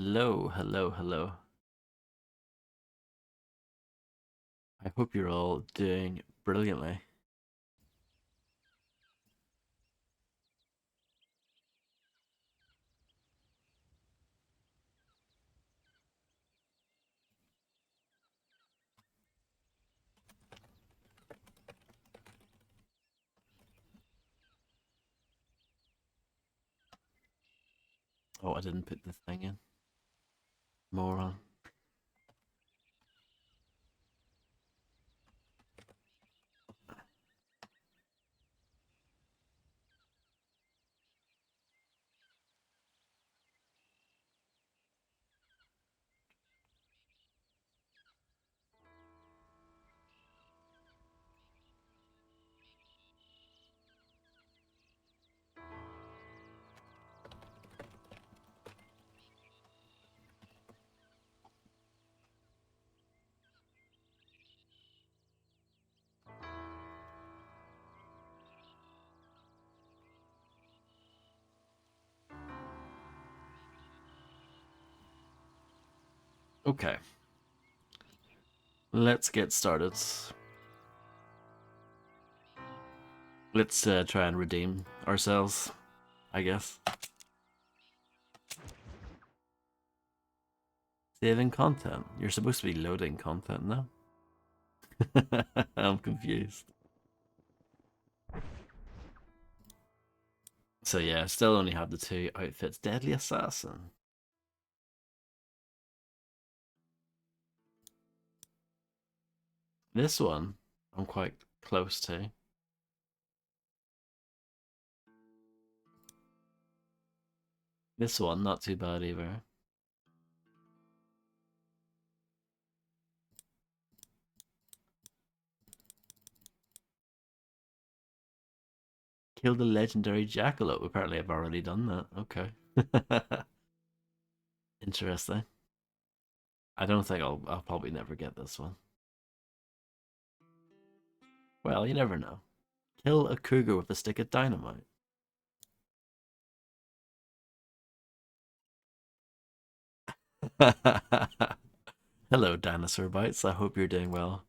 Hello, hello, hello. I hope you're all doing brilliantly. Oh, I didn't put the thing in. Moron. Okay, let's get started. Let's try and redeem ourselves, I guess. Saving content. You're supposed to be loading content now. I'm confused. So yeah, still only have the two outfits. Deadly Assassin. This one, I'm quite close to. This one, not too bad either. Kill the legendary Jackalope. Apparently, I've already done that. Okay. Interesting. I don't think I'll probably never get this one. Well, you never know. Kill a cougar with a stick of dynamite. Hello, dinosaur bites. I hope you're doing well.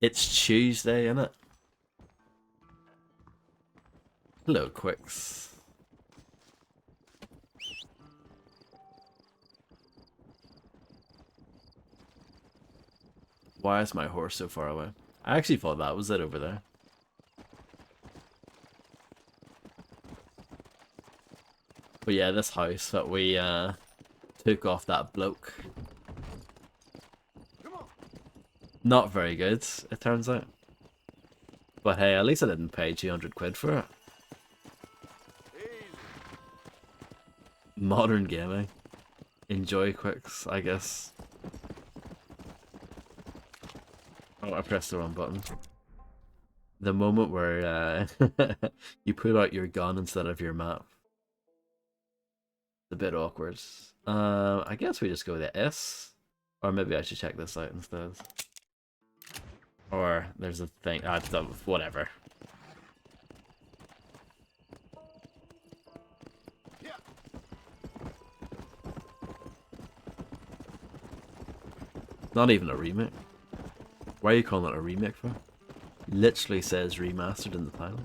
It's Tuesday, isn't it? Hello, Quicks. Why is my horse so far away? I actually thought that was it over there. But yeah, this house that we took off that bloke. Not very good, it turns out. But hey, at least I didn't pay 200 quid for it. Modern gaming. Enjoy Quicks, I guess. Oh, I pressed the wrong button. The moment where you put out your gun instead of your map. It's a bit awkward. I guess we just go to S. Or maybe I should check this out instead. Or there's a thing. Whatever. Not even a remake. Why are you calling it a remake for? Literally says remastered in the title.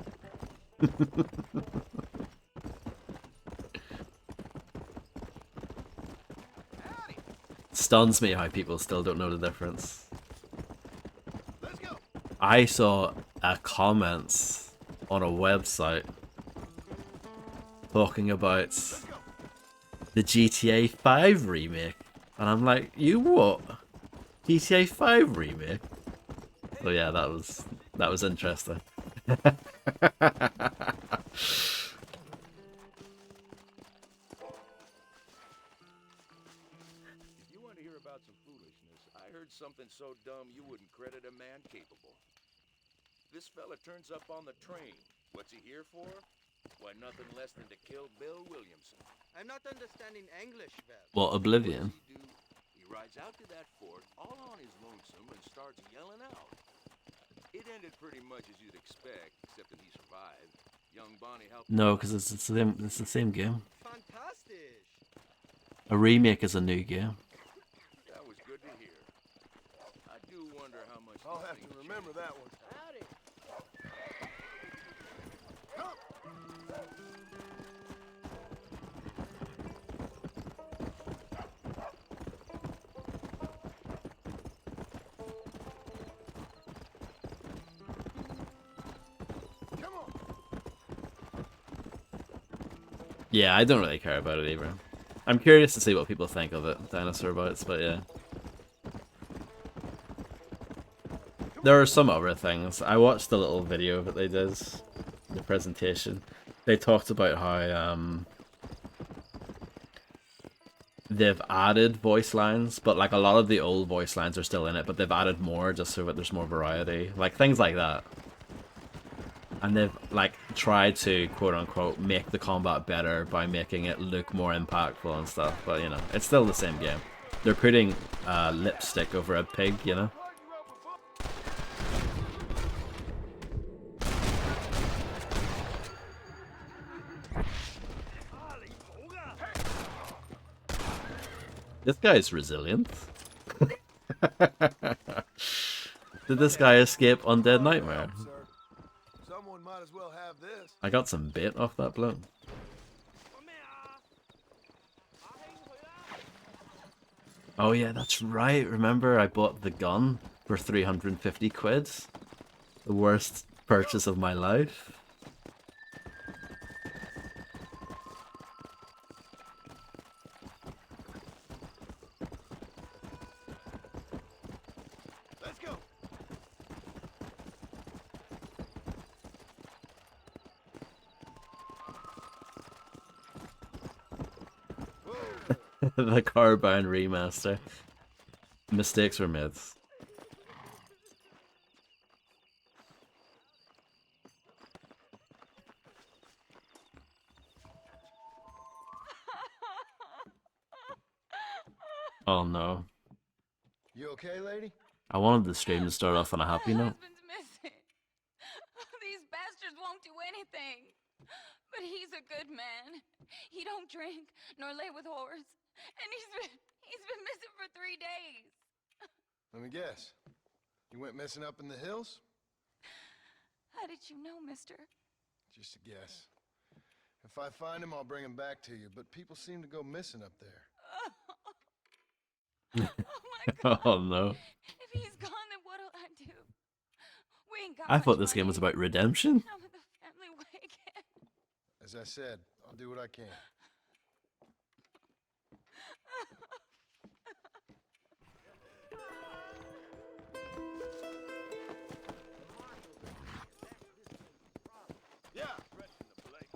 Stuns me how people still don't know the difference. I saw a comments on a website talking about the GTA 5 remake, and I'm like, you what? GTA 5 remake? So yeah, that was interesting. If you want to hear about some foolishness, I heard something so dumb you wouldn't credit a man capable. This fella turns up on the train. What's he here for? Why, nothing less than to kill Bill Williamson. I'm not understanding English well. Well, What Oblivion. does he do? He rides out to that fort all on his lonesome and starts yelling out. It ended pretty much as you'd expect, except that he survived. Young Bonnie helped him No, out. because it's the same game. Fantastic! A remake is a new game. That was good to hear. I do wonder how much. I'll these have things to remember that one. Howdy. Come on. Yeah, I don't really care about it either. I'm curious to see what people think of it, Dinosaur Bites, but yeah. There are some other things. I watched the little video that they did, the presentation. They talked about how they've added voice lines, but like a lot of the old voice lines are still in it, but they've added more just so that there's more variety. Like things like that. And they've like tried to quote unquote make the combat better by making it look more impactful and stuff, but you know, it's still the same game. They're putting lipstick over a pig, you know? This guy's resilient. Did this guy escape Undead Nightmare? Sir, someone might as well have this. I got some bait off that bloke. Oh yeah, that's right. Remember I bought the gun for 350 quid? The worst purchase of my life. Let's go. The Carbine remaster. Mistakes were made. Oh no. You okay, lady? I wanted the stream to start off on a happy My note. husband's missing. These bastards won't do anything. But he's a good man. He don't drink nor lay with whores. And he's been missing for 3 days. Let me guess. You went missing up in the hills? How did you know, mister? Just a guess. If I find him, I'll bring him back to you. But people seem to go missing up there. Oh my god. Oh no. If he's gone, then what'll I do? We ain't got I much thought this game money. was about redemption. I'm with the family way again. As I said, I'll do what I can. Yeah. Freshen the plate.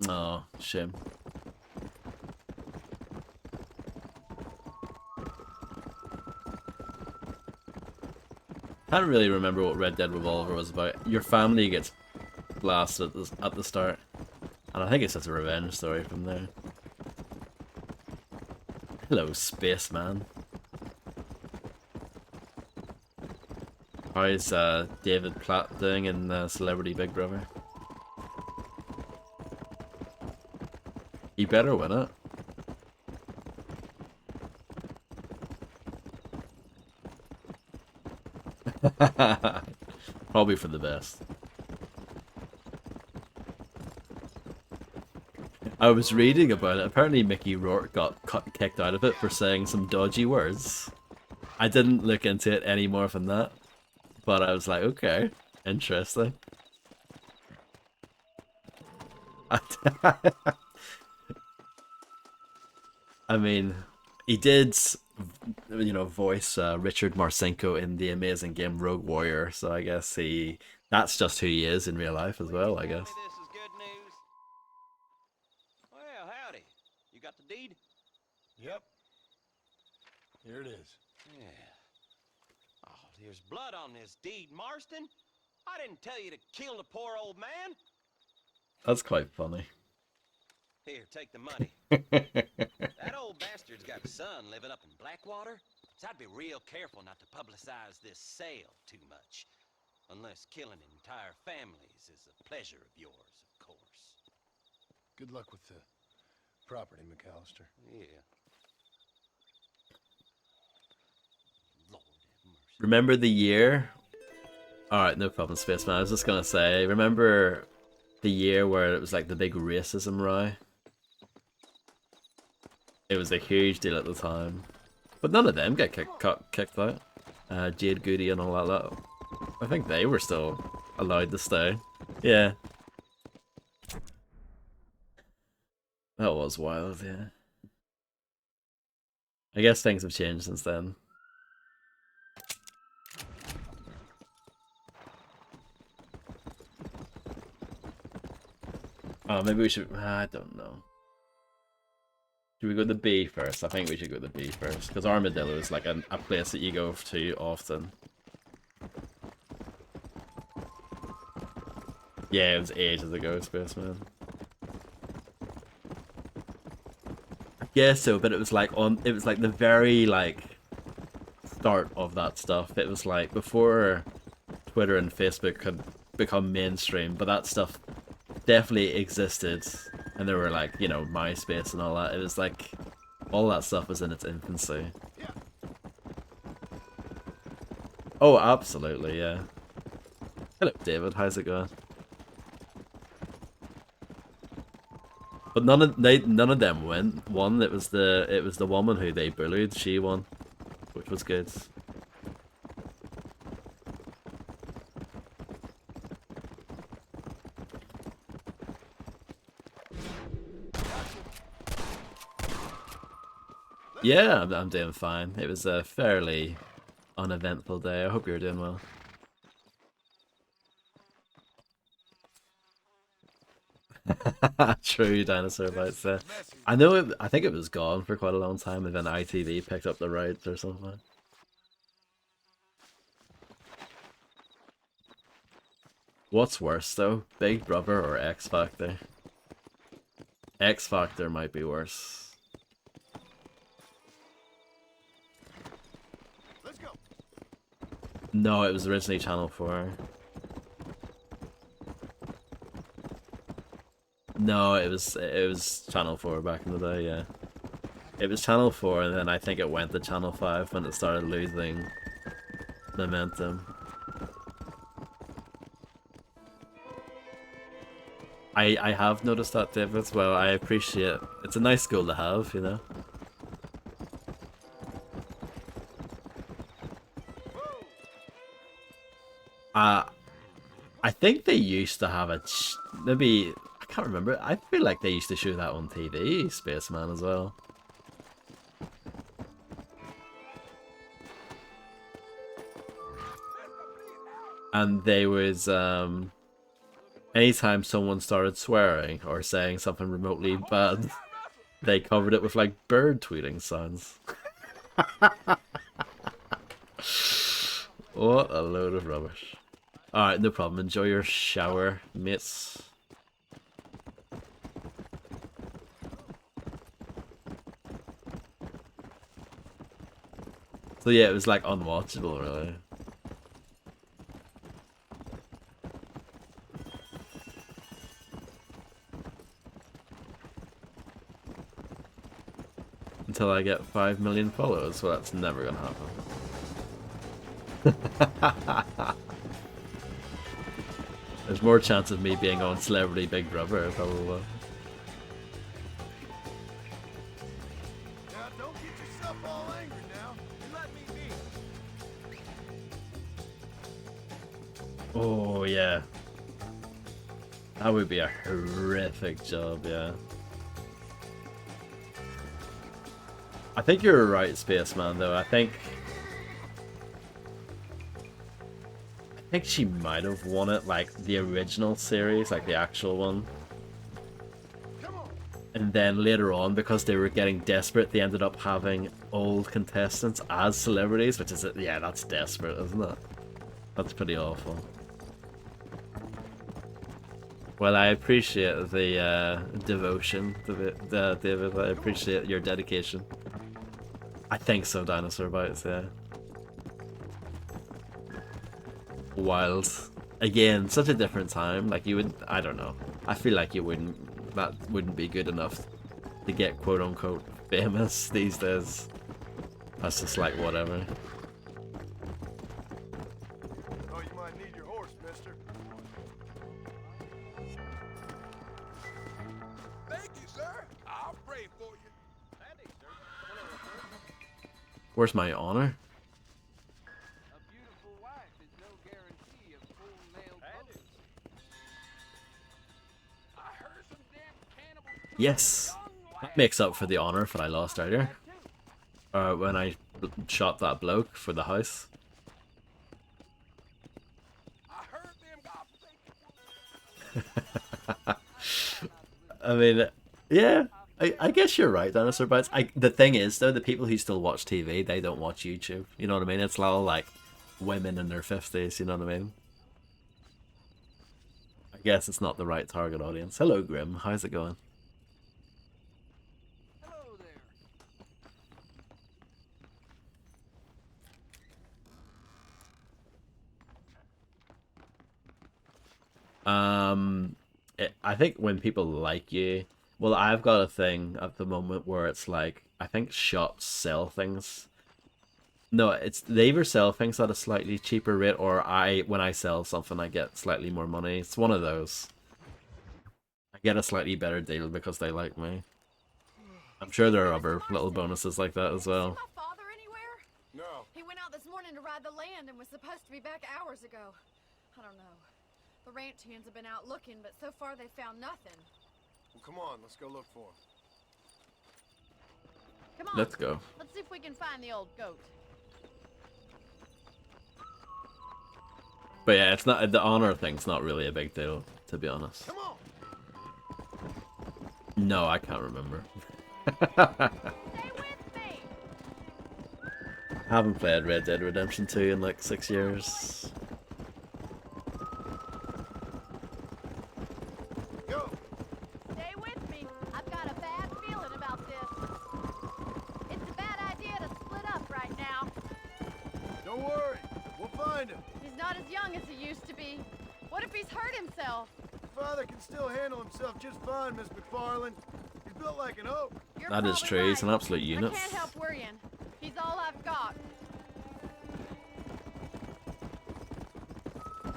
Oh, shame. I don't really remember what Red Dead Revolver was about. Your family gets blasted at the start. And I think it's just a revenge story from there. Hello, spaceman. How's David Platt doing in Celebrity Big Brother? He better win it. Probably for the best. I was reading about it. Apparently Mickey Rourke got kicked out of it for saying some dodgy words. I didn't look into it any more than that. But I was like, okay, interesting. I mean, he did, you know, voice Richard Marcinko in the amazing game Rogue Warrior, so I guess that's just who he is in real life as well, I guess. This is good news. Well, howdy. You got the deed? Yep. Here it is. Yeah. Oh, there's blood on this deed, Marston. I didn't tell you to kill the poor old man. That's quite funny. Here, take the money. That old bastard's got a son living up in Blackwater, so I'd be real careful not to publicize this sale too much. Unless killing entire families is a pleasure of yours, of course. Good luck with the property, McAllister. Yeah. Lord have mercy. Remember the year? Alright, no problem, Spaceman. I was just gonna say, remember the year where it was like the big racism row? It was a huge deal at the time. But none of them get kicked out. Jade Goody and all that lot. I think they were still allowed to stay. Yeah. That was wild, yeah. I guess things have changed since then. Oh, maybe we should... I don't know. Should we go to B first? I think we should go to B first. Because Armadillo is like a place that you go to often. Yeah, it was ages ago, Spaceman. I guess so, but it was like the very like start of that stuff. It was like before Twitter and Facebook had become mainstream, but that stuff definitely existed, and there were like, you know, MySpace and all that. It was like all that stuff was in its infancy. Oh, absolutely, yeah. Hello, David. How's it going? But none of them won. It was the woman who they bullied. She won, which was good. Yeah, I'm doing fine. It was a fairly uneventful day. I hope you're doing well. True, dinosaur bites. I know it. I think it was gone for quite a long time, and then ITV picked up the rights or something. What's worse though, Big Brother or X Factor? X Factor might be worse. Let's go. No, it was originally Channel 4. No, it was Channel 4 back in the day, yeah. It was Channel 4, and then I think it went to Channel 5 when it started losing momentum. I have noticed that, David. Well, I appreciate it. It's a nice goal to have, you know. I think they used to have maybe, I can't remember. I feel like they used to show that on TV, Spaceman, as well. And they was anytime someone started swearing or saying something remotely bad, they covered it with like bird tweeting sounds. What a load of rubbish. Alright, no problem. Enjoy your shower, mates. So yeah, it was like unwatchable, really. Until I get 5 million followers, well, that's never gonna happen. There's more chance of me being on Celebrity Big Brother, probably. Now, don't get yourself all angry now. You let me be. Oh, yeah. That would be a horrific job, yeah. I think you're right, Spaceman, though. I think she might have won it, like, the original series, like the actual one. Come on. And then later on, because they were getting desperate, they ended up having old contestants as celebrities, which is, yeah, that's desperate, isn't it? That's pretty awful. Well, I appreciate the devotion, David. I appreciate your dedication. I think so, Dinosaur Bites, yeah. Wild. Again, such a different time. Like, you would, I don't know. I feel like you wouldn't that wouldn't be good enough to get quote unquote famous these days. That's just like whatever. Oh, you might need your horse, mister. Thank you, sir. I'll pray for you. Handy, sir. Where's my honor? A beautiful wife is no guarantee of full male Handy. I heard some damn cannibals. Yes, that makes up for the honor that I lost earlier. When I shot that bloke for the house. I heard them goblins. I mean, yeah, I guess you're right, Dinosaur Bites. The thing is, though, the people who still watch TV, they don't watch YouTube. You know what I mean? It's all like women in their 50s, you know what I mean? I guess it's not the right target audience. Hello, Grim. How's it going? Hello there. I think when people like you, well, I've got a thing at the moment where it's like, I think shops sell things. No, it's they either sell things at a slightly cheaper rate, or when I sell something, I get slightly more money. It's one of those. I get a slightly better deal because they like me. I'm sure there are other little bonuses like that as well. My father anywhere? No. He went out this morning to ride the land and was supposed to be back hours ago. I don't know. The ranch hands have been out looking, but so far they found nothing. Well, come on, let's go look for him. Come on. Let's go. Let's see if we can find the old goat. But yeah, it's not the honor thing's not really a big deal, to be honest. Come on. No, I can't remember. Stay with me. I haven't played Red Dead Redemption 2 in like 6 years. Go. Stay with me. I've got a bad feeling about this. It's a bad idea to split up right now. Don't worry. We'll find him. He's not as young as he used to be. What if he's hurt himself? Father can still handle himself just fine, Miss McFarland. He's built like an oak. You're That is probably true. He's right. an absolute I unit. can't help worrying. He's all I've got.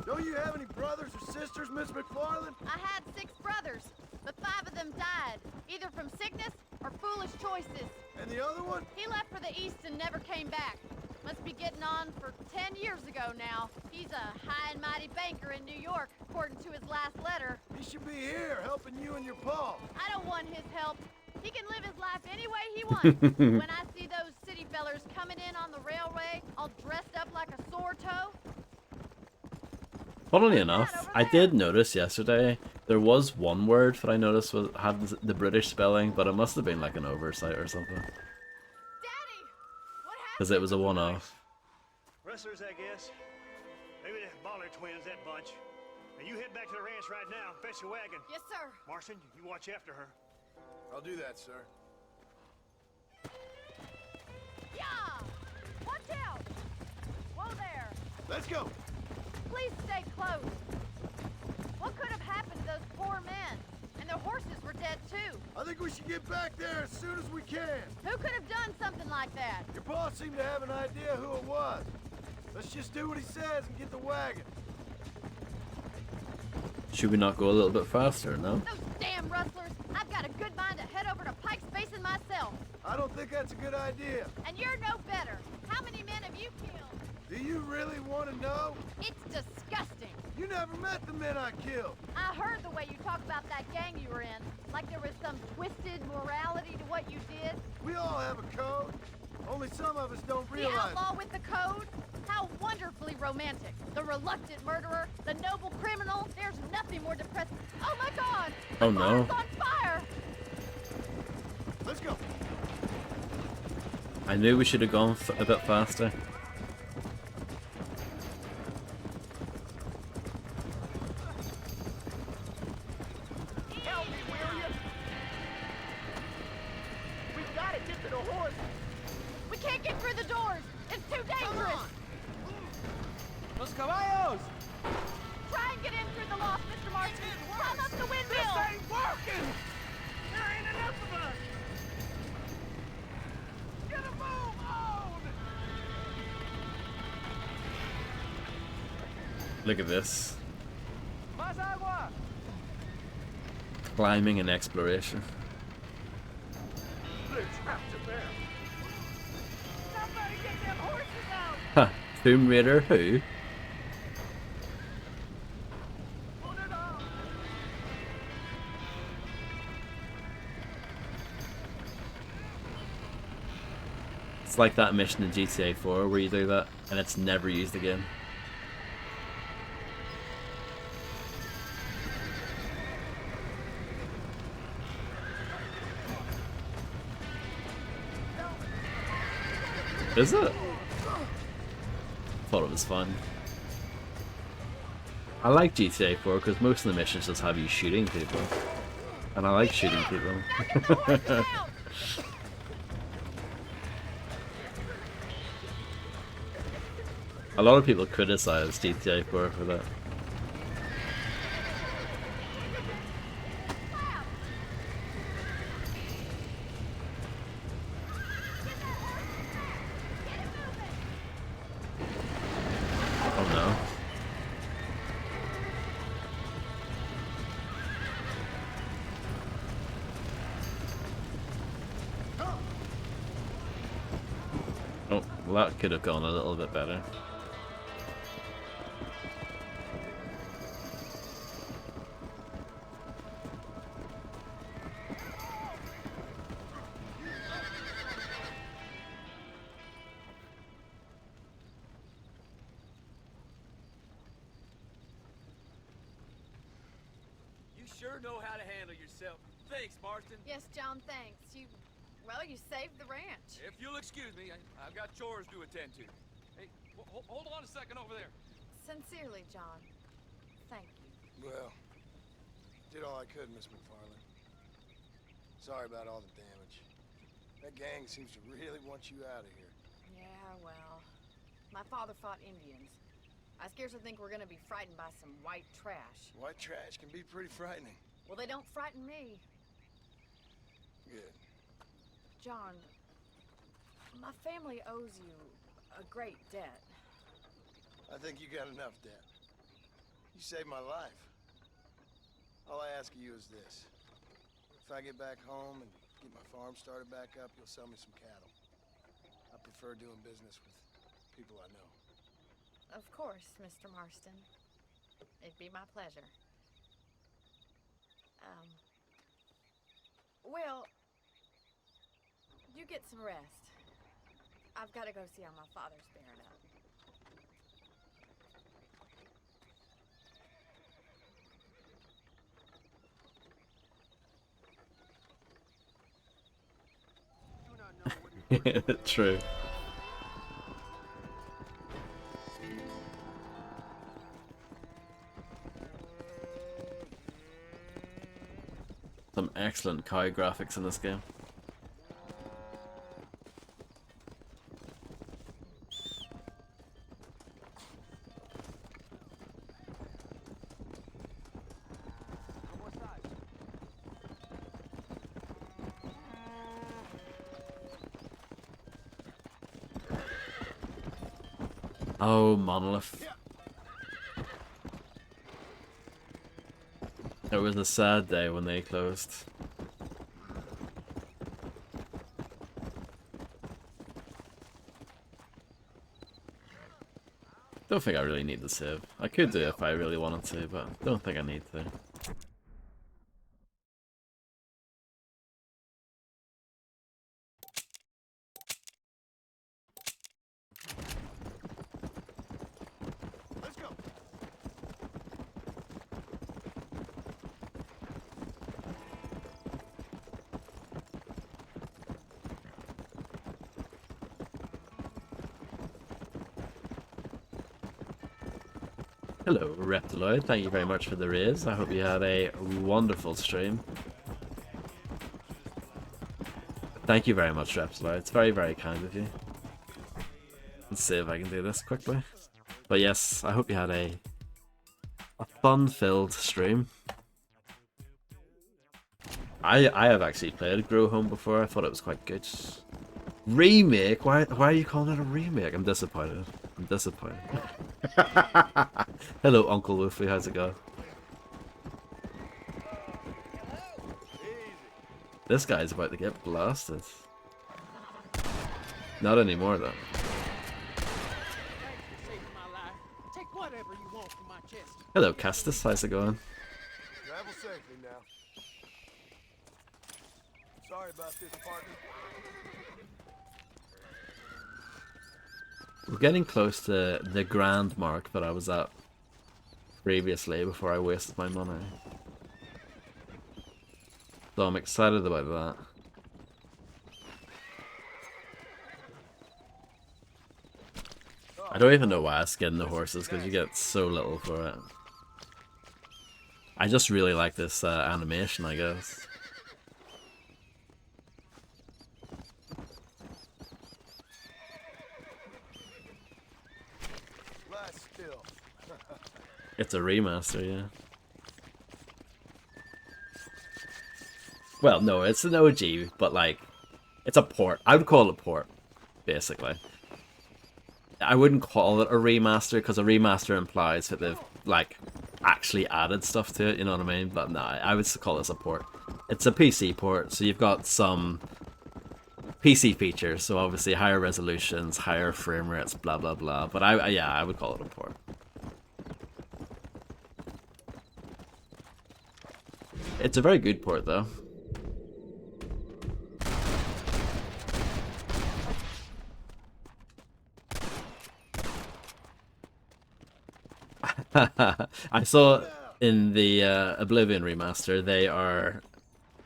Don't you have any brothers or sisters, Miss McFarland? I had 6 brothers, but 5 of them died, either from sickness or foolish choices. And the other one? He left for the east and never came back. Must be getting on for 10 years ago now. He's a high and mighty banker in New York, according to his last letter. He should be here, helping you and your pa. I don't want his help. He can live his life any way he wants. When I see those city fellers coming in on the railway, all dressed up like a sore toe, Funnily enough, I did notice yesterday there was one word that I noticed had the British spelling, but it must have been like an oversight or something. Daddy! What Because happened? it was a one-off. Rustlers, I guess. Maybe the Baller twins, that bunch. And you head back to the ranch right now and fetch the wagon. Yes, sir. Marson, you watch after her. I'll do that, sir. Yeah! Watch out! Whoa there! Let's go. Please stay close. What could have happened to those poor men? And their horses were dead too. I think we should get back there as soon as we can. Who could have done something like that? Your boss seemed to have an idea who it was. Let's just do what he says and get the wagon. Should we not go a little bit faster, no? Those damn rustlers! I've got a good mind to head over to Pike's Basin myself. I don't think that's a good idea. And you're no better. How many men have you killed? Do you really want to know? It's disgusting. You never met the men I killed. I heard the way you talk about that gang you were in. Like there was some twisted morality to what you did. We all have a code. Only some of us don't The realize outlaw with the code? How wonderfully romantic. The reluctant murderer, the noble criminal. There's nothing more depressing. Oh my God! Oh, The no. barn's on fire! it. Let's go. I knew we should have gone a bit faster. Help me, will you? We've got to get to the horse. We can't get through the doors. It's too dangerous. Los caballos! Try and can get in through the loft, Mr. Marston. Climb up the windmill. This ain't working! There ain't enough of us! Get a move on! Look at this. Más agua! Climbing and exploration. They're trapped in there. Somebody get them horses out. Huh. Tomb Raider who? Put it on! It's like that mission in GTA 4 where you do that and it's never used again. Is it? Thought it was fun. I like GTA 4 because most of the missions just have you shooting people. And I like shooting people. Get the horses out. A lot of people criticize GTA 4 for that. Oh no. Oh, well that could have gone a little bit better. You sure know how to handle yourself. Thanks, Marston. Yes, John, thanks. Well, you saved the ranch. If you'll excuse me, I've got chores to attend to. Hey, hold on a second over there. Sincerely, John. Thank you. Well, did all I could, Miss McFarland. Sorry about all the damage. That gang seems to really want you out of here. Yeah, well, my father fought Indians. I scarcely think we're gonna be frightened by some white trash. White trash can be pretty frightening. Well, they don't frighten me. Good. John, my family owes you a great debt. I think you got enough debt. You saved my life. All I ask of you is this. If I get back home and get my farm started back up, you'll sell me some cattle. I prefer doing business with people I know. Of course, Mr. Marston. It'd be my pleasure. Well, you get some rest. I've got to go see how my father's bearing up. Do not know what True. Some excellent cow graphics in this game. on what side? Oh, Monolith. It was a sad day when they closed. Don't think I really need the save. I could do it if I really wanted to, but don't think I need to. Let's go. Hello, Reptiloid. Thank you very much for the raise. I hope you had a wonderful stream. Thank you very much, Reptiloid. It's very, very kind of you. Let's see if I can do this quickly. But yes, I hope you had a a fun-filled stream. I have actually played Grow Home before. I thought it was quite good. Remake? Why are you calling it a remake? I'm disappointed. I'm disappointed. Hello, Uncle Wolfie. How's it going? This guy's about to get blasted. Not anymore, though. Take whatever you want from my chest. Hello, Castus. How's it going? Travel safely now. Sorry about this, partner. We're getting close to the grand mark that I was at previously before I wasted my money. So I'm excited about that. I don't even know why I skin the horses because you get so little for it. I just really like this animation, I guess. Lie still. It's a remaster, yeah. Well, no, it's an OG, but like, it's a port. I would call it a port, basically. I wouldn't call it a remaster because a remaster implies that they've like actually added stuff to it. You know what I mean? But no, I would call this a port. It's a PC port, so you've got some PC features. So obviously higher resolutions, higher frame rates, blah blah blah. But I would call it a port. It's a very good port though. I saw in the Oblivion remaster, they are,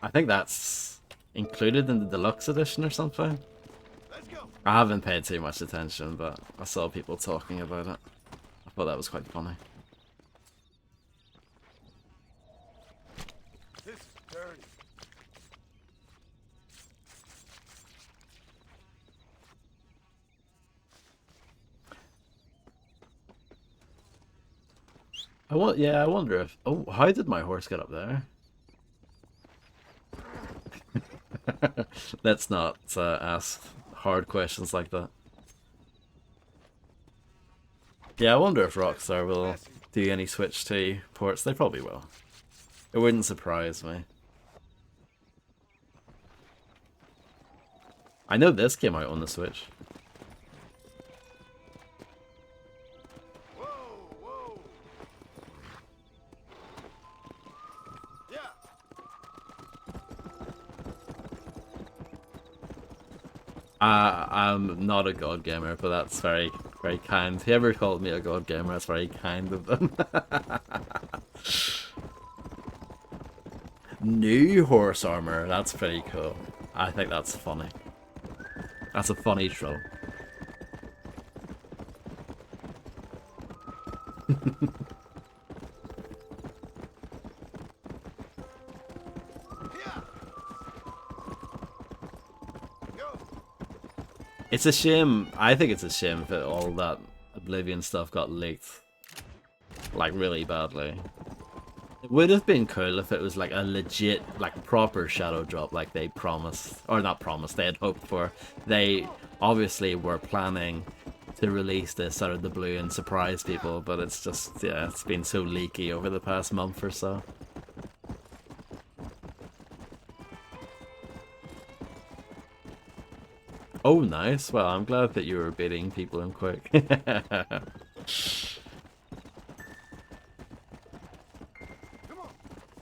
I think that's included in the deluxe edition or something. I haven't paid too much attention, but I saw people talking about it. I thought that was quite funny. This is dirty. I wonder if, oh, how did my horse get up there? Let's not ask hard questions like that. Yeah, I wonder if Rockstar will do any Switch 2 ports. They probably will. It wouldn't surprise me. I know this came out on the Switch. Whoa, whoa. Yeah. I'm not a god gamer, but that's very, very kind. Whoever called me a god gamer, that's very kind of them. New horse armor, that's pretty cool. I think that's funny. That's a funny troll. It's a shame. I think it's a shame that all that Oblivion stuff got leaked, like, really badly. It would have been cool if it was like a legit, like, proper shadow drop, like they promised, or not promised, they had hoped for. They obviously were planning to release this out of the blue and surprise people, but it's just, yeah, it's been so leaky over the past month or so. Oh, nice. Well, I'm glad that you were beating people in quick.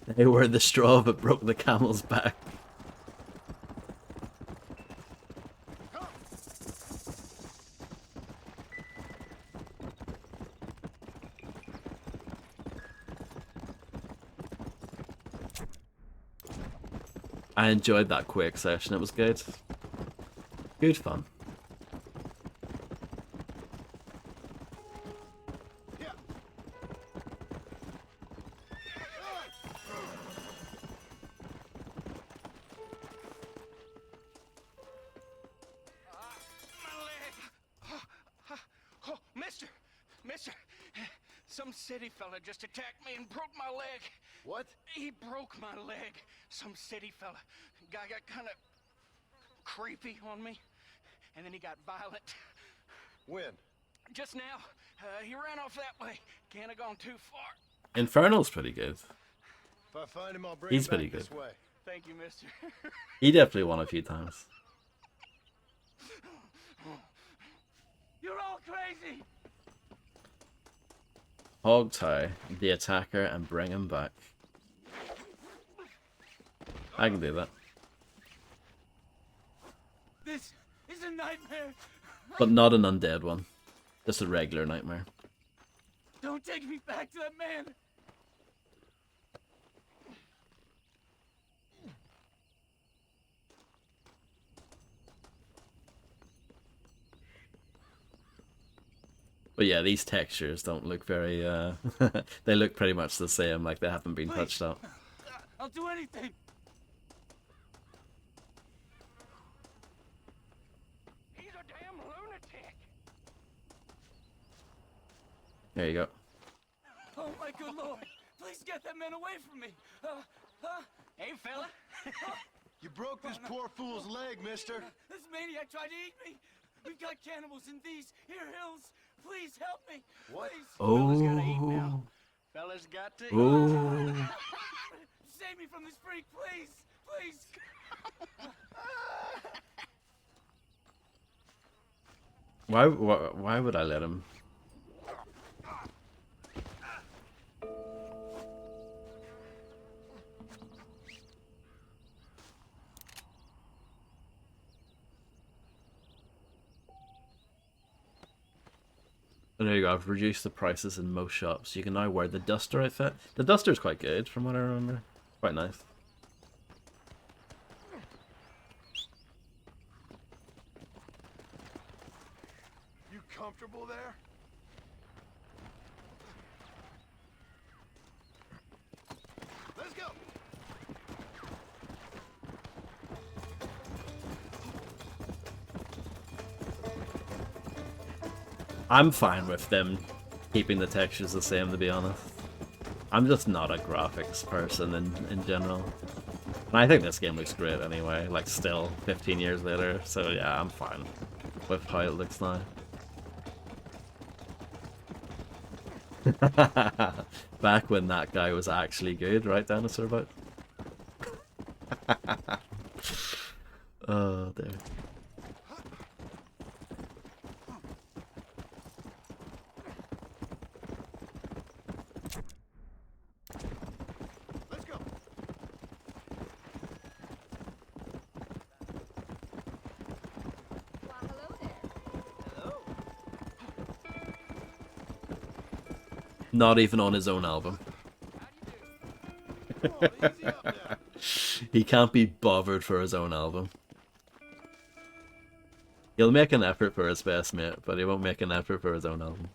They were the straw that broke the camel's back. I enjoyed that quick session. It was good. Good fun. Oh, mister! Mister! Some city fella just attacked me and broke my leg. What? He broke my leg. Some city fella. Guy got kind of creepy on me, and then he got violent. When? Just now, he ran off that way. Can't have gone too far. Infernal's pretty good. If I find him, I'll bring He's him back pretty this good. way. Thank you, mister. He definitely won a few times. You're all crazy. Hog tie the attacker and bring him back. I can do that. This is a nightmare. But not an undead one. Just a regular nightmare. Don't take me back to that man. But yeah, these textures don't look very, they look pretty much the same, like they haven't been touched up. I'll do anything. He's a damn lunatic. There you go. Oh my good lord. Please get that man away from me. Hey, fella. You broke this poor fool's leg, mister. This maniac tried to eat me. We've got cannibals in these here hills. Please help me. What? Please. Oh. Fella's got to eat. Oh. Save me from this freak, please. Please. Why would I let him? There you go, I've reduced the prices in most shops. You can now wear the Duster outfit. The Duster's quite good, from what I remember. Quite nice. You comfortable there? Let's go. I'm fine with them keeping the textures the same, to be honest. I'm just not a graphics person in general. And I think this game looks great anyway, like still 15 years later, so yeah, I'm fine with how it looks now. Back when that guy was actually good, right, Dinosaur Bite? Oh dear. Let's go. Well, hello there. Not even on his own album. Come on, easy up now. He can't be bothered for his own album. He'll make an effort for his best mate, but he won't make an effort for his own album.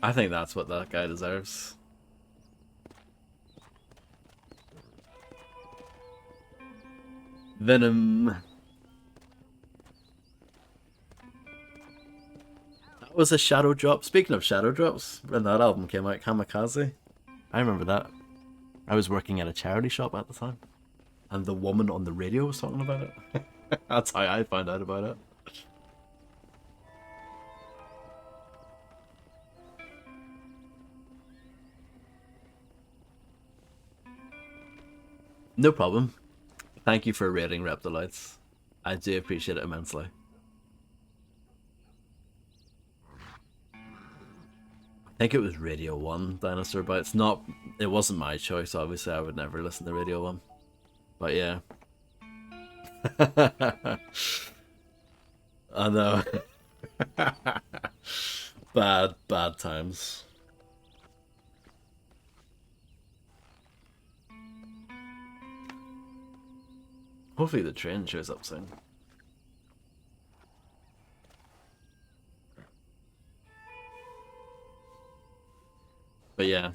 I think that's what that guy deserves. Venom. That was a shadow drop. Speaking of shadow drops, when that album came out, Kamikaze, I remember that. I was working at a charity shop at the time, and the woman on the radio was talking about it. That's how I found out about it. No problem. Thank you for rating Reptilites. I do appreciate it immensely. I think it was Radio 1, Dinosaur, but it wasn't my choice, obviously. I would never listen to Radio 1. But yeah. I know. Bad times. Hopefully the train shows up soon. But yeah.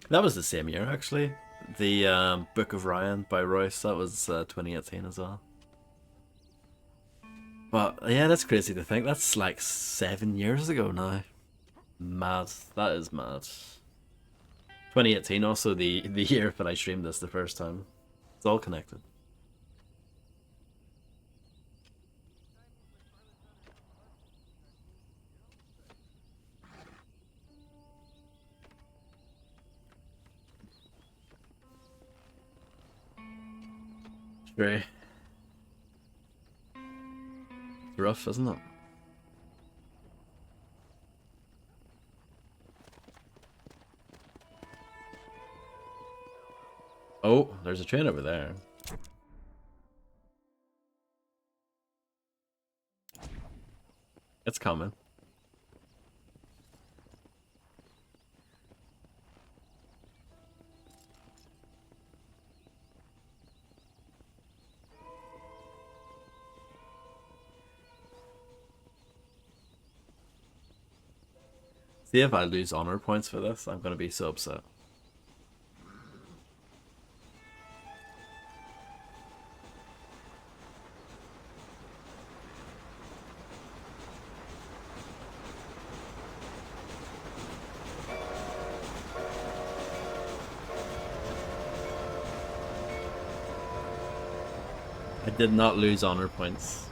That was the same year, actually. The Book of Ryan by Royce, that was 2018 as well. But yeah, that's crazy to think. That's like 7 years ago now. Mad. That is mad. 2018, also the year that I streamed this the first time. It's all connected. Very rough, isn't it? Oh, there's a train over there. It's coming. See, if I lose honor points for this, I'm gonna be so upset. I did not lose honor points.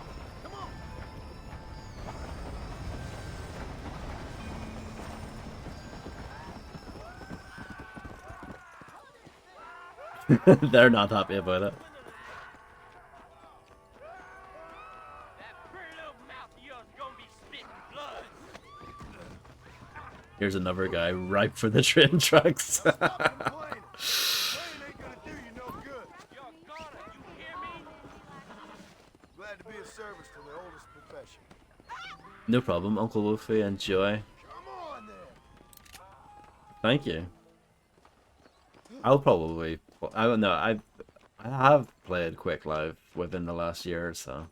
They're not happy about it. Here's another guy ripe for the train tracks. Glad to be of service to the oldest profession. No problem, Uncle Wolfie. Enjoy. Come on then. Thank you. I'll probably. I don't know. I have played Quick Live within the last year or so,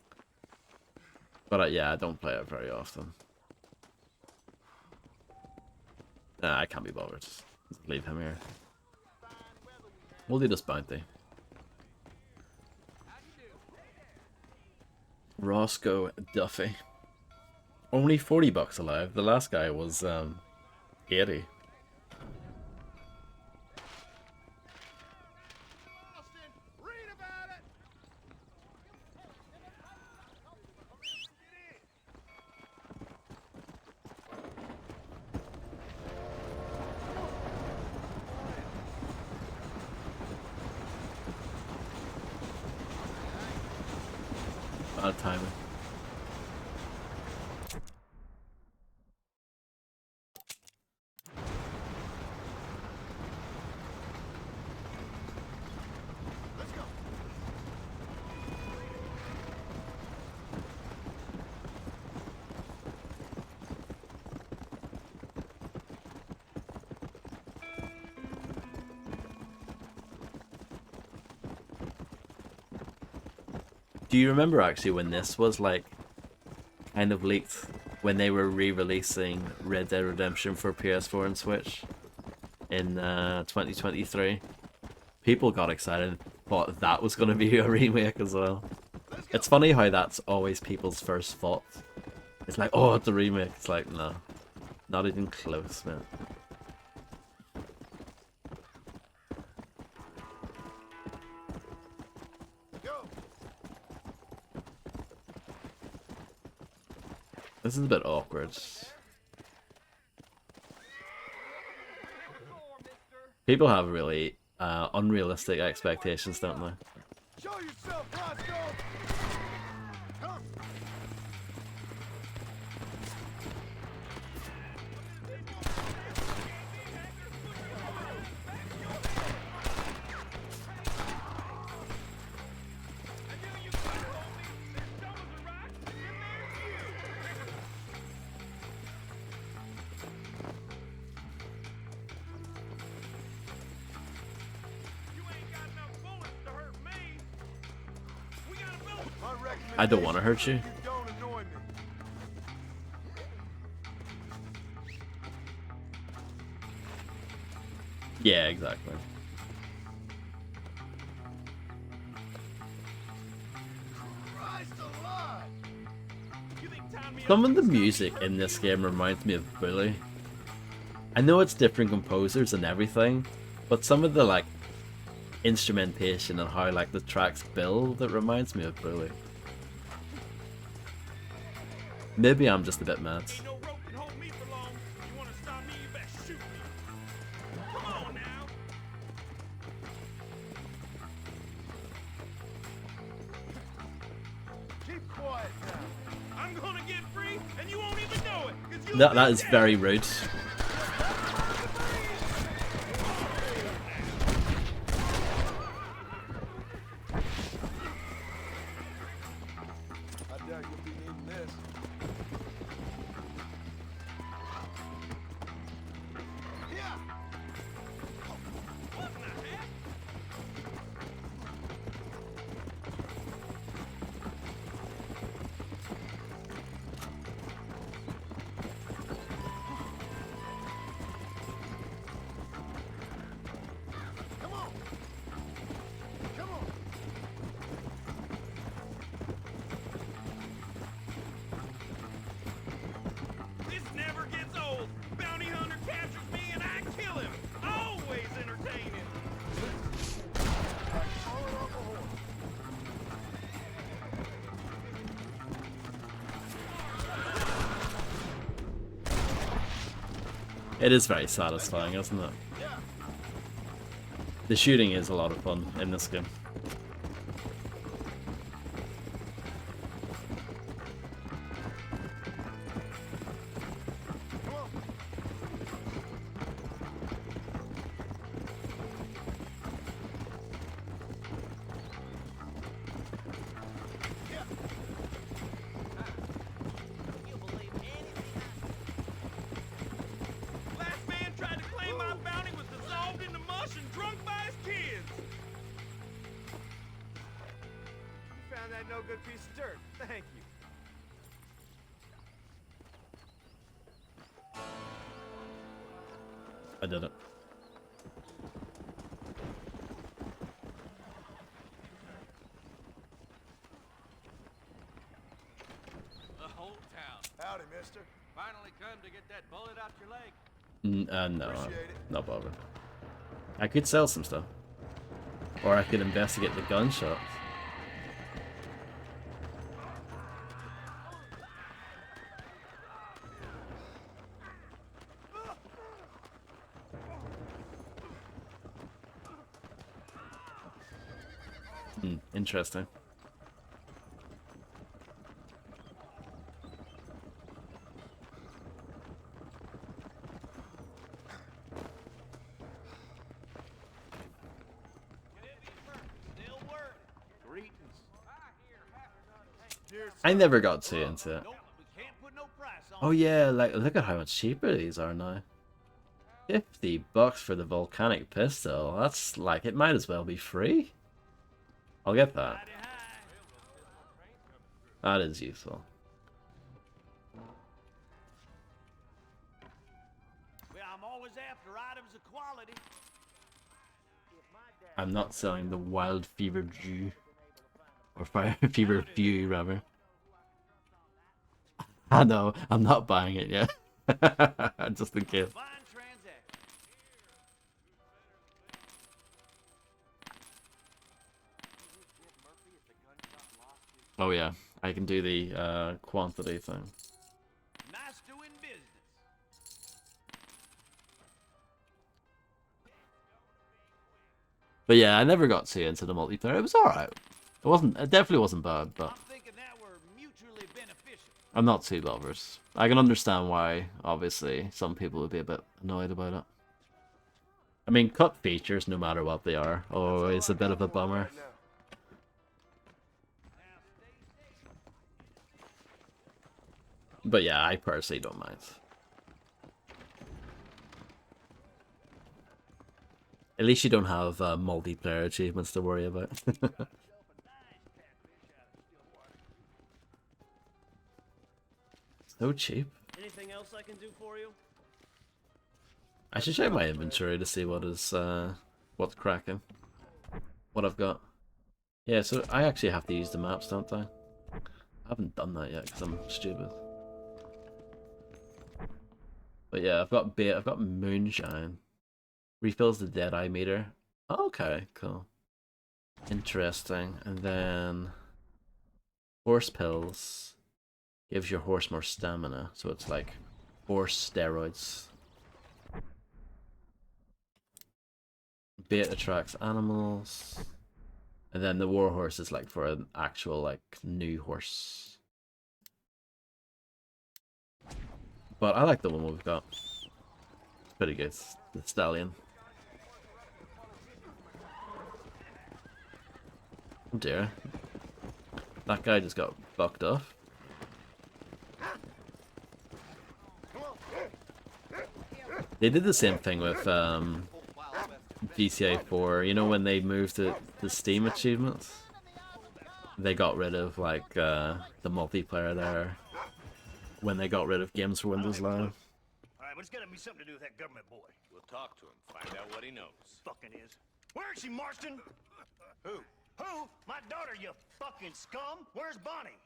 but yeah, I don't play it very often. Nah, I can't be bothered. Just leave him here. We'll do this bounty. Roscoe Duffy. Only 40 bucks alive. The last guy was 80. Bad timing. Let's go. Do you remember actually when this was like kind of leaked when they were re-releasing Red Dead Redemption for PS4 and Switch in 2023? People got excited, thought that was going to be a remake as well. It's funny how that's always people's first thought. It's like, oh, it's a remake. It's like, no, not even close, man. This is a bit awkward. People have really unrealistic expectations, don't they? Show yourself, Roscoe. Come. I don't want to hurt you. You don't annoy me. Yeah, exactly. Christ alive! Some of the music in this game reminds me of Bully. I know it's different composers and everything, but some of the like instrumentation and how like the tracks build, it reminds me of Bully. Maybe I'm just a bit mad. Ain't no rope can hold me for long. You wanna stop me, you better shoot me. Come on now. Keep quiet now. I'm gonna get free, and you won't even know it. 'Cause you'll That be is dead. very rude. I doubt you'll be needing this. Yeah. What in the heck? Come on. Come on. This never gets old. Bounty hunter captures me, and I kill him. Always entertaining. Calling off a horse. It is very satisfying, isn't it? The shooting is a lot of fun in this game. Come on. Last man tried to claim my bounty was dissolved into mush and drunk by his kids. You found that no good piece of dirt. Thank you. I did it. The whole town Howdy, mister. finally come to get that bullet out your leg. No, Appreciate it. not bothered. I could sell some stuff. Or I could investigate the gun shops. Interesting. Greetings. I never got too into it. Nope, we can't put no price on Oh yeah, like look at how much cheaper these are now. $50 for the volcanic pistol. That's like, it might as well be free. I'll get that. That is useful. Well, I'm always after items of quality. I'm not selling the Wild Fever Jew. Or Fire Fever View, rather. I know, I'm not buying it yet. Just in case. Fine transaction. Oh yeah, I can do the quantity thing. Nice doing business. But yeah, I never got too into the multiplayer. It was alright. It definitely wasn't bad, but I'm thinking that were mutually beneficial. I'm not too lovers. I can understand why, obviously, some people would be a bit annoyed about it. I mean, cut features, no matter what they are, always a bit of a bummer. Right now. But yeah, I personally don't mind. At least you don't have multiplayer achievements to worry about. So cheap. Anything else I can do for you? I should check my inventory to see what is what's cracking. What I've got. Yeah, so I actually have to use the maps, don't I? I haven't done that yet because I'm stupid. But yeah, I've got bait, I've got moonshine. Refills the Deadeye meter. Okay, cool. Interesting. And then horse pills gives your horse more stamina, so it's like horse steroids. Bait attracts animals. And then the war horse is like for an actual like new horse. But I like the one we've got. Pretty good. The stallion. Oh dear. That guy just got fucked off. They did the same thing with GTA 4. You know when they moved to the Steam achievements? They got rid of like the multiplayer there. When they got rid of games for Windows Live. All right, but it's gotta be something to do with that government boy. We'll talk to him, find out what he knows. Fucking is. Where is she, Marston? Who? Who? My daughter, you fucking scum. Where's Bonnie?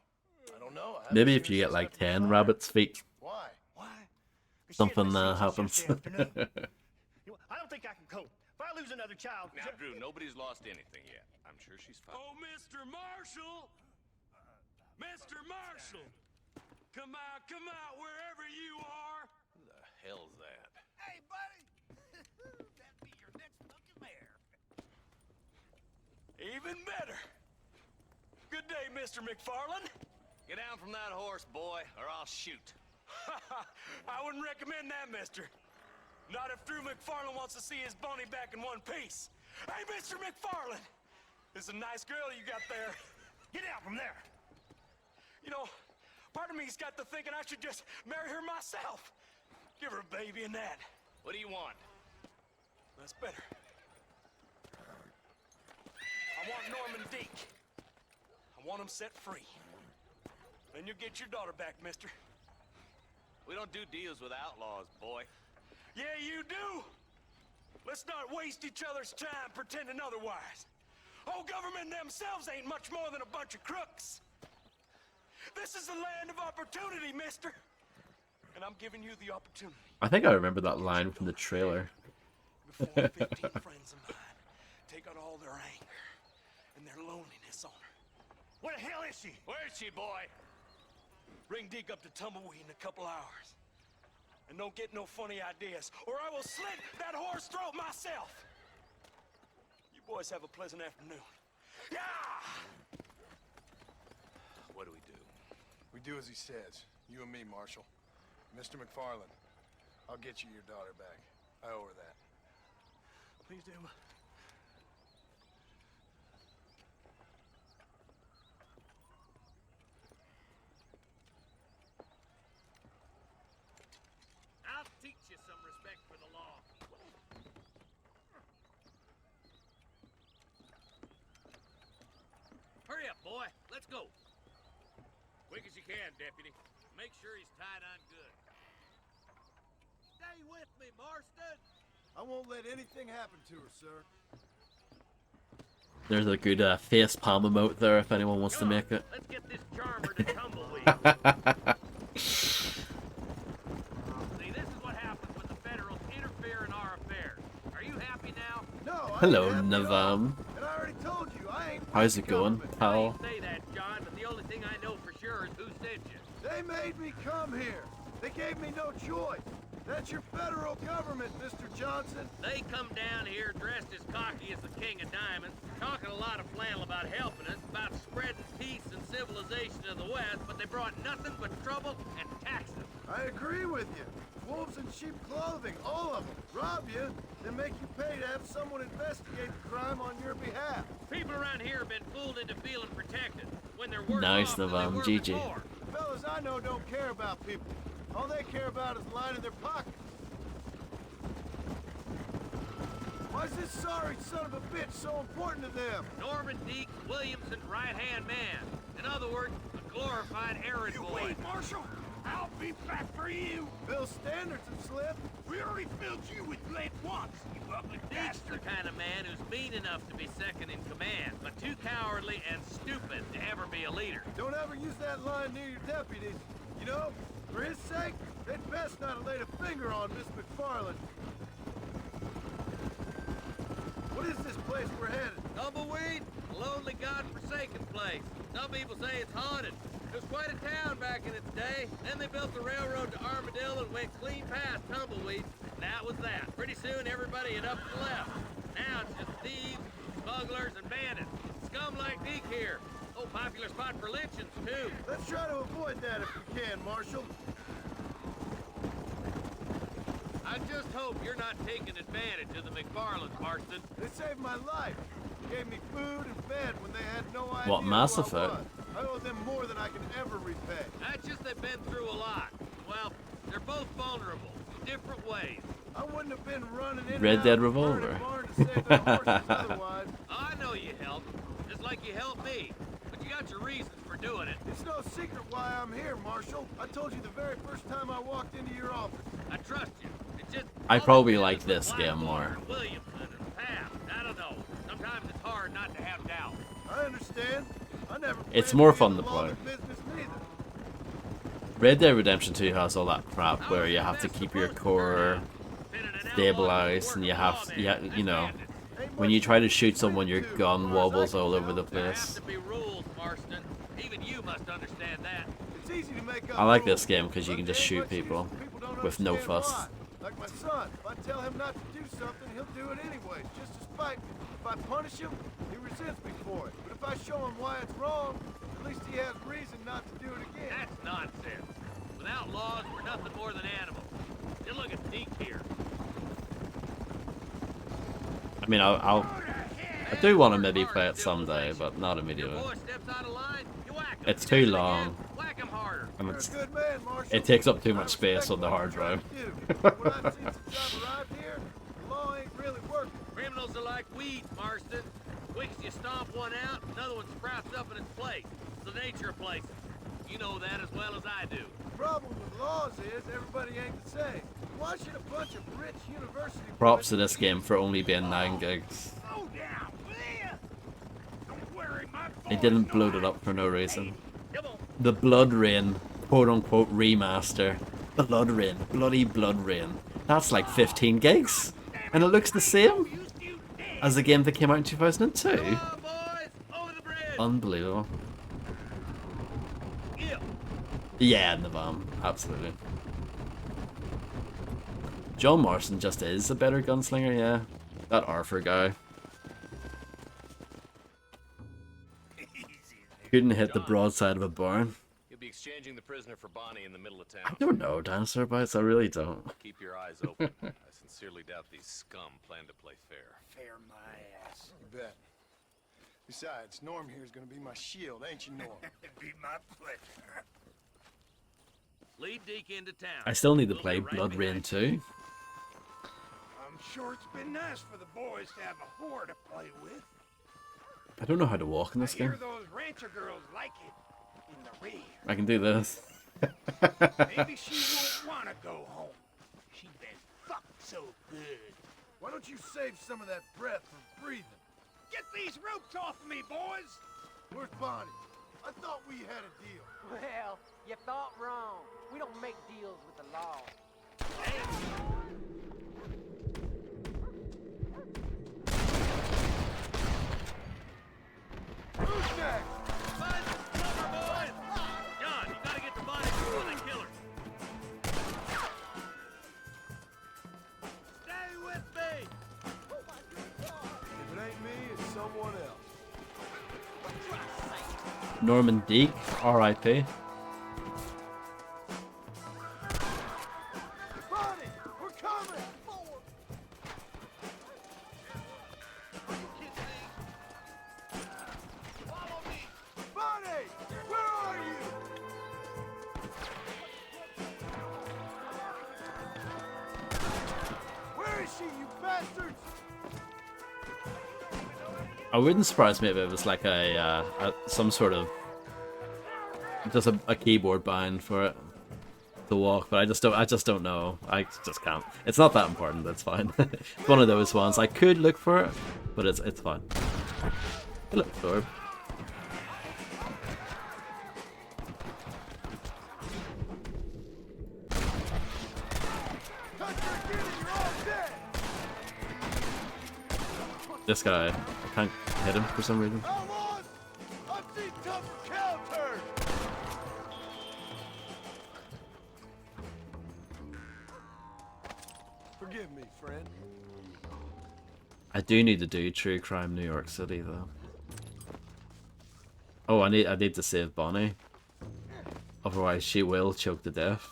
I don't know. Maybe if you get like 10 rabbit's feet, Why? Why? 'Cause she something had my happens. seizures yesterday afternoon. I don't think I can cope. If I lose another child... Now, Drew, nobody's lost anything yet. I'm sure she's fine. Oh, Mr. Marshall! Mr. Marshall! Come out, wherever you are! Who the hell's that? Hey, buddy! That'd be your next fucking mayor. Even better! Good day, Mr. McFarland. Get down from that horse, boy, or I'll shoot. I wouldn't recommend that, mister. Not if Drew McFarland wants to see his Bonnie back in one piece. Hey, Mr. McFarland! This is a nice girl you got there. Get out from there! You know, part of me's got to thinking I should just marry her myself. Give her a baby and that. What do you want? That's better. I want Norman Deek. I want him set free. Then you'll get your daughter back, mister. We don't do deals with outlaws, boy. Yeah, you do! Let's not waste each other's time pretending otherwise. Oh, government themselves ain't much more than a bunch of crooks. This is the land of opportunity, mister. And I'm giving you the opportunity. I think I remember that line from the trailer. Before 15 friends of mine take out all their anger and their loneliness on her. Where the hell is she? Where is she, boy? Bring Deke up to Tumbleweed in a couple hours. And don't get no funny ideas, or I will slit that horse throat myself. You boys have a pleasant afternoon. Yeah! What do we do? We do as he says. You and me, Marshal. Mr. McFarland, I'll get you your daughter back. I owe her that. Please do. I'll teach you some respect for the law. Hurry up, boy. Let's go. Quick as you can, deputy. Make sure he's tied on good. Stay with me, Marston. I won't let anything happen to her, sir. There's a good face palm emote there if anyone wants to make it. Let's get this charmer to Tumbleweed. See, this is what happens when the Federals interfere in our affairs. Are you happy now? No, I Hello, ain't happy at all. Navam. And I already told you, I ain't How's with it the going, government. pal? Say that, John, but the only thing I know for sure is who sent you. They made me come here. They gave me no choice. That's your federal government, Mr. Johnson. They come down here dressed as cocky as the King of Diamonds, talking a lot of flannel about helping us, about spreading peace and civilization to the West, but they brought nothing but trouble and taxes. I agree with you. Wolves in sheep clothing, all of them. Rob you, then make you pay to have someone investigate the crime on your behalf. People around here have been fooled into feeling protected when they're worse Nice, off than they Navam. were GG. before. The fellas I know don't care about people. All they care about is lining their pockets. Why is this sorry son of a bitch so important to them? Norman Deek, Williamson's right-hand man. In other words, a glorified errand You boy. wait, Marshal! I'll be back for you. Bill's standards have slipped. We already filled you with lead once, you ugly Deke's the bastard. kind of man who's mean enough to be second in command, but too cowardly and stupid to ever be a leader. Don't ever use that line near your deputies. You know, for his sake, they'd best not have laid a finger on Miss McFarland. What is this place we're headed? Tumbleweed, a lonely, god-forsaken place. Some people say it's haunted. It was quite a town back in its day. Then they built the railroad to Armadillo and went clean past Tumbleweed. And that was that. Pretty soon, everybody had up and left. Now it's just thieves, smugglers, and bandits. Scum like Deke here. Oh, popular spot for lynchings, too. Let's try to avoid that if we can, Marshal. I just hope you're not taking advantage of the McFarlands, Marston. They saved my life. Gave me food and fed when they had no idea What, who Mass I Effect? was. I owe them more than I can ever repay. That's just they've been through a lot. Well, they're both vulnerable in different ways. I wouldn't have been running in Red and Dead out of the burning Revolver. barn to save their horses otherwise. I know you helped, just like you helped me. But you got your reasons for doing it. It's no secret why I'm here, Marshal. I told you the very first time I walked into your office. I trust you. It's just I all probably the like business this with game more. Blackmore and Williamson and Pap. I don't know. Sometimes it's hard not to have doubt. I understand. I never It's planned more to be fun in the to law play. business neither. Red Dead Redemption 2 has all that crap where you have to keep your core stabilized, and you have, you know, when you try to shoot someone, your gun wobbles all over the There have place. to be rules, Marston. Even you must understand that. It's easy to make up I like rules, this game because you but can just damn shoot much use people when don't with no understand fuss. why. Like my son, if I tell him not to do something, he'll do it anyways, just to spite me. If I punish him, he resents me for it. But if I show him why it's wrong, at least he has reason not to do it again. That's nonsense. Without laws, we're nothing more than animals. Just look at Deke here. I mean, I do want to maybe play it someday, but not immediately. Your boy steps out of line, you whack him. It's too Again, long. Whack him harder. And You're a it's, good man, Marshal. it takes up too I much space respect on the what hard you're trying drive. to do. But what I've seen since I've arrived here, the law ain't really working. Criminals are like weeds, Marston. Quick as you stomp one out, another one sprouts up in its place. It's the nature of places. You know that as well as I do. The problem with laws is everybody ain't the same. Why should a bunch of rich university Props boys to this game for only being 9 gigs. Slow down, will ya? Don't worry, my They boys didn't know bloat how it up for no reason. Come on. The Blood Rain, quote unquote remaster. Blood Rain, bloody Blood Rain. That's like 15 gigs. And it looks the same as the game that came out in 2002. Come on, boys! Over the bridge! Unbelievable. Yeah. Yeah, in the bomb. Absolutely. John Marston just is a better gunslinger, yeah. That Arthur guy. Couldn't hit the broadside of a barn. You'll be exchanging the prisoner for Bonnie in the middle of I town. don't know, Dinosaur Bites, I really don't. Keep your eyes open. I sincerely doubt these scum plan to play fair. Fair my ass. You bet. Besides, Norm here is gonna be my shield, ain't you, Norm? It'd be my pleasure. Lead Deke into town. I still need to We'll play be right Blood Rain behind you. 2. I'm sure it's been nice for the boys to have a whore to play with. I don't know how to walk in this I hear game. those rancher girls like it in the rear. I can do this. Maybe she won't want to go home. She's been fucked so good. Why don't you save some of that breath for breathing? Get these ropes off me, boys! Where's Bonnie? I thought we had a deal. Well, you thought wrong. We don't make deals with the law. Who's next? Find the cover, boys! John, you gotta get the body before they kill her. Stay with me! If it ain't me, it's someone else. Norman Deke, R.I.P. Bonnie, we're coming! Follow me! Bonnie, where are you? Where is she, you bastards? I wouldn't surprise me if it was like some sort of just a keyboard bind for it. to walk, but I just don't know. I just can't. It's not that important. That's fine. It's one of those ones. I could look for it, but it's fine. Hello, Thorb. This guy, I can't hit him for some reason. Forgive me, friend. I do need to do True Crime New York City though. Oh, I need to save Bonnie. Otherwise she will choke to death.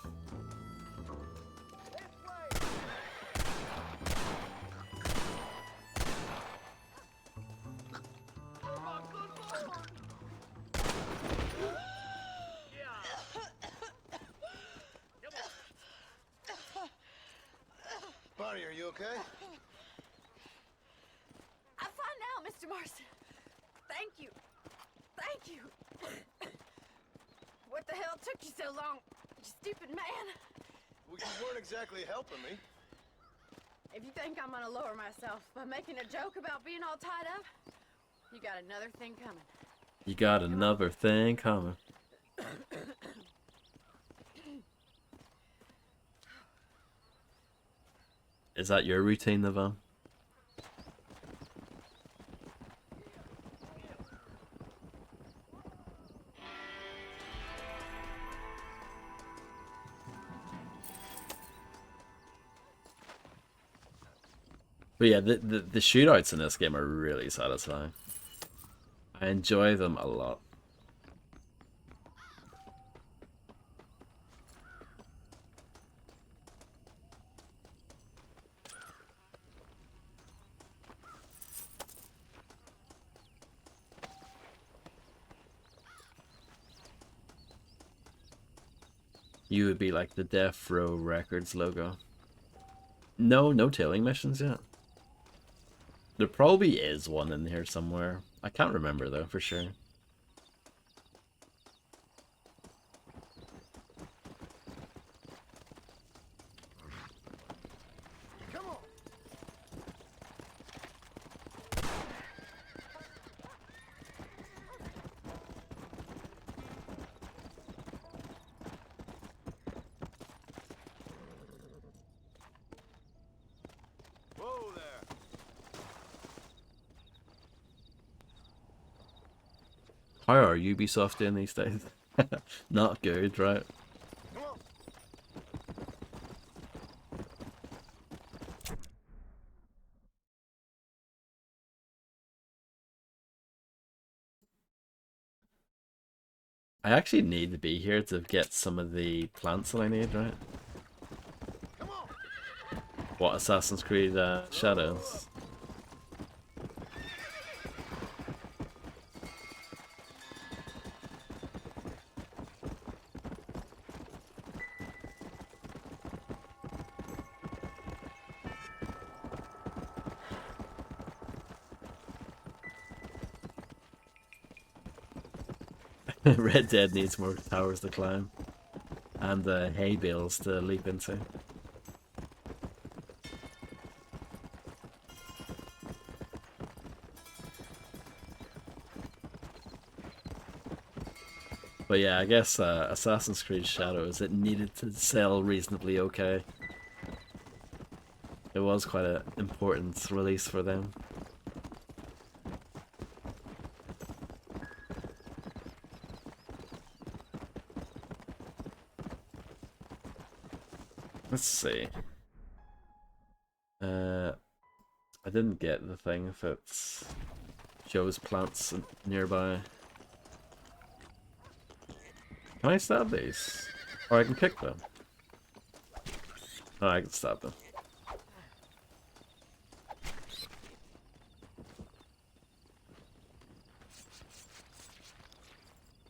Bonnie, are you okay? I'm fine now, Mr. Marston. Thank you. Thank you. What the hell took you so long, you stupid man? Well, you weren't exactly helping me. If you think I'm gonna lower myself by making a joke about being all tied up, you got another thing coming. You got another thing coming. Is that your routine, Navan? But yeah, the shootouts in this game are really satisfying. I enjoy them a lot. You would be like the Death Row Records logo. No tailing missions yet. There probably is one in here somewhere. I can't remember though, for sure. Come on. Whoa there. How are Ubisoft doing these days? Not good, right? Come on. I actually need to be here to get some of the plants that I need, right? Come on. What, Assassin's Creed Shadows? Red Dead needs more towers to climb. And hay bales to leap into. But yeah, I guess Assassin's Creed Shadows, it needed to sell reasonably okay. It was quite an important release for them. Let's see. I didn't get the thing if it shows plants nearby. Can I stab these? Or I can kick them. Oh, I can stab them.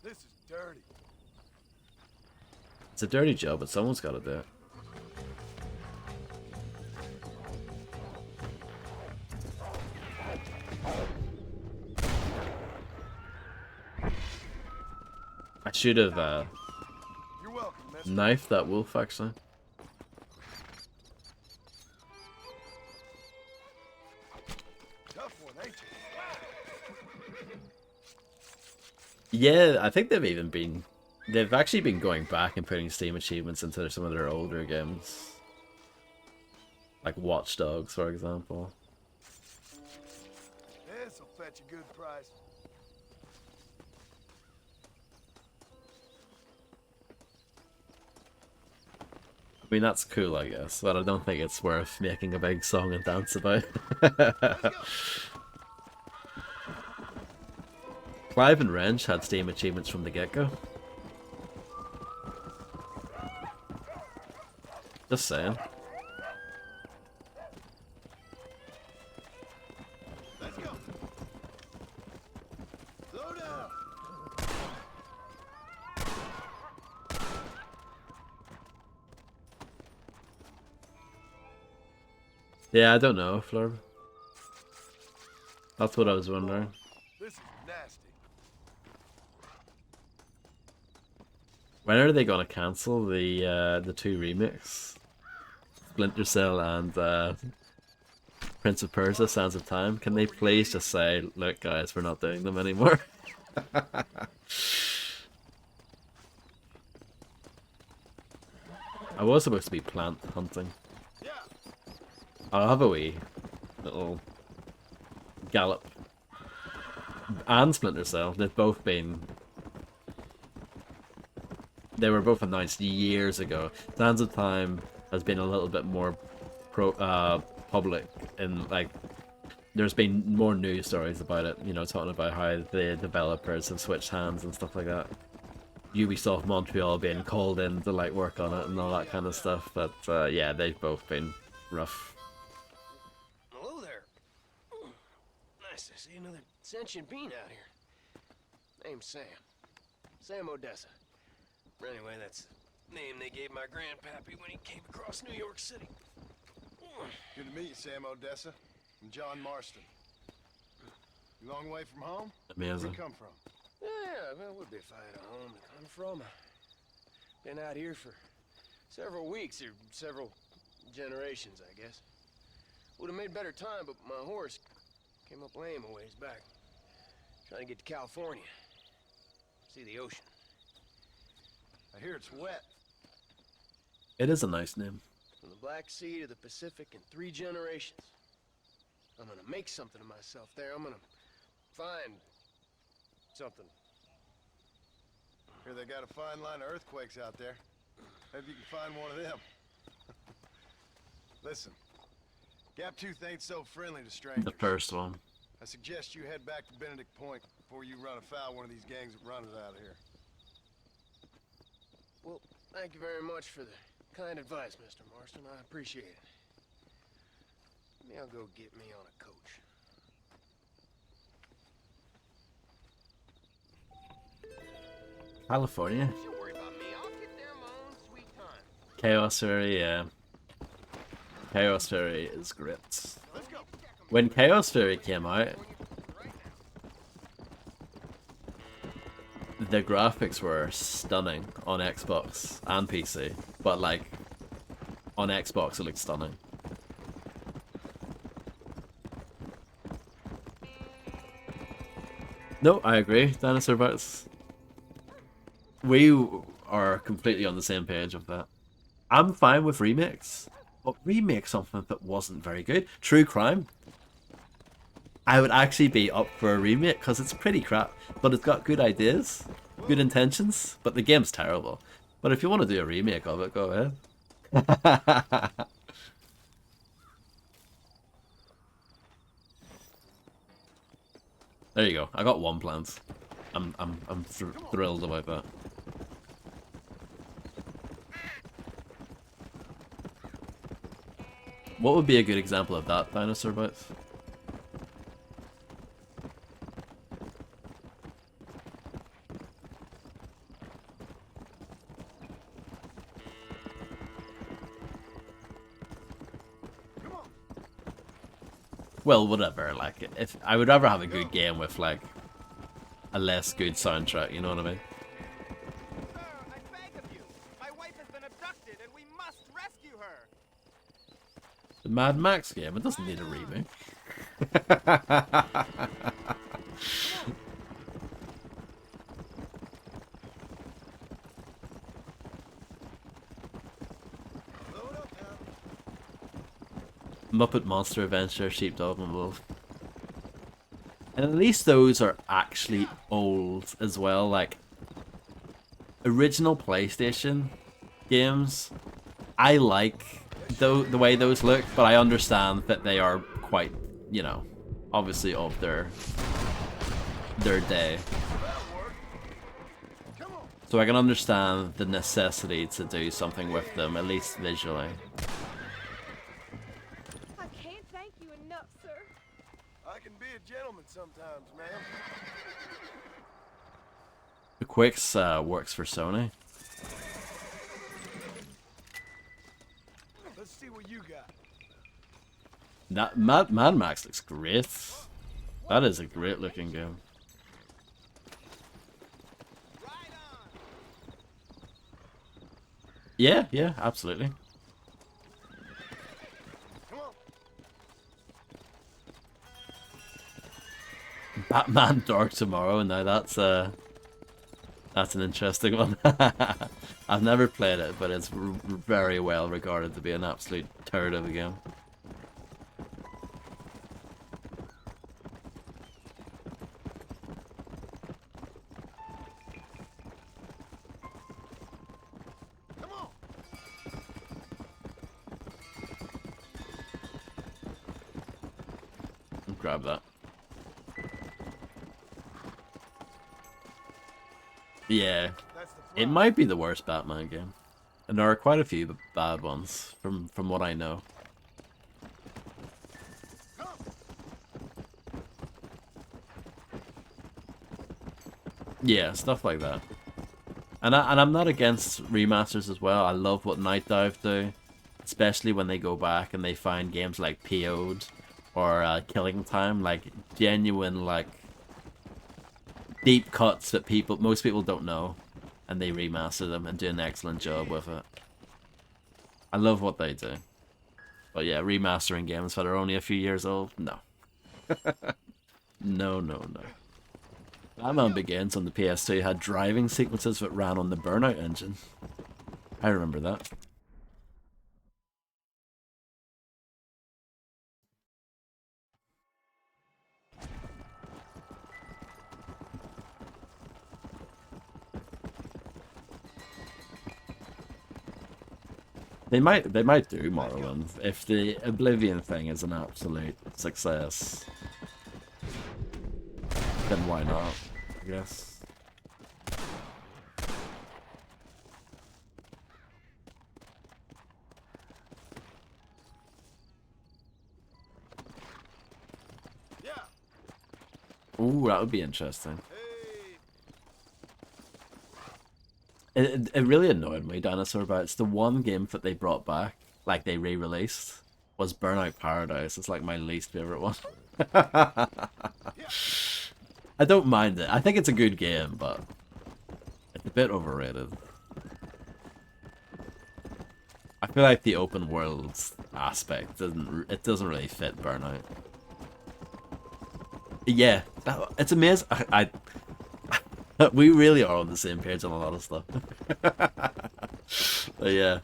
This is dirty. It's a dirty job, but someone's got to do it. I should have You're welcome, mister. knife that wolf actually. Tough one, ain't you? Yeah, I think they've actually been going back and putting Steam achievements into some of their older games. Like Watch Dogs, for example. This'll fetch a good price. I mean, that's cool, I guess, but I don't think it's worth making a big song and dance about. Clive and Wrench had Steam achievements from the get-go. Just saying. Let's go. Slow down. Yeah, I don't know, Flurb. That's what I was wondering. This is nasty. When are they gonna cancel the two remakes? Splinter Cell and Prince of Persia: Sands of Time. Can they please just say, look guys, we're not doing them anymore? I was supposed to be plant hunting. I'll have a wee little gallop. And Splinter Cell, they've both been... They were both announced years ago. Sands of Time has been a little bit more public, and like there's been more news stories about it, you know, talking about how the developers have switched hands and stuff like that. Ubisoft Montreal being called in to like work on it and all that kind of stuff, but yeah, they've both been rough. Hello there. Nice to see another sentient being out here. Name's Sam. Sam Odessa. Anyway, that's the name they gave my grandpappy when he came across New York City. Good to meet you, Sam Odessa. I'm John Marston. You long way from home? Where Amazing. you come from? Yeah, well, it would be if I had a home to come from. Been out here for several weeks, or several generations, I guess. Would have made better time, but my horse came up lame a ways back. Trying to get to California. See the ocean. I hear it's wet. It is a nice name. From the Black Sea to the Pacific in 3 generations. I'm gonna make something of myself there. I'm gonna find something. Hear they got a fine line of earthquakes out there. Maybe you can find one of them. Listen, Gap Tooth ain't so friendly to strangers. The first one. I suggest you head back to Benedict Point before you run afoul of one of these gangs that run it out of here. Well, thank you very much for the kind advice, Mr. Marston. I appreciate it. Maybe I'll go get me on a coach. California. Don't worry about me. I'll get there in my own sweet time. Chaos Fury, yeah. Chaos Fury is great. When Chaos Fury came out, the graphics were stunning on Xbox and PC, but like on Xbox it looked stunning. No, I agree, Dinosaur Bites. We are completely on the same page of that. I'm fine with remakes, but remake something that wasn't very good. True Crime. I would actually be up for a remake because it's pretty crap, but it's got good ideas, good intentions, but the game's terrible. But if you want to do a remake of it, go ahead. There you go. I got one planned. I'm thrilled about that. What would be a good example of that, Dinosaur Bites? Well, whatever, like, if I would rather have a good game with, like, a less good soundtrack, you know what I mean? Sir, I beg of you. My wife has The Mad Max game, it doesn't need a remake. Muppet Monster Adventure, Sheepdog and Wolf. And at least those are actually old as well, like original PlayStation games. I like the way those look, but I understand that they are quite, you know, obviously of their day. So I can understand the necessity to do something with them, at least visually. I can't thank you enough, sir. I can be a gentleman sometimes, ma'am. The Quicks works for Sony. Let's see what you got. That Mad Max looks great. That is a great looking game. Yeah, yeah, absolutely. Batman Dark Tomorrow, now that's an interesting one. I've never played it, but it's very well regarded to be an absolute turd of a game. Grab that. Yeah, it might be the worst Batman game, and there are quite a few bad ones from what I know. Yeah, stuff like that. And I'm not against remasters as well. I love what Night Dive do, especially when they go back and they find games like PO'd or Killing Time, like genuine, like deep cuts that most people don't know, and they remaster them and do an excellent job with it. I love what they do. But yeah, remastering games that are only a few years old, no. No, no, no. Batman Begins on the PS2 had driving sequences that ran on the Burnout engine. I remember that. They might do Morrowind if the Oblivion thing is an absolute success. Then why not, I guess. Ooh, that would be interesting. It really annoyed me, Dinosaur, but it's the one game that they brought back, like they re-released, was Burnout Paradise. It's like my least favorite one. I don't mind it. I think it's a good game, but it's a bit overrated. I feel like the open world aspect doesn't really fit Burnout. Yeah, it's amazing. We really are on the same page on a lot of stuff. But yeah.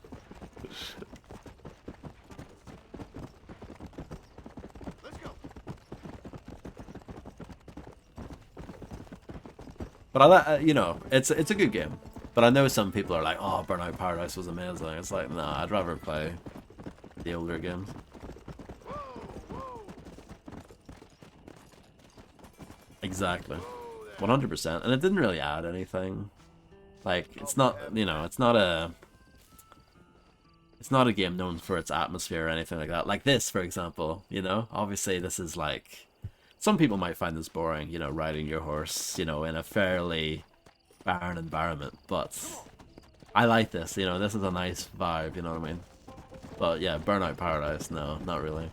But I, you know, it's a good game. But I know some people are like, "Oh, Burnout Paradise was amazing." It's like, nah, I'd rather play the older games. Exactly. 100%, and it didn't really add anything. Like, it's not, you know, it's not a game known for its atmosphere or anything like that. Like this, for example, you know, obviously this is like, some people might find this boring, you know, riding your horse, you know, in a fairly barren environment, but I like this, you know, this is a nice vibe, you know what I mean? But yeah, Burnout Paradise, no, not really.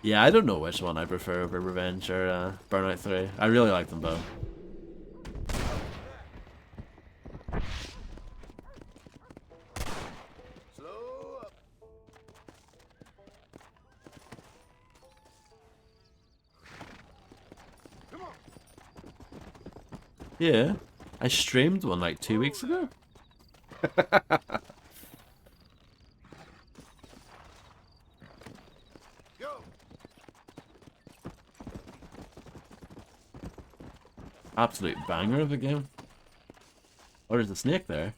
Yeah, I don't know which one I prefer over Revenge or Burnout 3. I really like them both. Yeah, I streamed one like 2 weeks ago. Go. Absolute banger of a game. Oh, there's a snake there.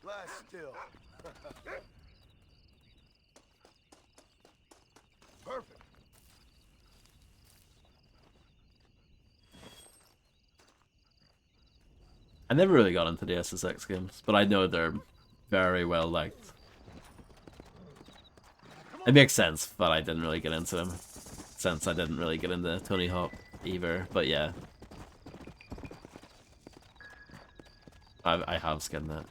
Lie still. Perfect. I never really got into the SSX games, but I know they're very well liked. It makes sense, but I didn't really get into them, since I didn't really get into Tony Hawk either, but yeah. I have skinned that.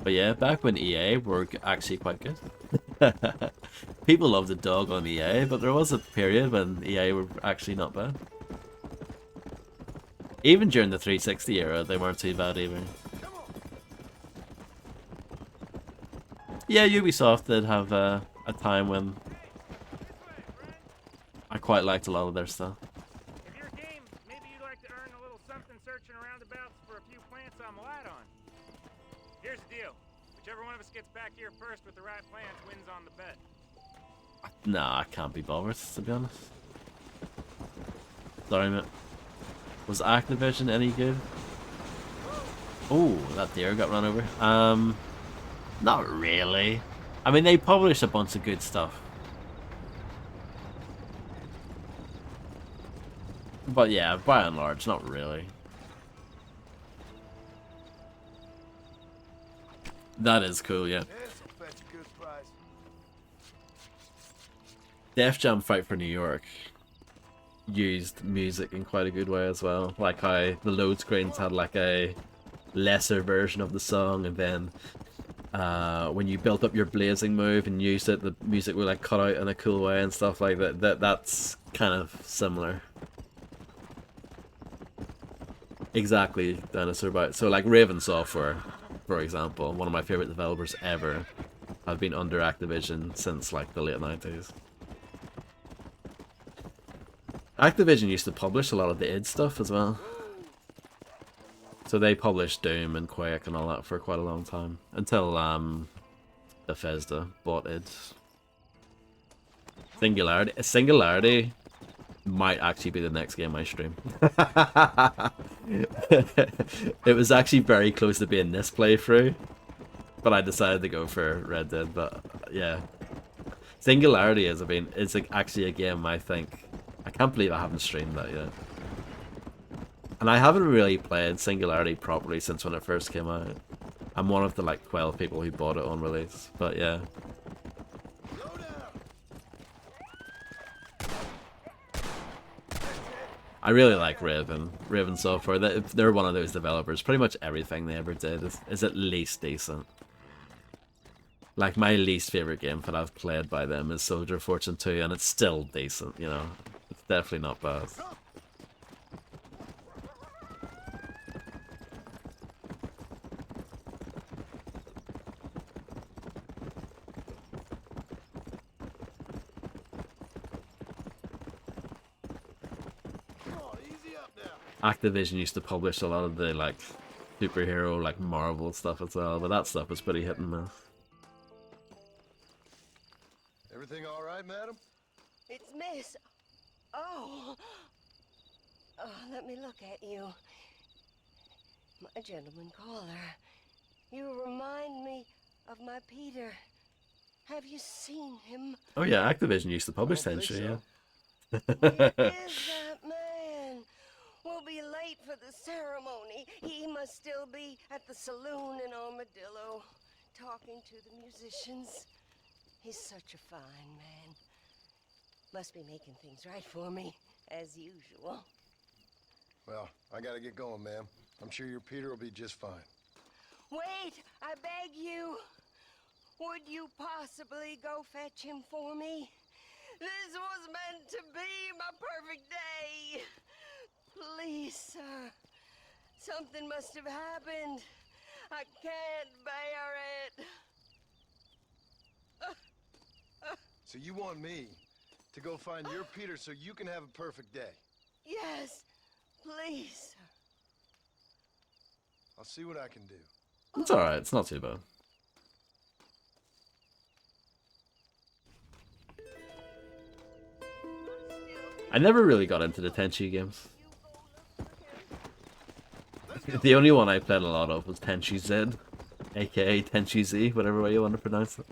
But yeah, back when EA were actually quite good. People love the dog on EA, but there was a period when EA were actually not bad. Even during the 360 era, they weren't too bad either. Yeah, Ubisoft did have a time when I quite liked a lot of their stuff. If you're game, maybe you'd like to earn a little something searching roundabouts for a few plants I'm light on. Here's the deal. Whichever one of us gets back here first with the right plants wins on the bet. Nah, I can't be bothered, to be honest. Sorry, mate. Was Activision any good? Oh, that deer got run over. Not really. I mean, they publish a bunch of good stuff. But yeah, by and large, not really. That is cool, yeah. Def Jam Fight for New York used music in quite a good way as well. Like how the load screens had like a lesser version of the song, and then when you built up your blazing move and used it, the music would like cut out in a cool way and stuff like that. That's kind of similar. Exactly, Dinosaur Bite. So like Raven Software, for example, one of my favorite developers ever, have been under Activision since like the late 90s. Activision used to publish a lot of the id stuff as well. So they published Doom and Quake and all that for quite a long time. Until Bethesda bought id. Singularity might actually be the next game I stream. It was actually very close to being this playthrough, but I decided to go for Red Dead. But yeah, Singularity is actually a game I think, I can't believe I haven't streamed that yet. And I haven't really played Singularity properly since when it first came out. I'm one of the like 12 people who bought it on release, but yeah. I really like Raven Software. They're one of those developers. Pretty much everything they ever did is at least decent. Like, my least favorite game that I've played by them is Soldier of Fortune 2, and it's still decent, you know. It's definitely not bad. Activision used to publish a lot of the like superhero, like Marvel stuff as well, but that stuff was pretty hit and miss. Everything all right, madam? It's Miss. Oh. Oh, let me look at you. My gentleman caller. You remind me of my Peter. Have you seen him? Oh yeah, Activision used to publish Tenchu, yeah. Where is that man? We'll be late for the ceremony. He must still be at the saloon in Armadillo, talking to the musicians. He's such a fine man. Must be making things right for me, as usual. Well, I gotta get going, ma'am. I'm sure your Peter will be just fine. Wait, I beg you. Would you possibly go fetch him for me? This was meant to be my perfect day. Please, sir. Something must have happened. I can't bear it. So you want me to go find your Peter so you can have a perfect day? Yes, please. I'll see what I can do. It's alright, it's not too bad. I never really got into the Tenchi games. The only one I played a lot of was Tenchi Z, aka Tenchi Z, whatever way you want to pronounce it.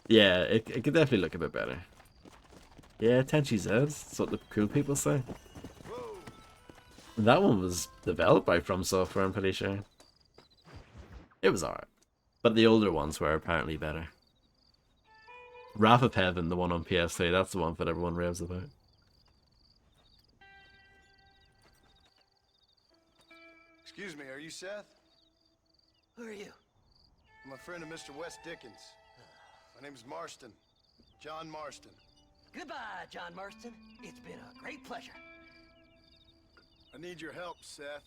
Yeah, it could definitely look a bit better. Yeah, Tenchi Z, that's what the cool people say. That one was developed by From Software, I'm pretty sure. It was alright. But the older ones were apparently better. Wrath of Heaven, the one on PS3, that's the one that everyone raves about. Excuse me, are you Seth? Who are you? I'm a friend of Mr. Wes Dickens. My name's Marston. John Marston. Goodbye, John Marston. It's been a great pleasure. I need your help, Seth.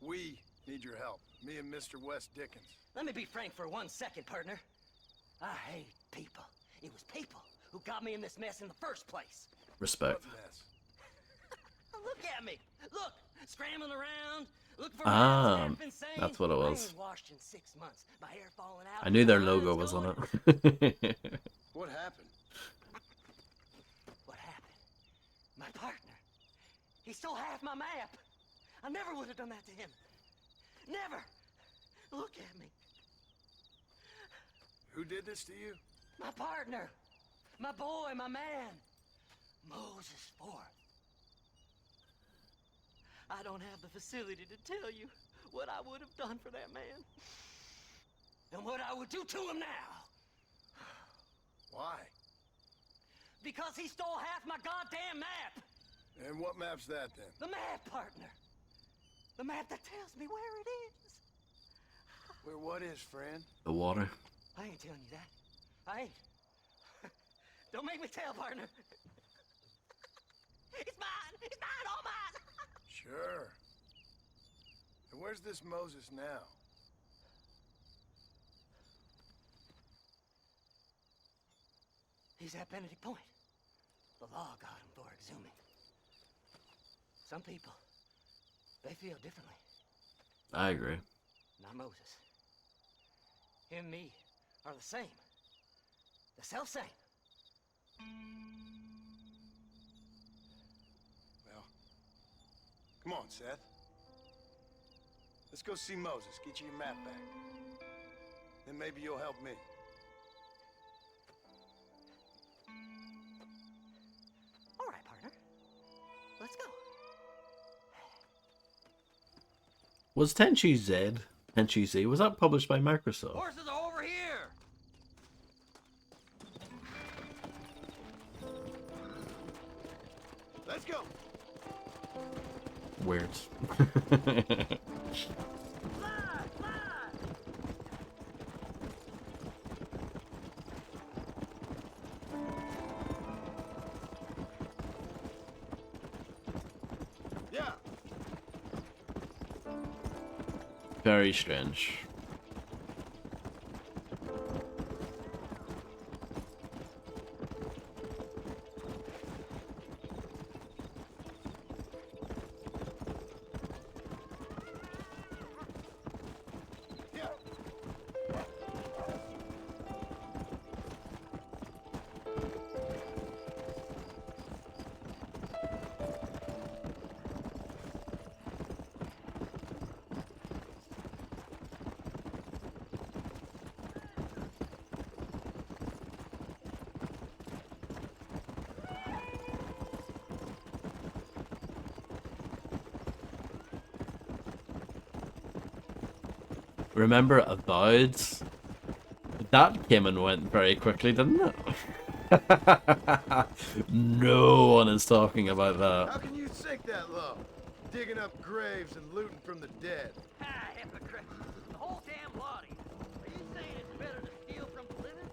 We need your help. Me and Mr. Wes Dickens. Let me be frank for 1 second, partner. I hate people. It was people who got me in this mess in the first place. Respect. What mess? Look at me. Look, scrambling around, looking for that's what it was. Washed in 6 months. My hair falling out. I knew their logo was on it. What happened? What happened? My partner. He stole half my map. I never would have done that to him. Never. Look at me. Who did this to you? My partner. My boy, my man. Moses Ford. I don't have the facility to tell you what I would have done for that man. And what I would do to him now. Why? Because he stole half my goddamn map. And what map's that then? The map, partner. The map that tells me where it is. Where what is, friend? The water. I ain't telling you that. I ain't. Don't make me tell, partner. It's mine! It's mine! All mine! Sure. And where's this Moses now? He's at Benedict Point. The law got him for exhuming. Some people, they feel differently. I agree. Not Moses. Him and me are the same. The self-same. Well, come on, Seth. Let's go see Moses, get you your map back. Then maybe you'll help me. All right, partner. Let's go. Was Tenchi Z, was that published by Microsoft? Horses are over here! Let's go! Weird. Yeah. Very strange. Remember Avowed? That came and went very quickly, didn't it? No one is talking about that. How can you sink that low? Digging up graves and looting from the dead. Ah, hypocrite. The whole damn lot of you. Are you saying it's better to steal from the living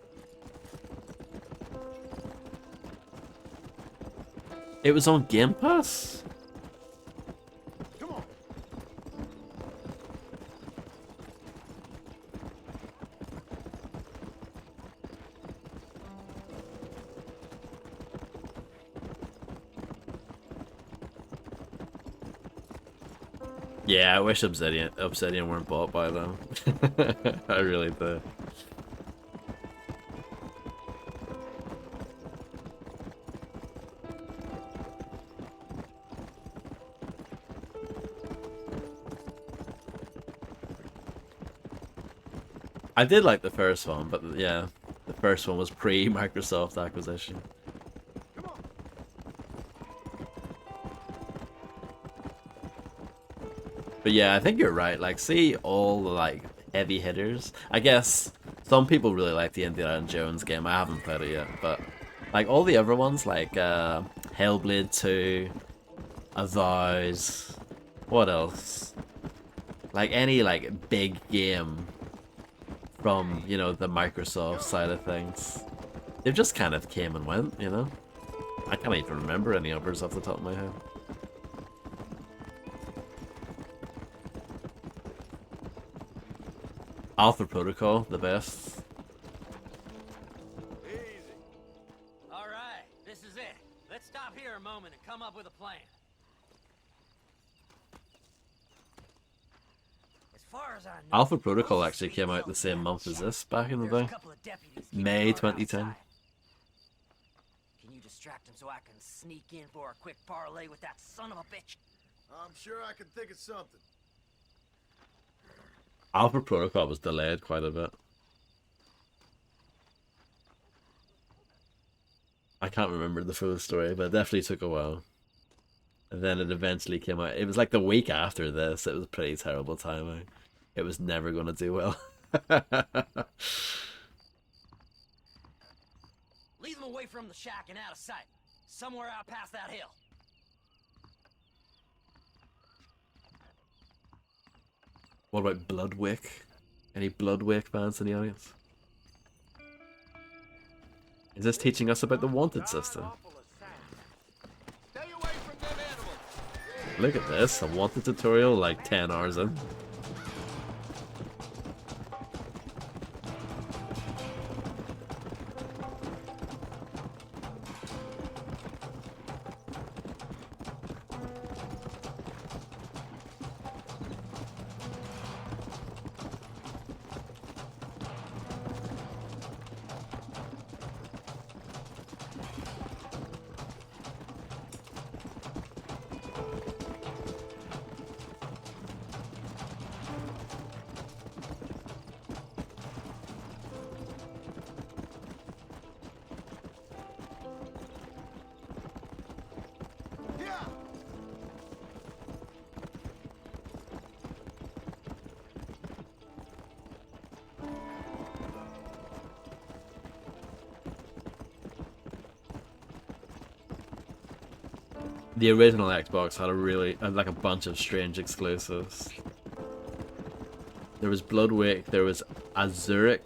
It was on Game Pass? Come on. Yeah, I wish Obsidian weren't bought by them. I really do. I did like the first one, but yeah, the first one was pre-Microsoft acquisition. But yeah, I think you're right. Like, see all the like heavy hitters. I guess some people really like the Indiana Jones game. I haven't played it yet, but like all the other ones, like Hellblade 2, Avowed, what else? Like any like big game from, you know, the Microsoft side of things, they've just kind of came and went, you know? I can't even remember any others off the top of my head. Alpha Protocol, the best. All right, this is it. Let's stop here a moment and come up with a plan. As far as I know, Alpha Protocol actually came out the same month as this back in the day. May 2010. Can you distract him so I can sneak in for a quick parlay with that son of a bitch? I'm sure I can think of something. Alpha Protocol was delayed quite a bit. I can't remember the full story, but it definitely took a while. And then it eventually came out. It was like the week after this. It was pretty terrible timing. It was never going to do well. Lead them away from the shack and out of sight. Somewhere out past that hill. What about Bloodwick? Any Bloodwick fans in the audience? Is this teaching us about the wanted system? Look at this, a wanted tutorial like 10 hours in. The original Xbox had like a bunch of strange exclusives. There was Bloodwick, there was Azuric,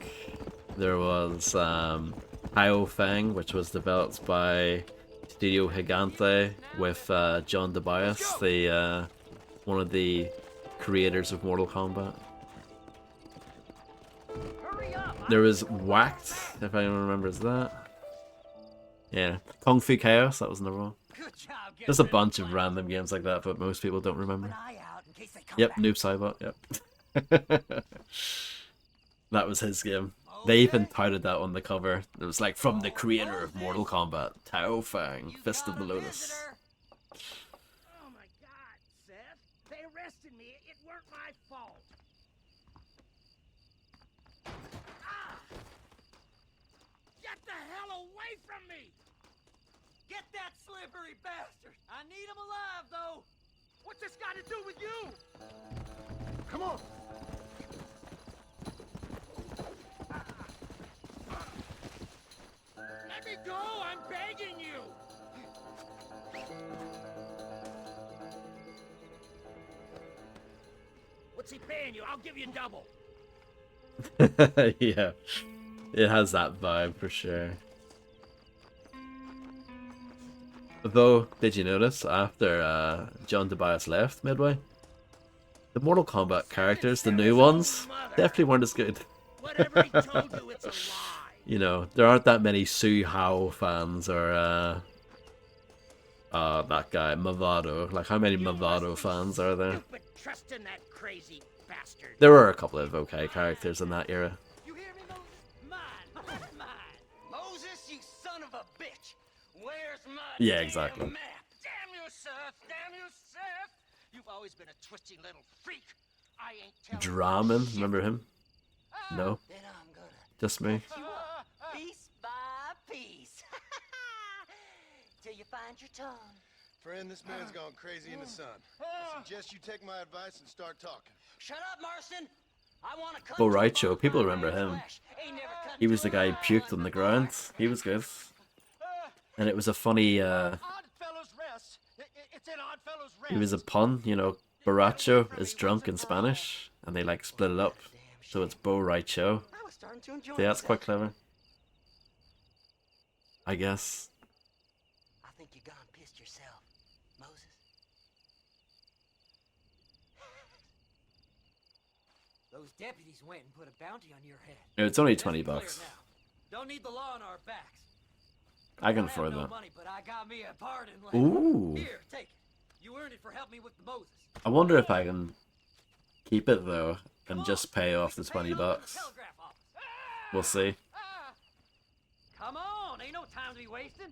there was Hao Feng, which was developed by Studio Gigante with John Tobias, the one of the creators of Mortal Kombat. There was Whacked, if anyone remembers that. Yeah, Kung Fu Chaos, that was another one. There's a bunch of random games like that, but most people don't remember. Yep, Noob Saibot, yep. That was his game. They even touted that on the cover. It was like, from the creator of Mortal Kombat, Tao Fang, Fist of the Lotus. Oh my God, Seth. They arrested me. It weren't my fault. Ah! Get the hell away from me! Get that slippery bastard! I need him alive, though! What's this got to do with you? Come on! Let me go! I'm begging you! What's he paying you? I'll give you double. Yeah, it has that vibe for sure. Though, did you notice after John Tobias left Midway, the Mortal Kombat characters, the new ones, definitely weren't as good. Whatever he told you, it's a lie. You know, there aren't that many Su Hao fans or that guy Movado. Like, how many Movado fans are there? But trust in that crazy bastard. There were a couple of okay characters in that era. You hear me, Moses? Mine. Moses, you son of a bitch. Where's my Yeah, exactly. map? Damn you, Seth. Damn you, Seth. You've always been a twisty little freak. I ain't telling Draman, remember him? No, Then I'm gonna just me. you up piece by piece. Till you find your tongue. Friend, this man's gone crazy in the sun. I suggest you take my advice and start talking. Shut up, Marston. I want to cut Bo Raicho, people remember him. Ain't never cut He was the guy who puked on the ground. He was good. And it was a funny, Oddfellows Rest. It's in Oddfellows Rest. it was a pun, you know, borracho is drunk in Spanish, and they like split it up. So it's Bo Raicho. I was starting to enjoy See, that's myself. quite clever. I guess. I think you gone pissed yourself, Moses. Those deputies went and put a bounty on your head. It's only Let's 20 be clear bucks. now. Don't need the law on our backs. I can I have afford no that. money, but I got me a pardon letter. Ooh. Here, take it. You earned it for helping me with the Moses. I wonder if I can keep it though and just pay off the 20 bucks. We'll see. Come on, ain't no time to be wasting.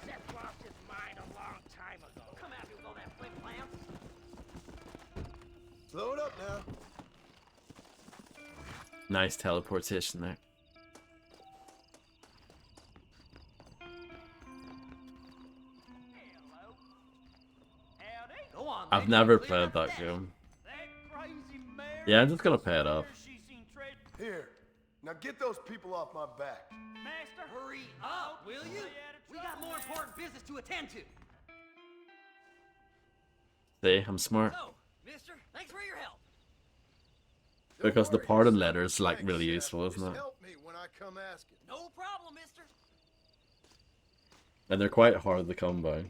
Seth lost his mind a long time ago. Come at me with all that flip lamp. Slow it up now. Nice teleportation there. Go on, I've never played that game. Yeah, I'm just gonna pay it off. Here. Now get those people off my back. Master, hurry up, will you? We got more important business to attend to. See, I'm smart. So, mister, thanks for your help. Because the pardon letter is like really useful, isn't it? Help me when I come asking. No problem, mister. And they're quite hard to come by.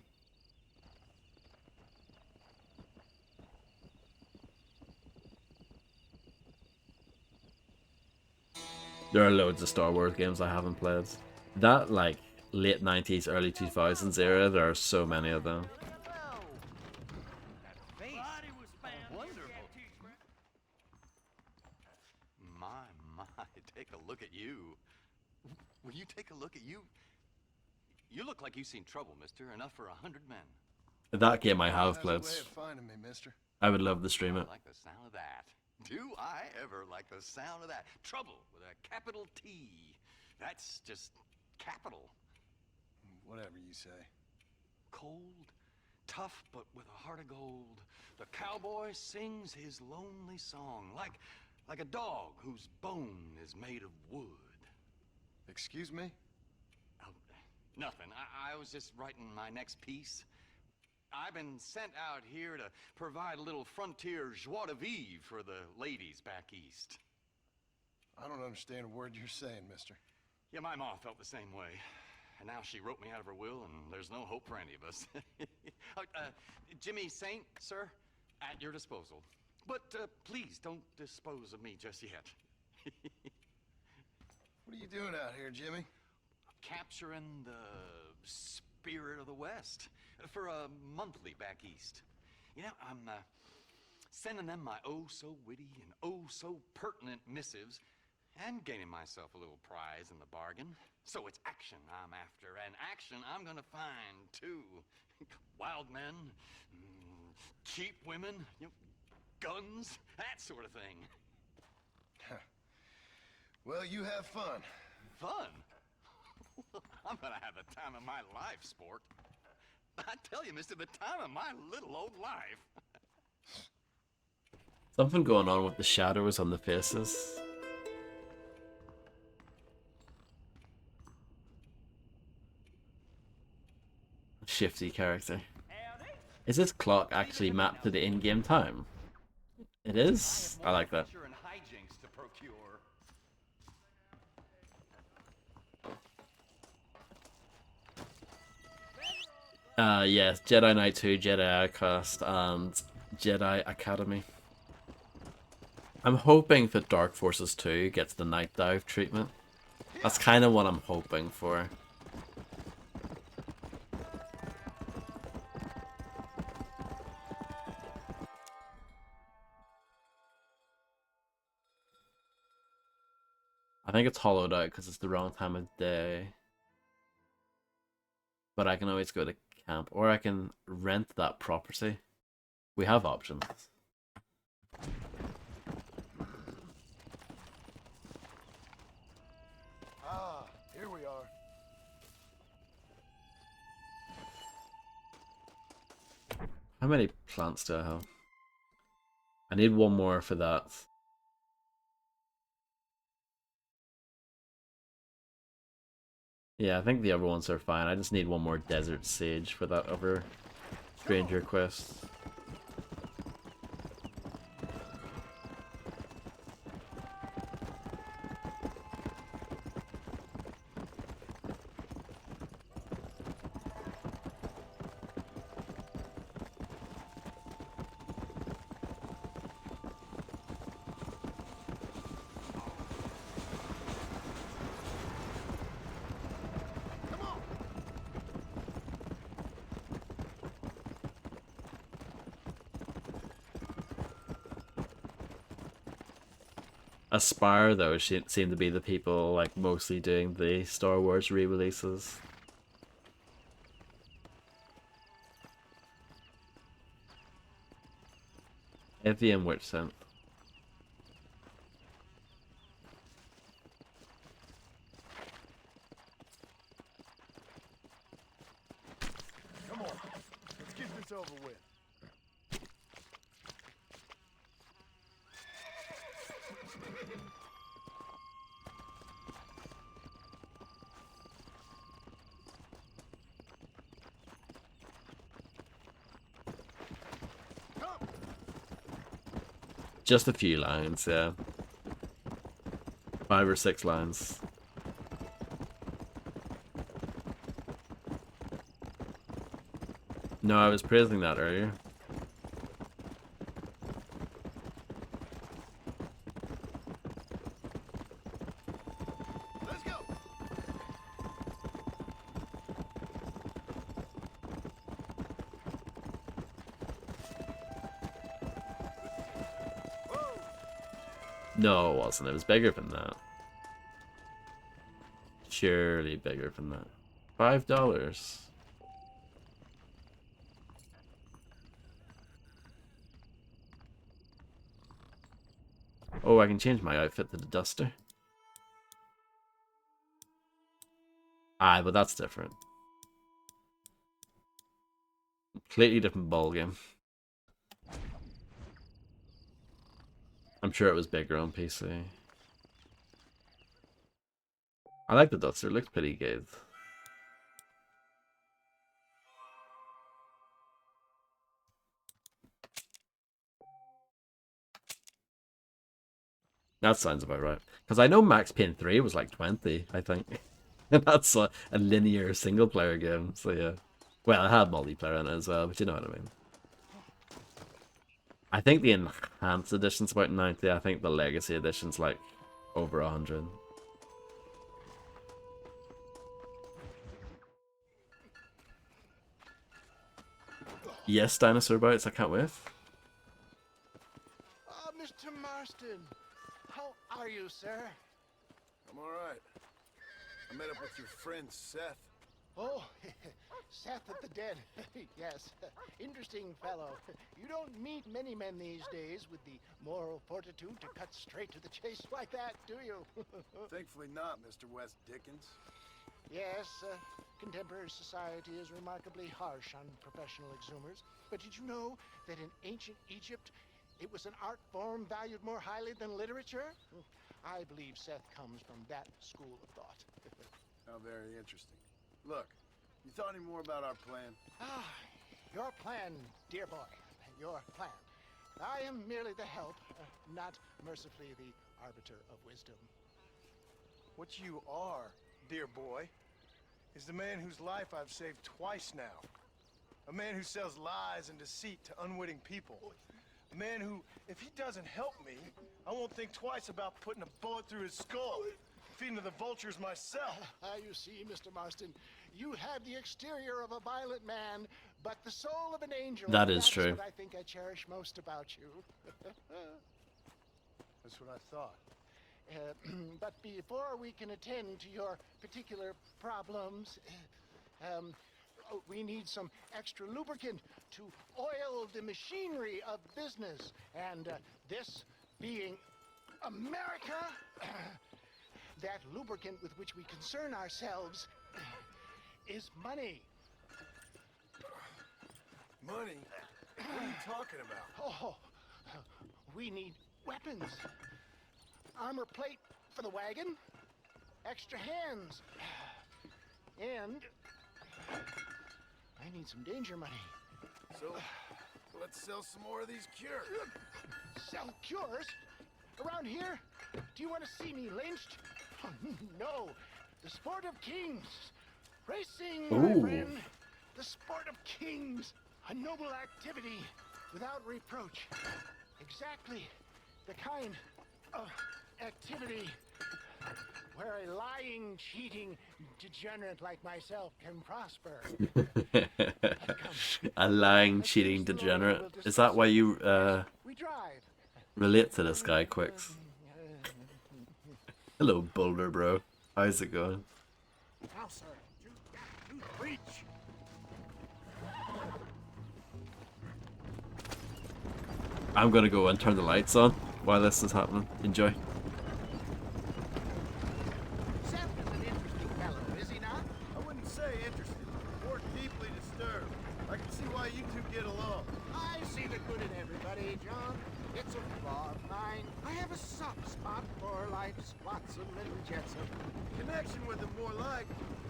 There are loads of Star Wars games I haven't played. That like late 90s, early 2000s era, there are so many of them. My, take a look at you. Will you take a look at you? You look like you've seen trouble, mister. Enough for 100 men. That game I have How's played. the way of finding me, mister? I would love to stream I it. like the sound of that. Do I ever like the sound of that? Trouble with a capital T. That's just capital. Whatever you say. Cold, tough, but with a heart of gold. The cowboy sings his lonely song like a dog whose bone is made of wood. Excuse me? Oh, nothing. I was just writing my next piece. I've been sent out here to provide a little frontier joie de vivre for the ladies back east. I don't understand a word you're saying, mister. Yeah, my ma felt the same way. And now she wrote me out of her will, and there's no hope for any of us. Jimmy Saint, sir, at your disposal. But please don't dispose of me just yet. What are you doing out here, Jimmy? Capturing the spirit of the West for a monthly back east. You know, I'm sending them my oh-so-witty and oh-so-pertinent missives and gaining myself a little prize in the bargain. So it's action I'm after, and action I'm gonna find, too. Wild men, cheap women, you know, guns, that sort of thing. Well, you have fun. Fun? I'm gonna have the time of my life, sport. I tell you, mister, the time of my little old life. Something going on with the shadows on the faces. Shifty character. Howdy. Is this clock actually mapped to the in-game time? It is? I like that. Adventure and hijinks to procure. Yes, Jedi Knight 2, Jedi Outcast, and Jedi Academy. I'm hoping that Dark Forces 2 gets the Night Dive treatment. That's kind of what I'm hoping for. I think it's hollowed out because it's the wrong time of day. But I can always go to camp, or I can rent that property. We have options. Ah, here we are. How many plants do I have? I need one more for that. Yeah, I think the other ones are fine. I just need one more Desert Sage for that other Stranger quest. Aspire, though, seem to be the people like mostly doing the Star Wars re-releases. Heavy in which sense? Come on, let's get this over with. Just a few lines, yeah. 5 or 6 lines. No, I was praising that earlier. Let's go. No, it wasn't. It was bigger than that. Surely bigger than that. $5. Oh, I can change my outfit to the Duster. Aye, but that's different. Completely different ballgame. I'm sure it was bigger on PC. I like the Duster, it looks pretty good. That sounds about right. Because I know Max Payne 3 was like 20, I think. And that's a linear single player game, so yeah. Well, it had multiplayer in it as well, but you know what I mean. I think the Enhanced Edition's about 90, I think the Legacy Edition's like over 100. Yes, Dinosaur Bites, I can't wait. Ah, Mr. Marston. How are you, sir? I'm all right. I met up with your friend, Seth. Oh, Seth of the Dead. Yes, interesting fellow. You don't meet many men these days with the moral fortitude to cut straight to the chase like that, do you? Thankfully not, Mr. West Dickens. Yes, contemporary society is remarkably harsh on professional exhumers. But did you know that in ancient Egypt, it was an art form valued more highly than literature? I believe Seth comes from that school of thought. How very interesting. Look, you thought any more about our plan? Your Your plan, dear boy. Your plan. I am merely the help, not mercifully the arbiter of wisdom. What you are, dear boy, is the man whose life I've saved twice now. A man who sells lies and deceit to unwitting people. A man who, if he doesn't help me, I won't think twice about putting a bullet through his skull. Feeding to the vultures myself. You see, Mr. Marston, you have the exterior of a violent man, but the soul of an angel. That is That's true. what I think I cherish most about you. That's what I thought. But before we can attend to your particular problems, we need some extra lubricant to oil the machinery of business. And this being America, that lubricant with which we concern ourselves is money. Money? What are you talking about? Oh, we need weapons. Armor plate for the wagon. Extra hands. And I need some danger money. So, let's sell some more of these cures. Sell cures? Around here? Do you want to see me lynched? No. The sport of kings. Racing, my friend. The sport of kings. A noble activity without reproach. Exactly the kind of activity where a lying, cheating degenerate like myself can prosper. A lying, cheating degenerate. Is that why you We drive. relate to this guy, Quicks? Hello, Boulder bro. How's it going? Now, sir, you got to reach. I'm gonna go and turn the lights on while this is happening. Enjoy. Seth is an interesting fellow, is he not? I wouldn't say interested, more deeply disturbed. I can see why you two get along. I see the good in everybody, John. It's a flaw of mine. I have a soft spot for life's flotsam and jetsam. Connection with him more like.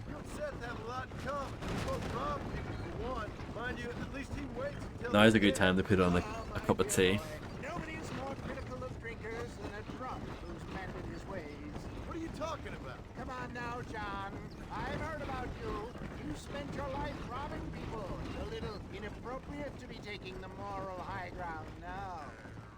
You and Seth have a lot in common. You both rob people for one. Mind you, at least he waits until... Now's a good time to put on a cup of tea. Nobody is more critical of drinkers than a drunk who's mended his ways. What are you talking about? Come on now, John. I've heard about you. You spent your life robbing people. It's a little inappropriate to be taking the moral high ground now.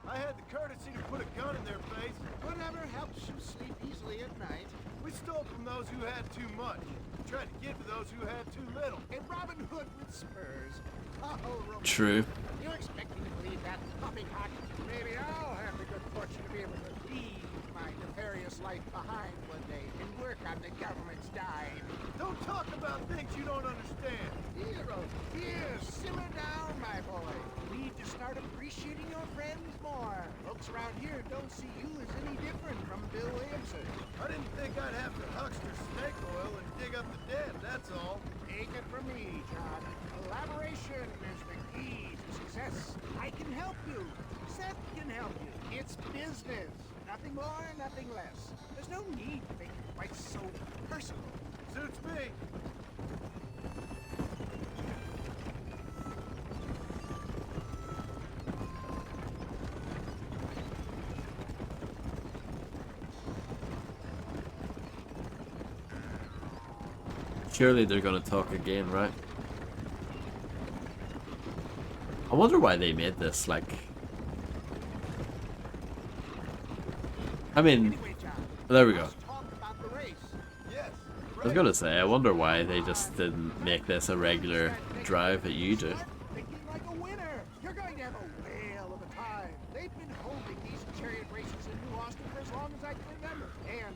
I had the courtesy to put a gun in their face. Whatever helps you sleep easily at night. We stole from those who had too much. Tried to give to those who had too little. A Robin Hood with spurs. Oh, Robin. True. You expect me to believe that poppycock? Maybe I'll have the good fortune to be able to leave my nefarious life behind one day and work on the government's dime. Don't talk about things you don't understand. Here, simmer down, my boy. Need to start appreciating your friends more. Folks around here don't see you as any different from Bill Williamson. I didn't think I'd have to huckster snake oil and dig up the dead, that's all. Take it from me, John. Collaboration is the key to success. I can help you. Seth can help you. It's business. Nothing more, nothing less. There's no need to make it quite so personal. Suits me. Surely they're gonna talk again, right? I wonder why they made this, like... I mean, there we go. I was gonna say, I wonder why they just didn't make this a regular drive that you do. Thinking like a winner. You're going to have a whale of a time. They've been holding these chariot races in New Austin for as long as I can remember. And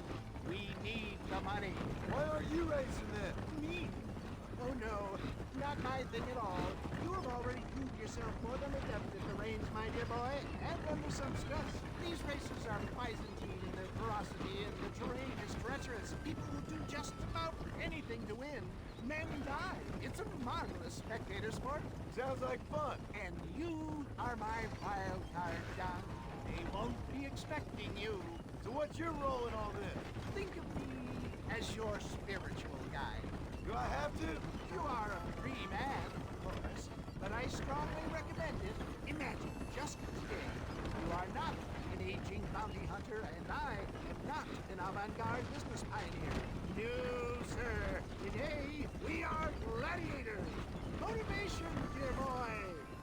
we need the money. Why aren't you racing then? Me? Oh no, not my thing at all. You have already proved yourself more than adept at the reins, my dear boy, and under some stress. These races are Byzantine in their ferocity, and the terrain is treacherous. People will do just about anything to win. Men die. It's a marvelous spectator sport. Sounds like fun. And you are my wild card, John. They won't be expecting you. So what's your role in all this? Think of me as your spiritual guide. Do I have to? You are a free man, of course, but I I strongly recommend it. Imagine, just today, you are not an aging bounty hunter, and I am not an avant-garde business pioneer. No, sir. Today, we are gladiators. Motivation, dear boy.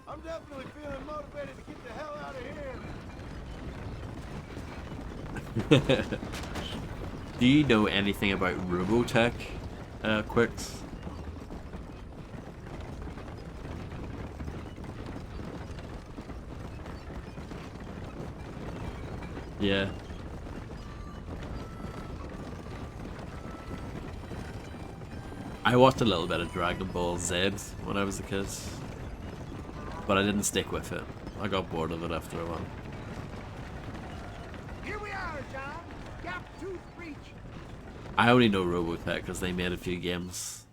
I'm definitely feeling motivated to get the hell out of here. Do you know anything about Robotech, Quicks? Yeah. I watched a little bit of Dragon Ball Z when I was a kid, but I didn't stick with it. I got bored of it after a while. Here we are, John. Gap Tooth Breach. I only know Robotech because they made a few games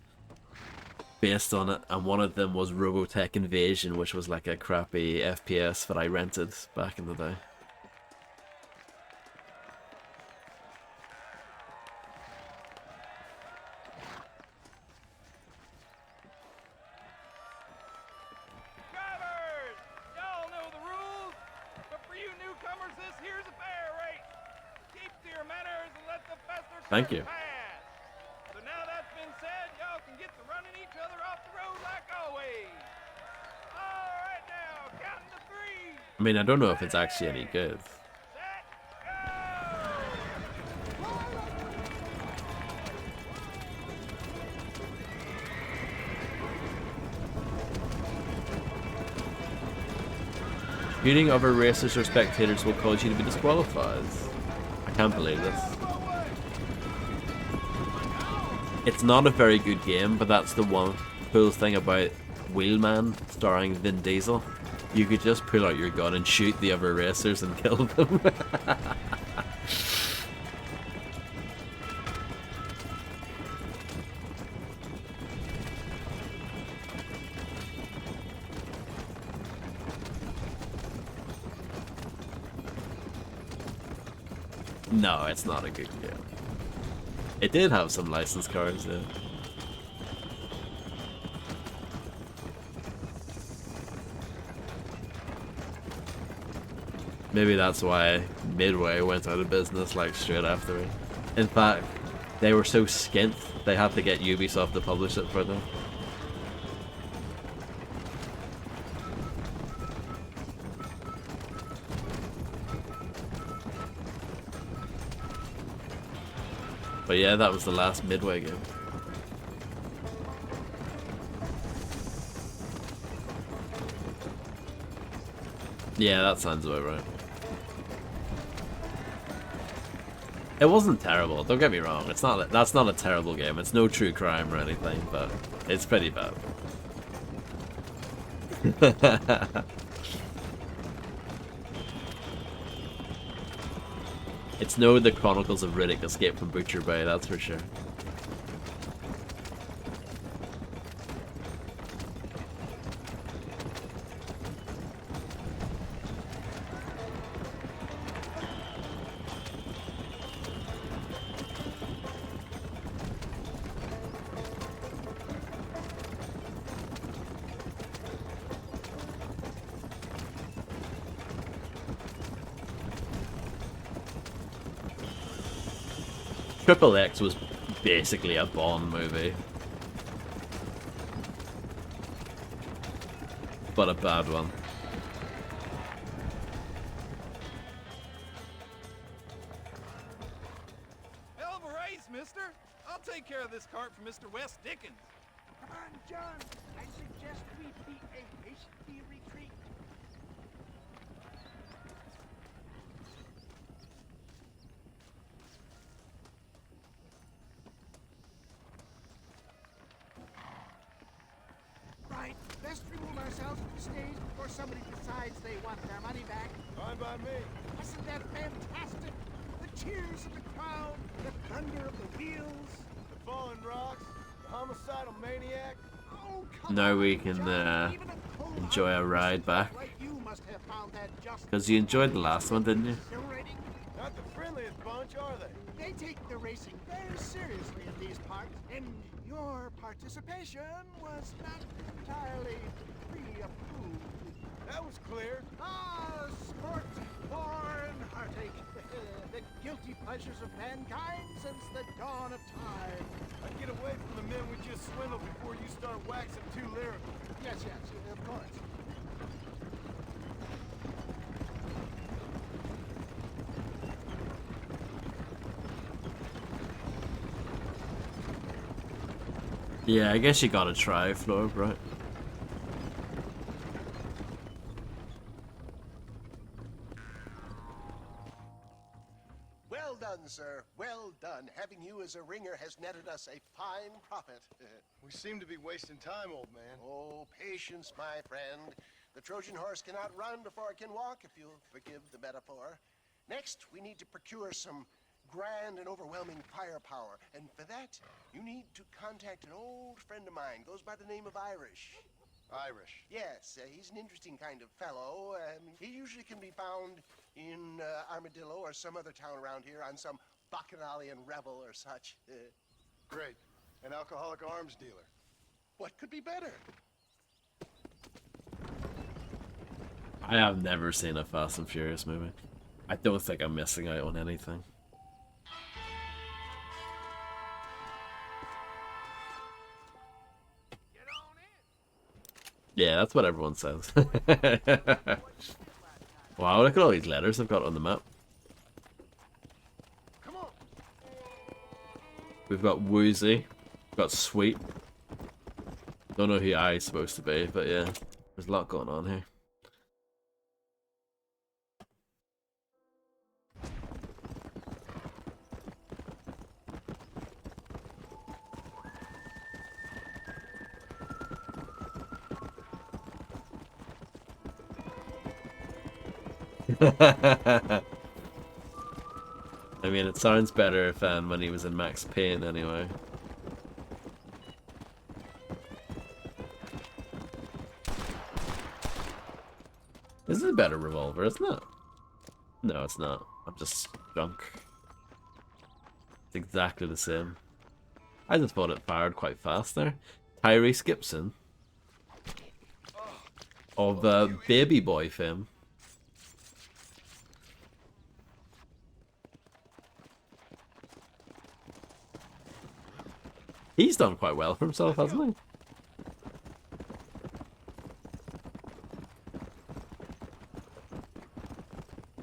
based on it, and one of them was Robotech Invasion, which was like a crappy FPS that I rented back in the day. Drivers! Y'all know the rules, but for you newcomers, this here's a fair race. Keep to your manners and let the faster Thank you. pass. So now that's been said, y'all can get to running each other off the road like always. All right now, counting to 3. I mean, I don't know if it's actually any good. Shooting other racers or spectators will cause you to be disqualified. I can't believe this. It's not a very good game, but that's the one cool thing about Wheelman starring Vin Diesel. You could just pull out your gun and shoot the other racers and kill them. No, it's not a good game. It did have some licensed cars, yeah. Maybe that's why Midway went out of business like straight after it. In fact, they were so skint they had to get Ubisoft to publish it for them. But yeah, that was the last Midway game. Yeah, that sounds about right. It wasn't terrible, don't get me wrong. It's not. That's not a terrible game. It's no true crime or anything, but it's pretty bad. It's no The Chronicles of Riddick Escape from Butcher Bay, that's for sure. Triple X was basically a Bond movie. But a bad one. Hell of a race, mister. I'll take care of this cart for Mr. West Dickens. Come on, John. I suggest we beat a hasty retreat. Right. Best remove ourselves from the stage before somebody decides they want their money back. Fine by me. Wasn't that fantastic? The cheers of the crowd, the thunder of the wheels. The falling rocks, the homicidal maniac. Oh, come Now on, we can John. Even a cold enjoy a ride back. like you must have found that just Because you enjoyed the last one, didn't you? exhilarating. Not the friendliest bunch, are they? They take the racing very seriously in these parts, and your participation was not entirely free of swindle before you start waxing too lyrical. Yes, of course. Yeah, I guess you gotta try, Florb, right? Well done, sir. Well done. Having you as a ringer has netted us a fine profit. We seem to be wasting time, old man. Oh, patience, my friend. The Trojan horse cannot run before it can walk, if you'll forgive the metaphor. Next, we need to procure some grand and overwhelming firepower. And for that, you need to contact an old friend of mine. Goes by the name of Irish. Irish? Yes, he's an interesting kind of fellow. He usually can be found in Armadillo or some other town around here on some bacchanalian revel or such. Great. An alcoholic arms dealer. What could be better? I have never seen a Fast and Furious movie. I don't think I'm missing out on anything. Yeah, that's what everyone says. Wow, look at all these letters I've got on the map. We've got Woozy, we've got Sweet. Don't know who I is supposed to be, but yeah, there's a lot going on here. I mean, it sounds better than when he was in Max Payne, anyway. This is a better revolver, isn't it? No, it's not. I'm just drunk. It's exactly the same. I just thought it fired quite fast there. Tyrese Gibson of Baby Boy fame. He's done quite well for himself, hasn't he?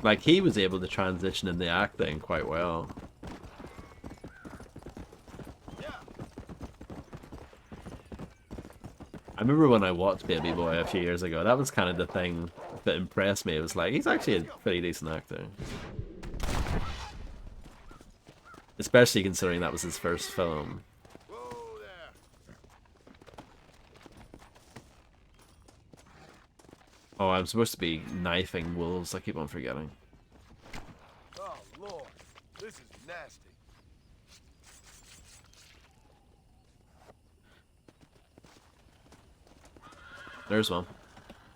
Like, he was able to transition in the acting quite well. I remember when I watched Baby Boy a few years ago, that was kind of the thing that impressed me. It was like, he's actually a pretty decent actor. Especially considering that was his first film. Oh, I'm supposed to be knifing wolves. I keep on forgetting. Oh, Lord. This is nasty. There's one.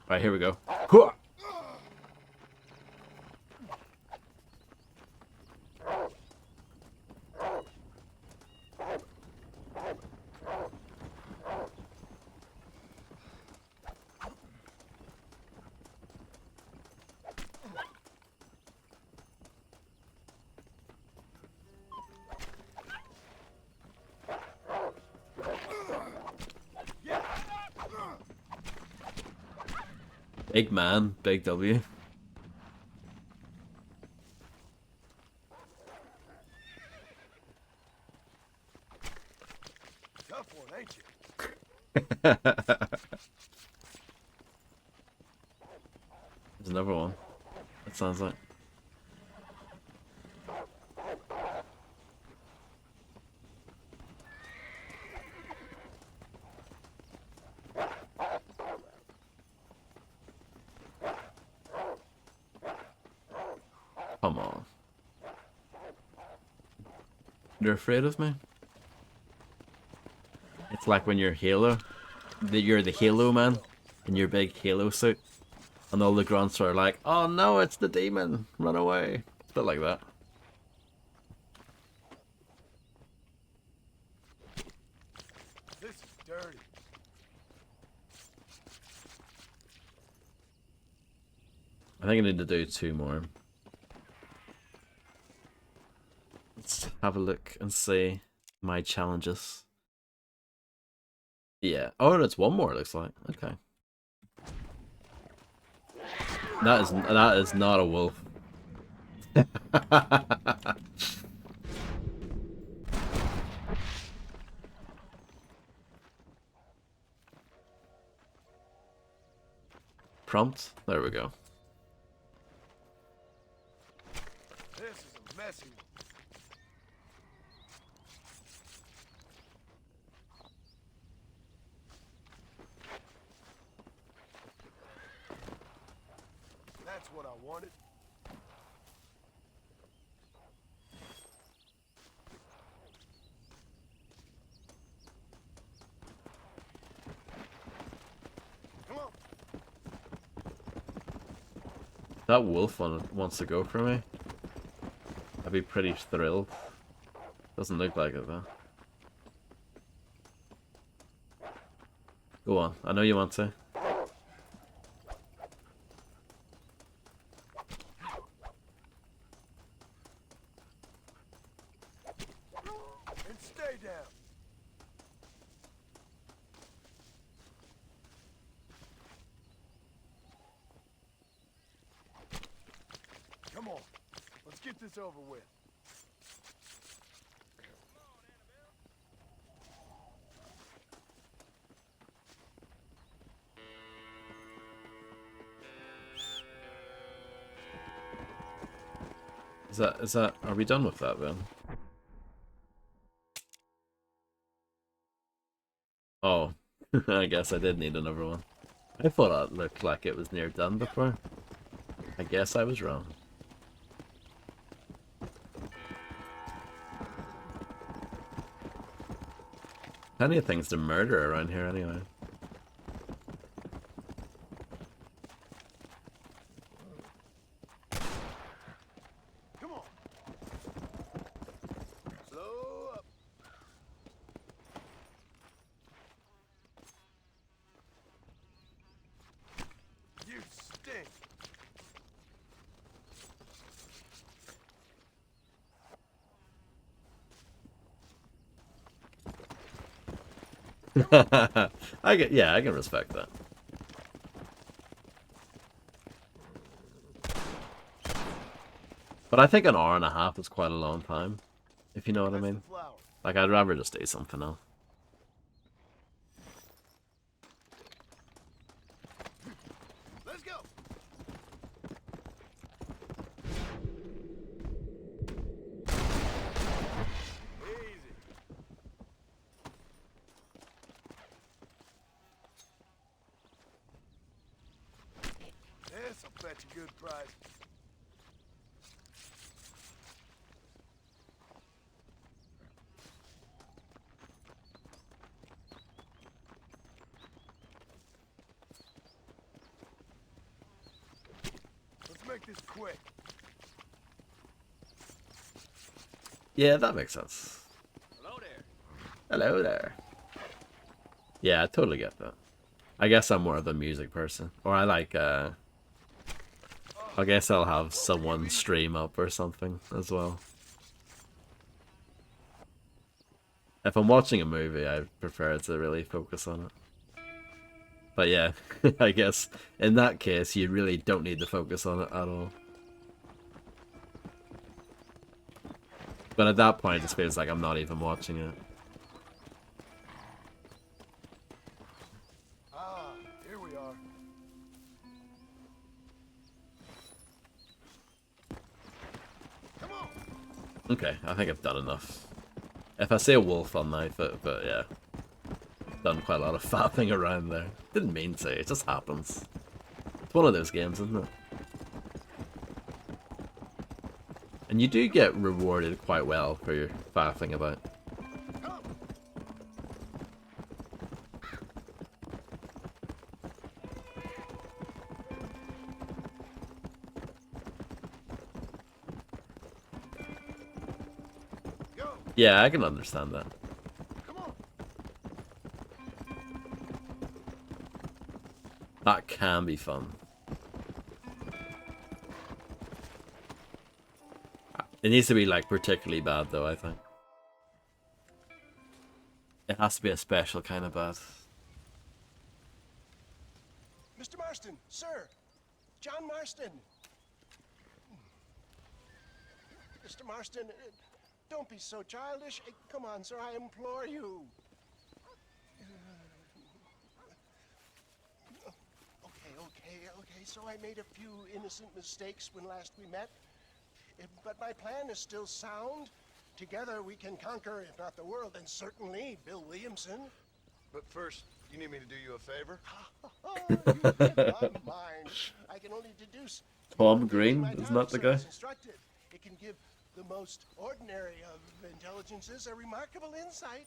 Alright, here we go. Hooah! Big man, big W. Tough one, ain't you? There's another one. That sounds like. Come on. You're afraid of me? It's like when you're Halo. You're the Halo man in your big Halo suit. And all the grunts are like, oh no, it's the demon. Run away. A bit like that. This is dirty. I think I need to do 2 more. Let's have a look and see my challenges. Yeah. Oh, it's one more. It looks like. Okay. That is not a wolf. Prompt. There we go. This is a messy one. That's what I wanted. Come on. That wolf one wants to go for me. I'd be pretty thrilled. Doesn't look like it though. Go on. I know you want to. And stay down. Come on. Let's get this over with. Is that, are we done with that then? Oh, I guess I did need another one. I thought it looked like it was near done before. I guess I was wrong. Plenty of things to murder around here anyway. Come on. Slow up. You stink. I can respect that. But I think an hour and a half is quite a long time, if you know what I mean. Like, I'd rather just do something else. Let's go. Easy. This'll fetch a good price. Let's make this quick. Yeah, that makes sense. Hello there. Hello there. Yeah, I totally get that. I guess I'm more of a music person. Or I like, I guess I'll have someone stream up or something as well. If I'm watching a movie, I prefer to really focus on it. But yeah, I guess in that case, you really don't need to focus on it at all. But at that point, it just feels like I'm not even watching it. Ah, here we are. Come on. Okay, I think I've done enough. If I say a wolf, I'll knife it, but yeah. Done quite a lot of fapping around there. Didn't mean to, it just happens. It's one of those games, isn't it? And you do get rewarded quite well for your faffing about. Yeah, I can understand that. That can be fun. It needs to be like particularly bad though, I think. It has to be a special kind of bad. Marston, sir. John Marston. Mr. Marston, don't be so childish. Come on, sir, I implore you. Okay, so I made a few innocent mistakes when last we met. But my plan is still sound. Together we can conquer, if not the world, then certainly Bill Williamson. But first, you need me to do you a favor? You read my mind. I can only deduce. Tom Green, isn't that the guy? Instructed. It can give the most ordinary of intelligences a remarkable insight.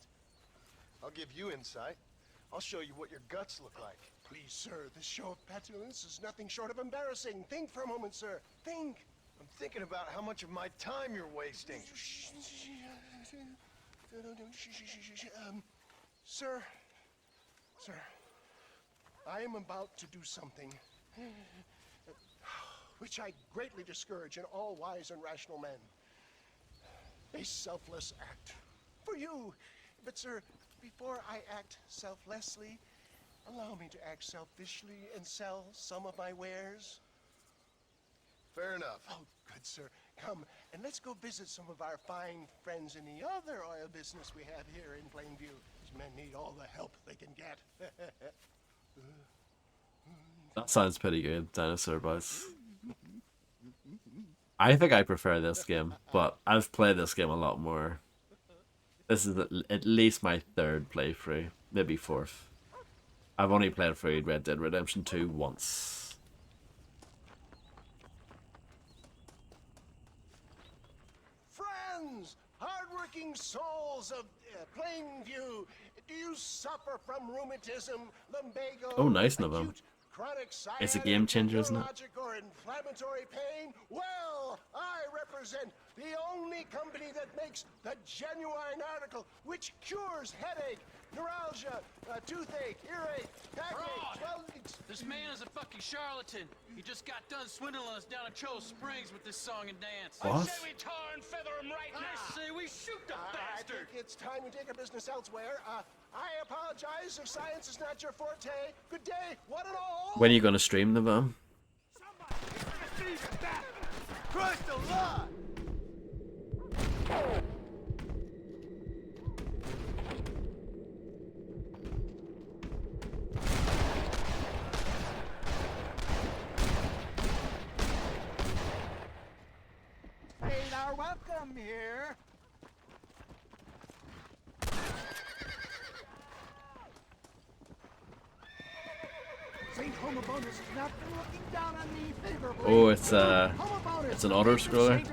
I'll give you insight. I'll show you what your guts look like. Please, sir, this show of petulance is nothing short of embarrassing. Think for a moment, sir. Think. I'm thinking about how much of my time you're wasting. Sir, I am about to do something which I greatly discourage in all wise and rational men. A selfless act for you. But, sir, before I act selflessly, allow me to act selfishly and sell some of my wares. Fair enough. Oh, good, sir. Come, and let's go visit some of our fine friends in the other oil business we have here in Plainview. These men need all the help they can get. That sounds pretty good, Dinosaur Boys. I think I prefer this game, but I've played this game a lot more. This is at least my third playthrough, maybe fourth. I've only played through Red Dead Redemption 2 once. Friends, hardworking souls of Plainview, do you suffer from rheumatism, lumbago, Oh, nice, November. acute chronic It's a game changer, isn't it? neurologic or inflammatory pain? Well, I represent the only company that makes the genuine article which cures headache, neuralgia, toothache, earache, backache. Well, This man is a fucking charlatan. He just got done swindling us down at Cho Springs with this song and dance. What? I say we tar and feather him right now. I say we shoot the I bastard. think it's time we take our business elsewhere. I apologize if science is not your forte. Good day, one and all. When are you going to stream the VAM? Christ alive! Ain't our welcome here. St. Homobonus has not been looking down on me favorably. Oh, it's an auto scroller.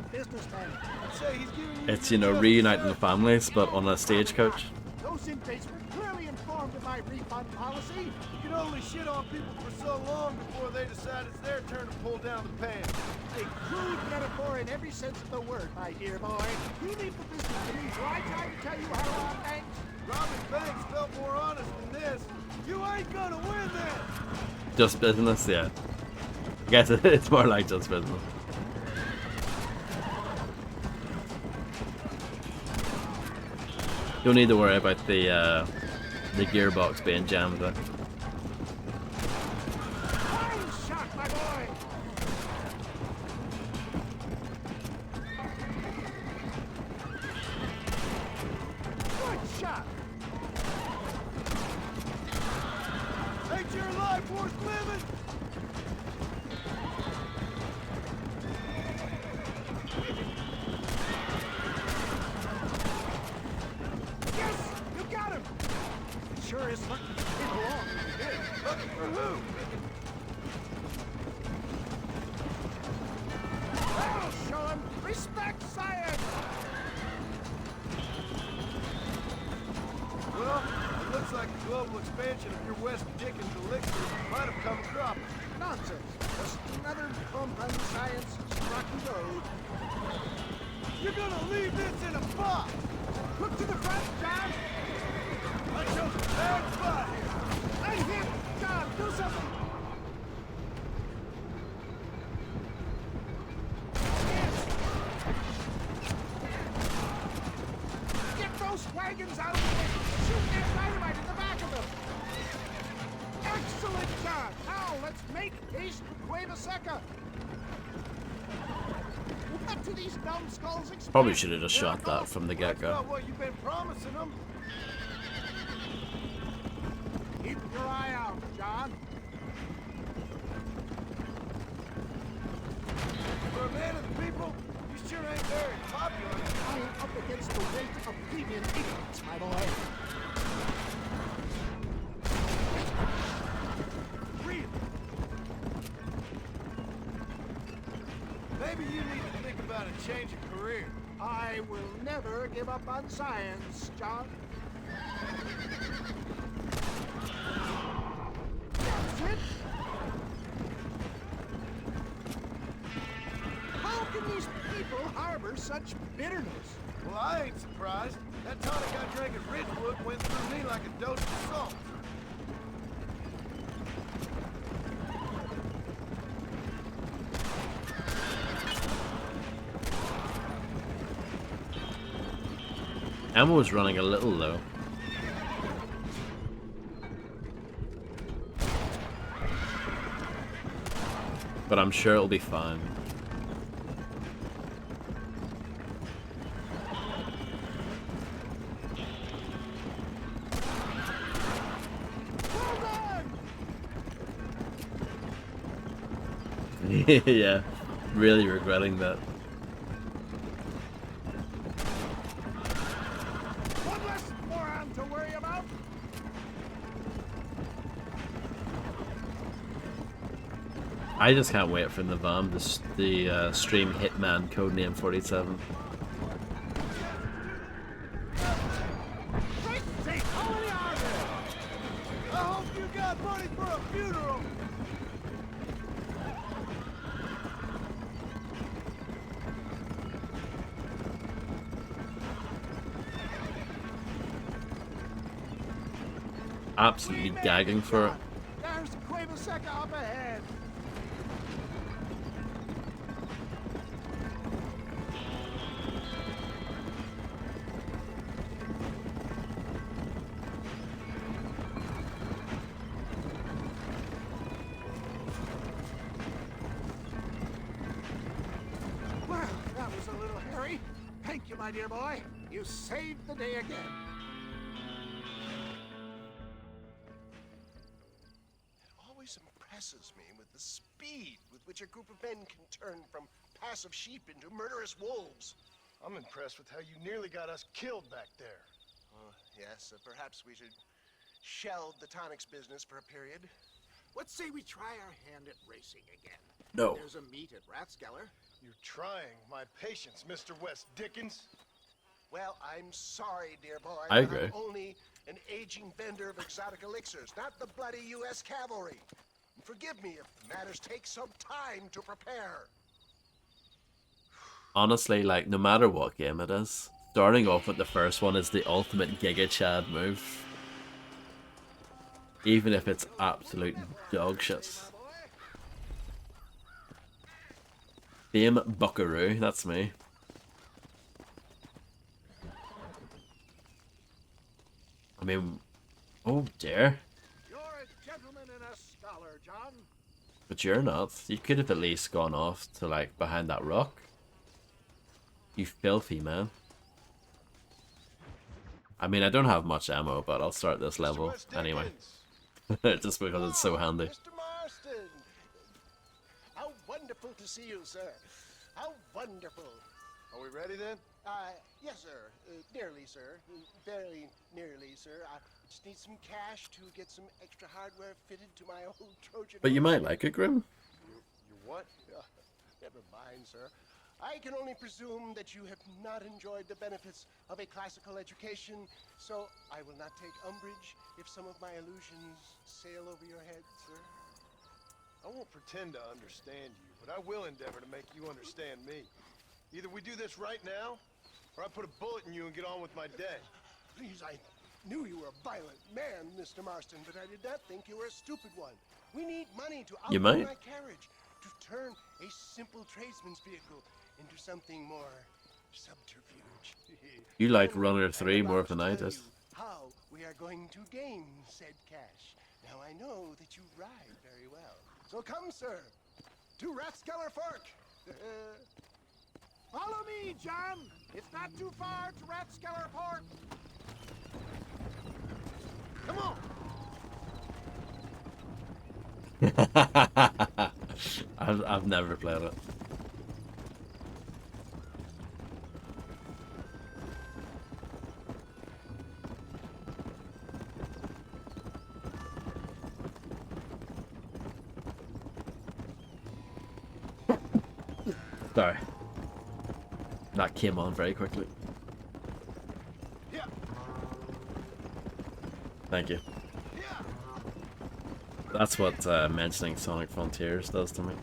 It's, you know, reuniting the families, but on a stagecoach. Those inmates were clearly informed of my refund policy. You can only shit on people for so long before they decide it's their turn to pull down the pants. A crude metaphor in every sense of the word, my dear boy. You leave the business to me, so I try to tell you how to rob banks. Robbing banks felt more honest than this. You ain't gonna win this! Just business, yeah. I guess it's more like just business. Don't need to worry about the gearbox being jammed up. Fine shot, my boy! Good shot! Ain't your life worth living? Yes! You got him! Sure is lucky he came along. Looking for who? That'll show him! Respect science! Well, it looks like the global expansion of your West Dickens elixir might have come a cropper. Nonsense. Just another bump on science's rocky road. You're gonna leave this in a box! Look to the front, John! I chose a bad spot here! I hit! John, do something! Get those wagons out of the way! Shoot that dynamite in the back of them! Excellent, John! Now let's make East Cueva Seca! What do these numbskulls expect? Probably should have just shot that from the That's get-go. not what you've been promising them. Keep your eye out, John. For a man of the people, you sure ain't very popular. I am up against the weight of plebeian ignorance, my boy. Really? Maybe you need to think about a change of career. I will never give up on science, John. That's it. How can these people harbor such bitterness? Well, I ain't surprised. That tonic I drank at Ridgewood went through me like a dose of salt. Ammo was running a little low. But I'm sure it'll be fine. Yeah, really regretting that. One less moron to worry about. I just can't wait for Navam, the stream Hitman codename 47. How many are there? I hope you got money for a funeral. Absolutely gagging for it. There's Cueva Seca up ahead. Well, that was a little hairy. Thank you, my dear boy. You saved the day again. Always impresses me with the speed with which a group of men can turn from passive sheep into murderous wolves. I'm impressed with how you nearly got us killed back there. Yes, perhaps we should shelve the tonics business for a period. What say we try our hand at racing again? No. There's a meet at Rathskeller. You're trying my patience, Mr. West Dickens. Well, I'm sorry, dear boy. I but agree. I'm only an aging vendor of exotic elixirs, not the bloody U.S. cavalry. Forgive me if matters take some time to prepare. Honestly, like, no matter what game it is, starting off with the first one is the ultimate Giga Chad move. Even if it's absolute dog shit. Fame Buckaroo, that's me. I mean, oh dear. You're a gentleman and a scholar, John. But you're not. You could have at least gone off to, like, behind that rock. You filthy man. I mean, I don't have much ammo, but I'll start this level anyway. Just because it's so handy. Mr. Marston! How wonderful to see you, sir. How wonderful. Are we ready then? Yes, sir. Nearly, sir. Very nearly, sir. I just need some cash to get some extra hardware fitted to my old Trojan. But you might like it, Grim. You what? Never mind, sir. I can only presume that you have not enjoyed the benefits of a classical education, so I will not take umbrage if some of my illusions sail over your head, sir. I won't pretend to understand you, but I will endeavor to make you understand me. Either we do this right now, or I put a bullet in you and get on with my day. Please, I knew you were a violent man, Mr. Marston, but I did not think you were a stupid one. We need money to You outfit might. my carriage, to turn a simple tradesman's vehicle into something more subterfuge. You like Runner 3 more than I did. How we are going to gain said cash. Now I know that you ride very well. So come, sir, to Rathskeller Fork. Follow me, John. It's not too far to Rathskeller Fork. Come on. I've never played it. Sorry. That came on very quickly. Thank you. That's what mentioning Sonic Frontiers does to me.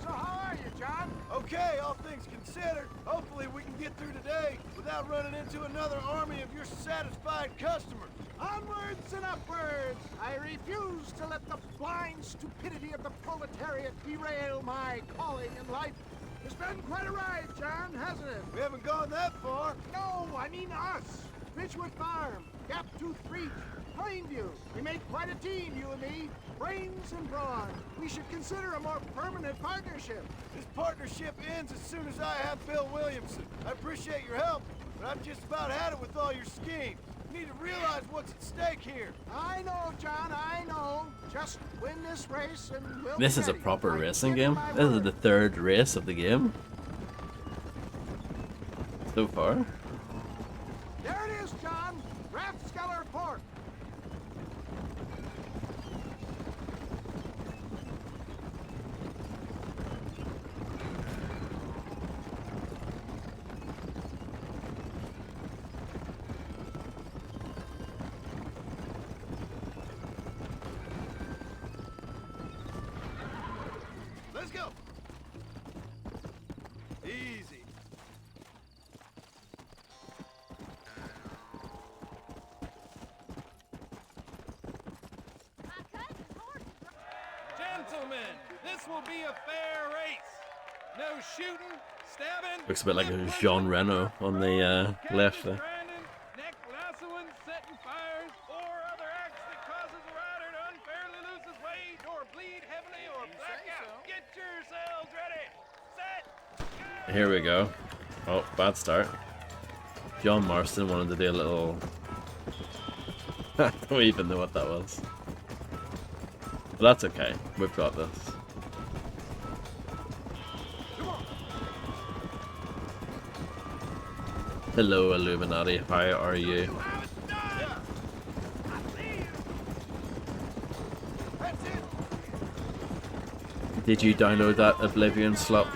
So how are you, John? Okay, all things considered. Hopefully we can get through today without running into another army of your satisfied customers. Onwards and upwards! I refuse to let the blind stupidity of the proletariat derail my calling in life. It's been quite a ride, John, hasn't it? We haven't gone that far. No, I mean us. Ridgewood Farm, Gaptooth Reach, Plainview. We make quite a team, you and me. Brains and brawn. We should consider a more permanent partnership. This partnership ends as soon as I have Bill Williamson. I appreciate your help, but I've just about had it with all your schemes. You need to realize what's at stake here. I know, John, I know. Just win this race and we'll This be is a ready. proper I racing give you game. my This is word. the third race of the game. So far. There it is, John. Rathskeller Fork. Let's go. Easy. Gentlemen, this will be a fair race. No shooting, stabbing. Looks a bit like a Jean Reno on the left there. Grinding, neck lassoing, setting fires, or other acts that causes a rider to unfairly lose his weight, or bleed heavily, or black out. Get yourselves ready. Set. Here we go. Oh, bad start. John Marston wanted to do a little... I don't even know what that was. But that's okay. We've got this. Hello, Illuminati. How are you? Did you download that Oblivion slot?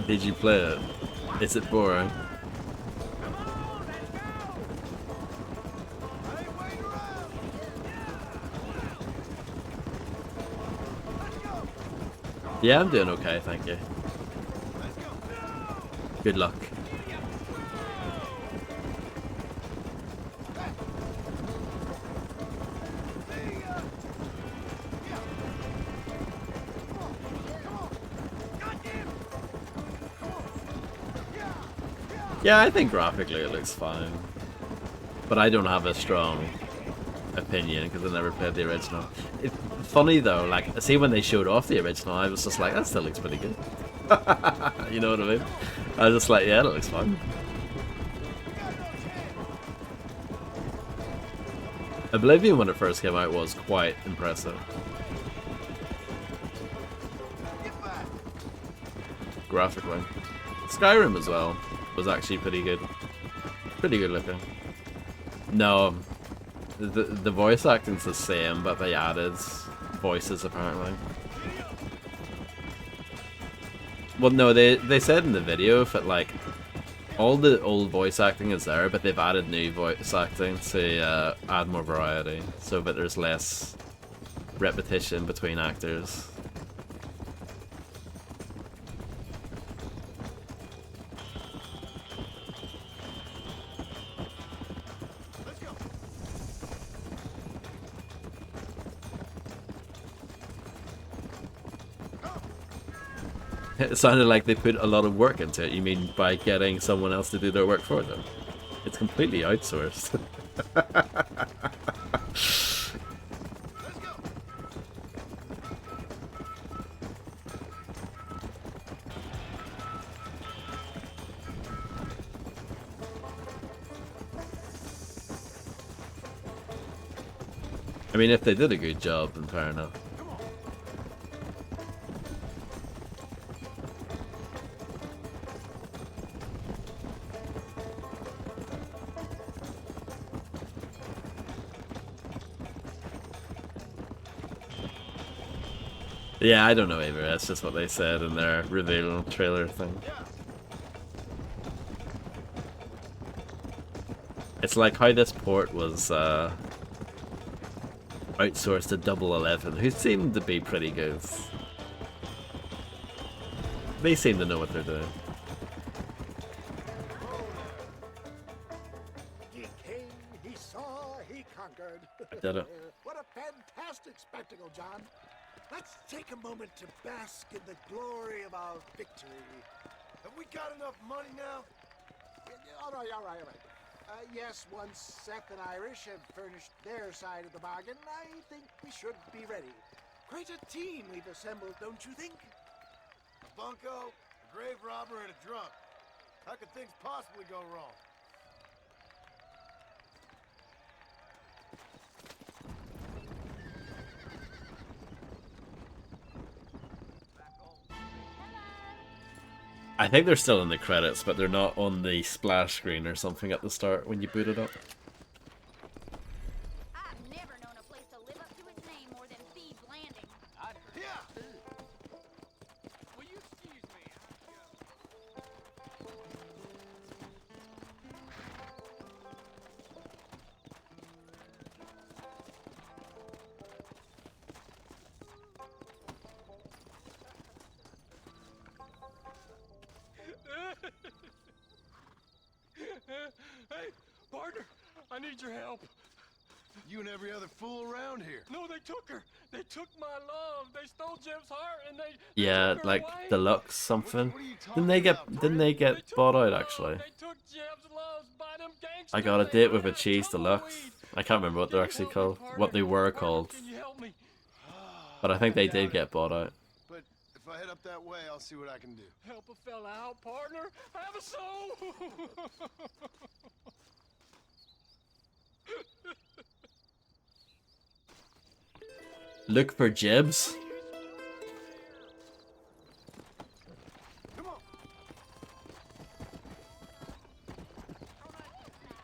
Did you play it? Is it boring? Yeah, I'm doing okay, thank you. Good luck. Yeah, I think graphically it looks fine. But I don't have a strong opinion because I never played the original. It's funny though, like, see when they showed off the original, I was just like, that still looks pretty good. You know what I mean? I was just like, yeah, that looks fine. Oblivion when it first came out was quite impressive. Graphically. Skyrim as well was actually pretty good. Pretty good looking. No, the voice acting's the same, but they added voices apparently. Well, no, they said in the video that like all the old voice acting is there, but they've added new voice acting to add more variety, so that there's less repetition between actors. It sounded like they put a lot of work into it. You mean by getting someone else to do their work for them? It's completely outsourced. I mean, if they did a good job, then fair enough. Yeah, I don't know either. That's just what they said in their reveal trailer thing. It's like how this port was outsourced to Double 11, who seemed to be pretty good. They seem to know what they're doing. He came, he saw, he conquered. I did it. What a fantastic spectacle, John. Let's take a moment to bask in the glory of our victory. Have we got enough money now? All right. Yes, once Seth and Irish have furnished their side of the bargain, I think we should be ready. Quite a team we've assembled, don't you think? A bunco, a grave robber, and a drunk. How could things possibly go wrong? I think they're still in the credits, but they're not on the splash screen or something at the start when you boot it up. I've never known a place to live up to its name more than Thieves Landing. Will you excuse me? Hey, partner, I need your help. You and every other fool around here. No, they took her. They took my love. They stole Jim's heart, and they Yeah, took her like away. Deluxe something. Didn't they get bought out actually? They took Jim's love by them gangsters. I got a date with a Cheese Deluxe. I can't remember what they're actually called, what they were called. Can you help me? But I think they did get bought out. But if I head up that way, I'll see what I can do. Help a fella out, partner. Have a soul. Look for Jibs.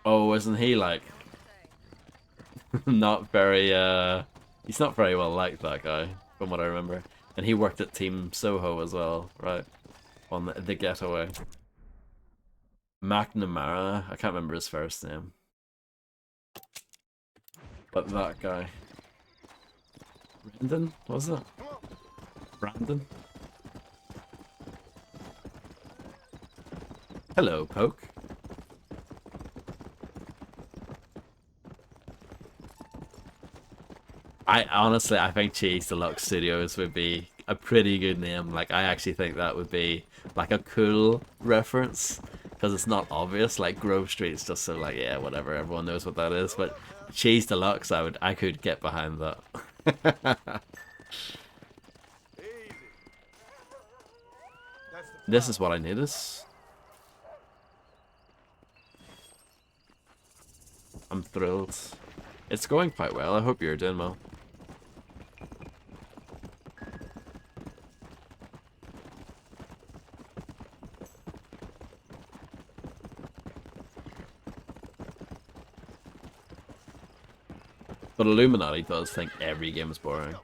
Oh, isn't he like not very he's not very well liked, that guy, from what I remember. And he worked at Team Soho as well, right? On the Getaway. McNamara, I can't remember his first name. But that guy. Brandon, was it? Brandon? Hello, Poke. I think Cheese Deluxe Studios would be a pretty good name. Like, I actually think that would be like a cool reference, because it's not obvious. Like, Grove Street's just so like, yeah, whatever, everyone knows what that is. But Cheese Deluxe, I could get behind that. This is what I needed. I'm thrilled. It's going quite well. I hope you're doing well. But Illuminati does think every game is boring.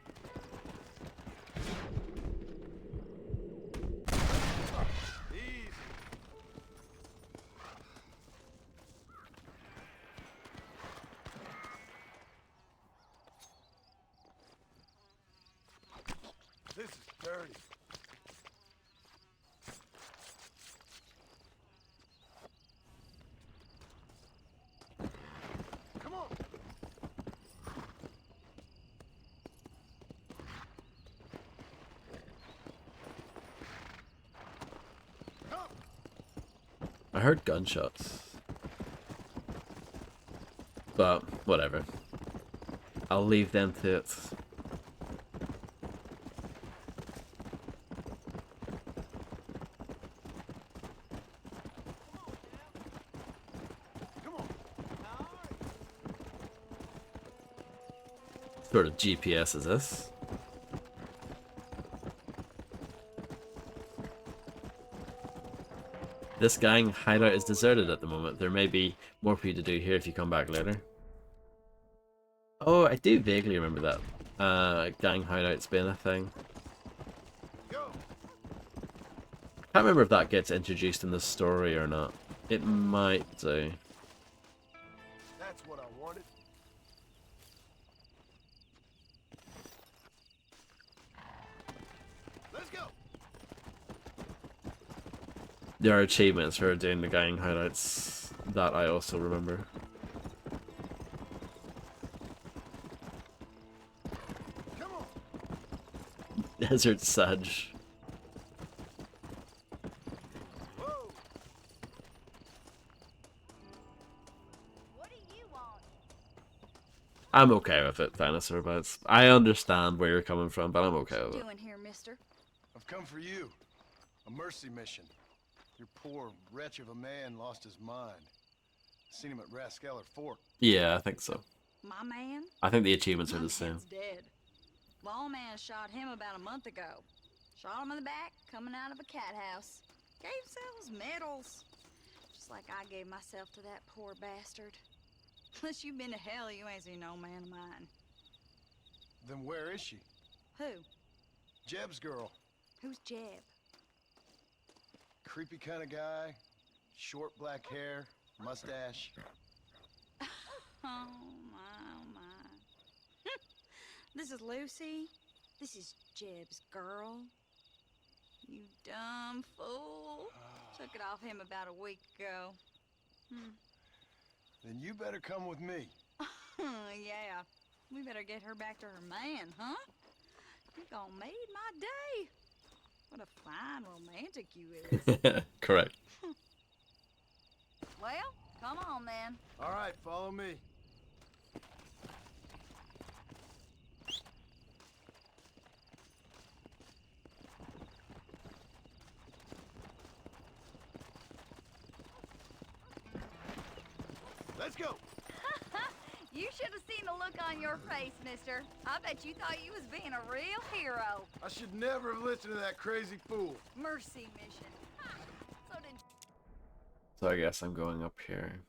This is dirty. Come on. I heard gunshots. But, whatever. I'll leave them to it. What sort of GPS is this? This gang hideout is deserted at the moment. There may be more for you to do here if you come back later. Oh, I do vaguely remember that. Gang hideout's been a thing. Can't remember if that gets introduced in the story or not. It might do. That's what I wanted. Let's go. There are achievements for doing the gang hideouts that I also remember. Come on. Desert Sedge. I'm okay with it, Dinosaur Bites. I understand where you're coming from, but I'm okay with it. Doing here, mister? I've come for you. A mercy mission. Your poor wretch of a man lost his mind. Seen him at Raskeller Fork. Yeah, I think so. My man? I think the achievements are the same. Man's dead. Lawman shot him about a month ago. Shot him in the back, coming out of a cat house. Gave themselves medals. Just like I gave myself to that poor bastard. Unless you've been to hell, you ain't seen no man of mine. Then where is she? Who? Jeb's girl. Who's Jeb? Creepy kind of guy. Short black hair. Mustache. Oh my, oh my. This is Lucy. This is Jeb's girl. You dumb fool. Took it off him about a week ago. Then you better come with me. Yeah. We better get her back to her man, huh? You gonna made my day. What a fine romantic you is. Correct. Well, come on then. All right, follow me. Let's go. You should have seen the look on your face, mister. I bet you thought you was being a real hero. I should never have listened to that crazy fool. Mercy mission. So did So I guess I'm going up here.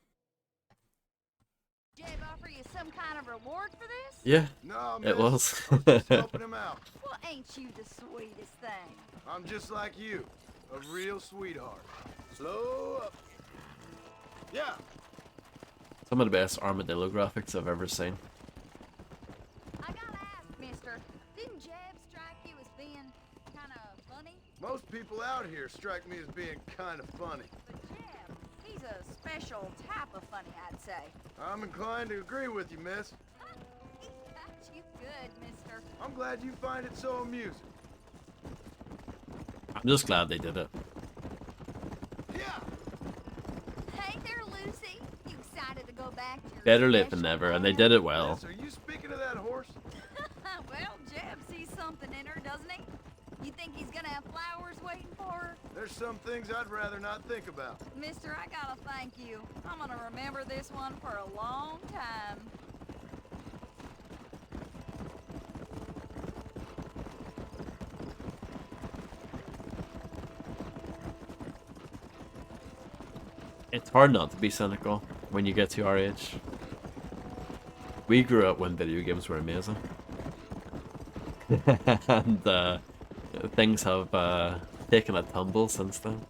Jeb offer you some kind of reward for this? Yeah, No, it was. I'm just helping him out. Well, ain't you the sweetest thing? I'm just like you, a real sweetheart. Slow up. Yeah. Some of the best armadillo graphics I've ever seen. I gotta ask, mister, didn't Jeb strike you as being kind of funny? Most people out here strike me as being kind of funny. But Jeb, he's a special type of funny, I'd say. I'm inclined to agree with you, miss. He got you good, mister. I'm glad you find it so amusing. I'm just glad they did it. Hey there, Lucy. You excited to go back to your Better late than special never, and they man? did it well. Miss, are you speaking of that horse? Well, Jeb sees something in her, doesn't he? You think he's gonna have flowers waiting for her? There's some things I'd rather not think about. Mister, I gotta thank you. I'm gonna remember this one for a long time. It's hard not to be cynical when you get to our age. We grew up when video games were amazing. And things have taken a tumble since then.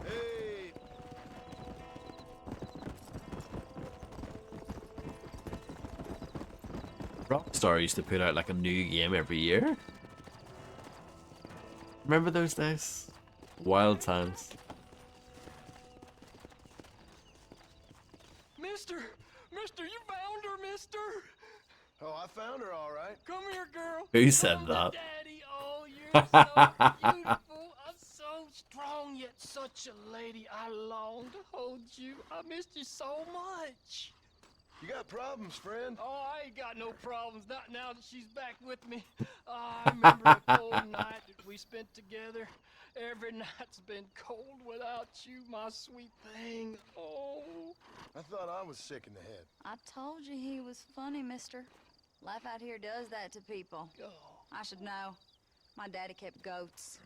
Hey. Rockstar used to put out like a new game every year. Remember those days? Wild times. Mister, you found her, mister. Oh, I found her all right. Come here, girl. Who said that? Daddy, oh, you're beautiful. I'm so strong, yet such a lady. I long to hold you. I missed you so much. You got problems, friend? Oh, I ain't got no problems. Not now that she's back with me. I remember a cold night that we spent together. Every night's been cold without you, my sweet thing. Oh. I thought I was sick in the head. I told you he was funny, mister. Life out here does that to people. Oh. I should know. My daddy kept goats.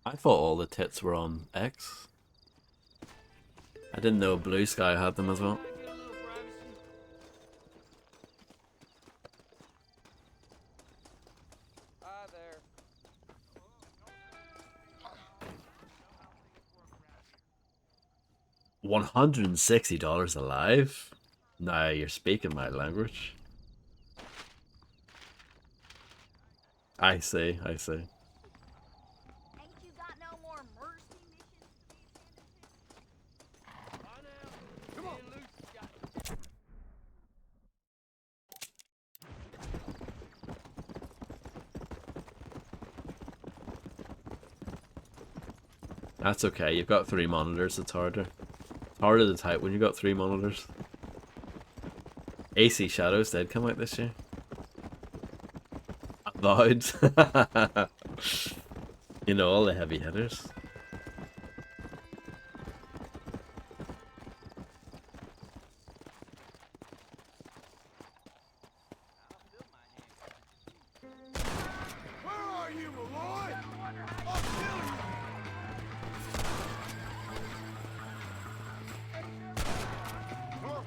I thought all the tits were on X. I didn't know Blue Sky had them as well. Hi there. $160 alive? Now you're speaking my language. I see, I see. That's okay, you've got 3 monitors, it's harder. It's harder to type when you've got 3 monitors. AC Shadows did come out this year. Avowed. You know, all the heavy hitters. Where are you, Malloy? I'll kill you! Come on.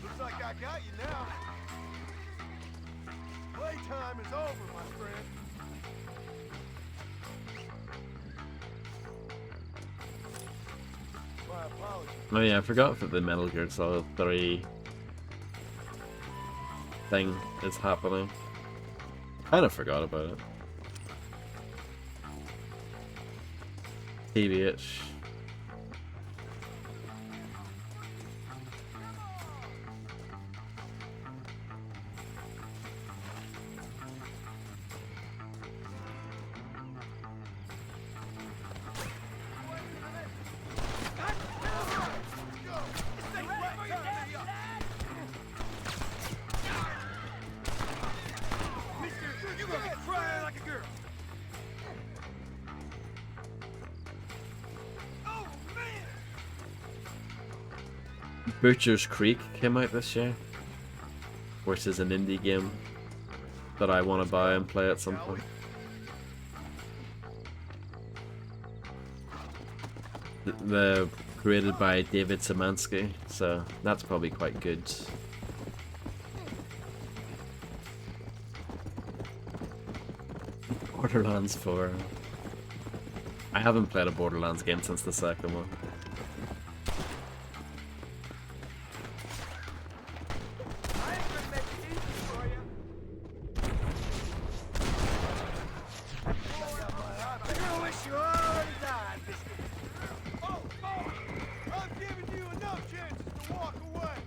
Looks like I got you now. Playtime is over, my friend. My apologies. Oh yeah, I forgot that the Metal Gear Solid 3 thing is happening. Kind of forgot about it. TBH. You gonna get crying like a girl. Oh man! Butcher's Creek came out this year, which is an indie game that I want to buy and play at some point. The created by David Szymanski, so that's probably quite good. Borderlands 4. I haven't played a Borderlands game since the second one. You're gonna wish you already died, biscuit. Oh, I've given you enough chances to walk away.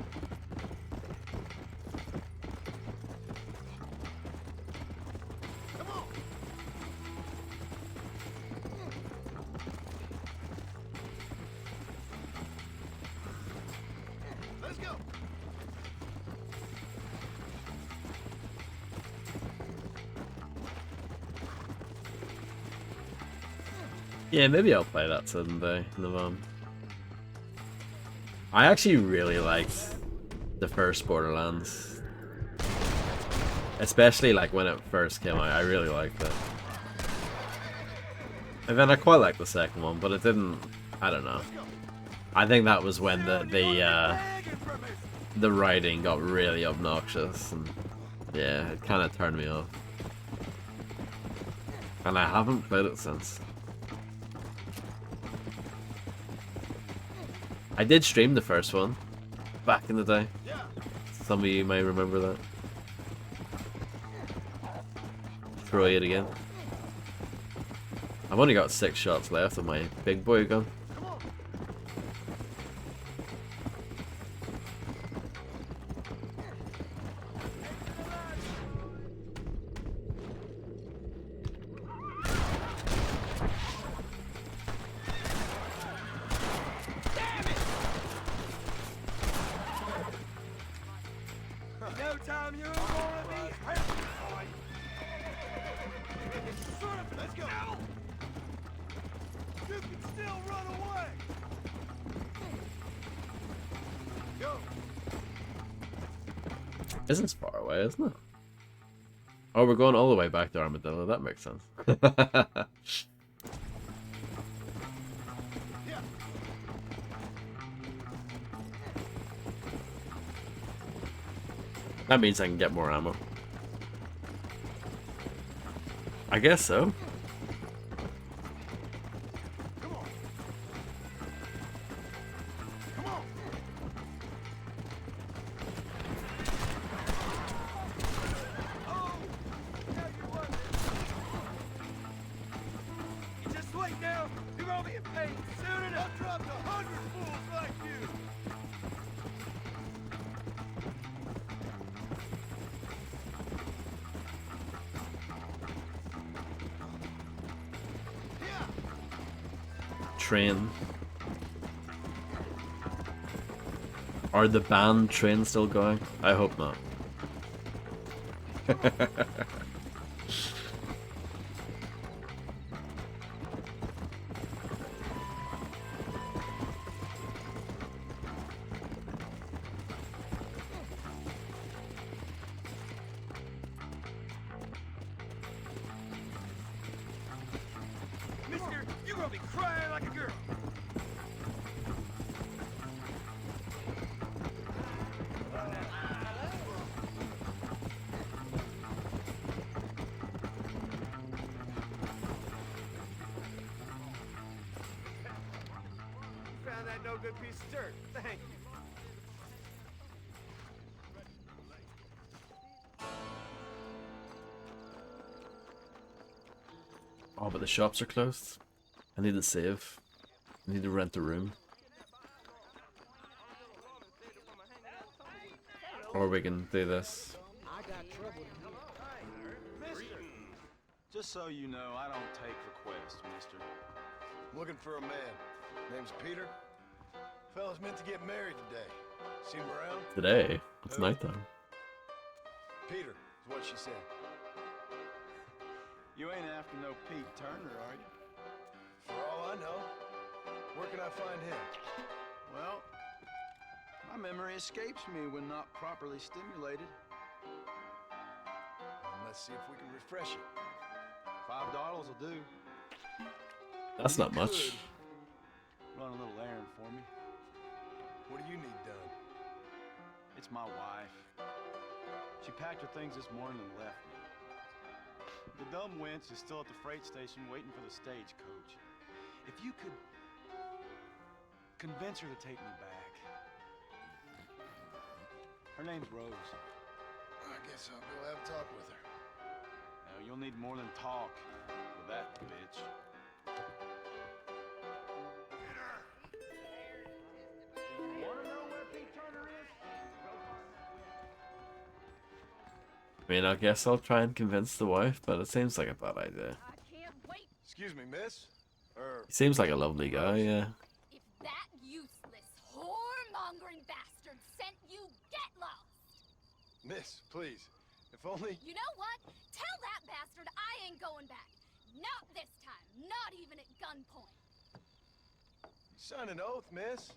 Come on. Let's go. Yeah, maybe I'll play that someday. I actually really liked the first Borderlands. Especially like when it first came out, I really liked it. And then I quite liked the second one, but it didn't, I don't know. I think that was when the writing got really obnoxious, and yeah, it kind of turned me off. And I haven't played it since. I did stream the first one back in the day. Some of you may remember that. Throw it again. I've only got 6 shots left of my big boy gun. Isn't far away, isn't it? Oh, we're going all the way back to Armadillo. That makes sense. That means I can get more ammo. I guess so. You just wait now. You're gonna be in pain soon enough. I dropped 100 fools like you. Train. Are the band trains still going? I hope not. Mister, you're gonna be crying like a girl. Found that no good piece of dirt. Thank you. Oh, but the shops are closed. I need to save. I need to rent a room. Or we can do this. I got trouble. Just so you know, I don't take requests, mister. Looking for a man. Name's Peter. Fella's meant to get married today. Seen him around? Today? It's nighttime. Peter is what she said. You ain't after no Pete Turner, are you? For all I know. Where can I find him? Well, my memory escapes me when not properly stimulated. Let's see if we can refresh it. $5 will do. That's not much. Run a little errand for me. What do you need done? It's my wife. She packed her things this morning and left me. The dumb wench is still at the freight station waiting for the stagecoach. If you could convince her to take me back. Her name's Rose. I guess I'll go have a talk with her. Now, you'll need more than talk with that bitch. I mean, I guess I'll try and convince the wife, but it seems like a bad idea. Excuse me, miss? He seems like a lovely guy, yeah. If that useless, whoremongering bastard sent you, get lost! Miss, please. If only... You know what? Tell that bastard I ain't going back. Not this time. Not even at gunpoint. Sign an oath, miss.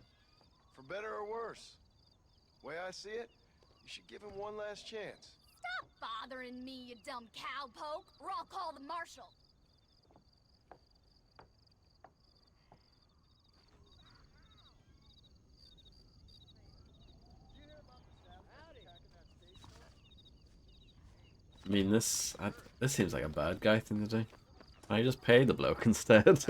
For better or worse. Way I see it, you should give him one last chance. Stop bothering me, you dumb cowpoke, or I'll call the marshal. I mean, this seems like a bad guy thing to do. I just pay the bloke instead.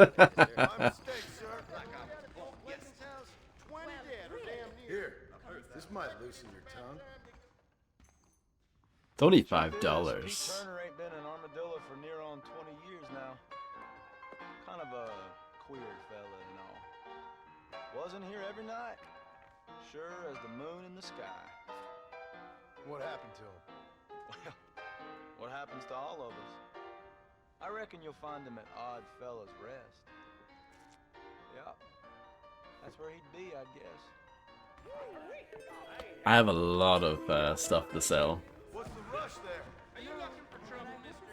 Here, this might loosen your tongue. It's only $5. Pete Turner ain't been in Armadillo for near on 20 years now. Kind of a queer fella and all. Wasn't here every night. Sure as the moon in the sky. What happened to him? Well, what happens to all of us? I reckon you'll find him at Odd Fella's Rest. Yep. That's where he'd be, I guess. I have a lot of stuff to sell. What's the rush there? Are you looking for trouble, mister?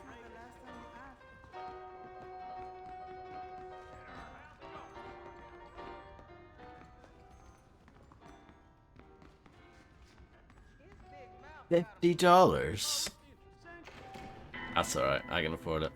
His big mouth $50. That's alright, I can afford it.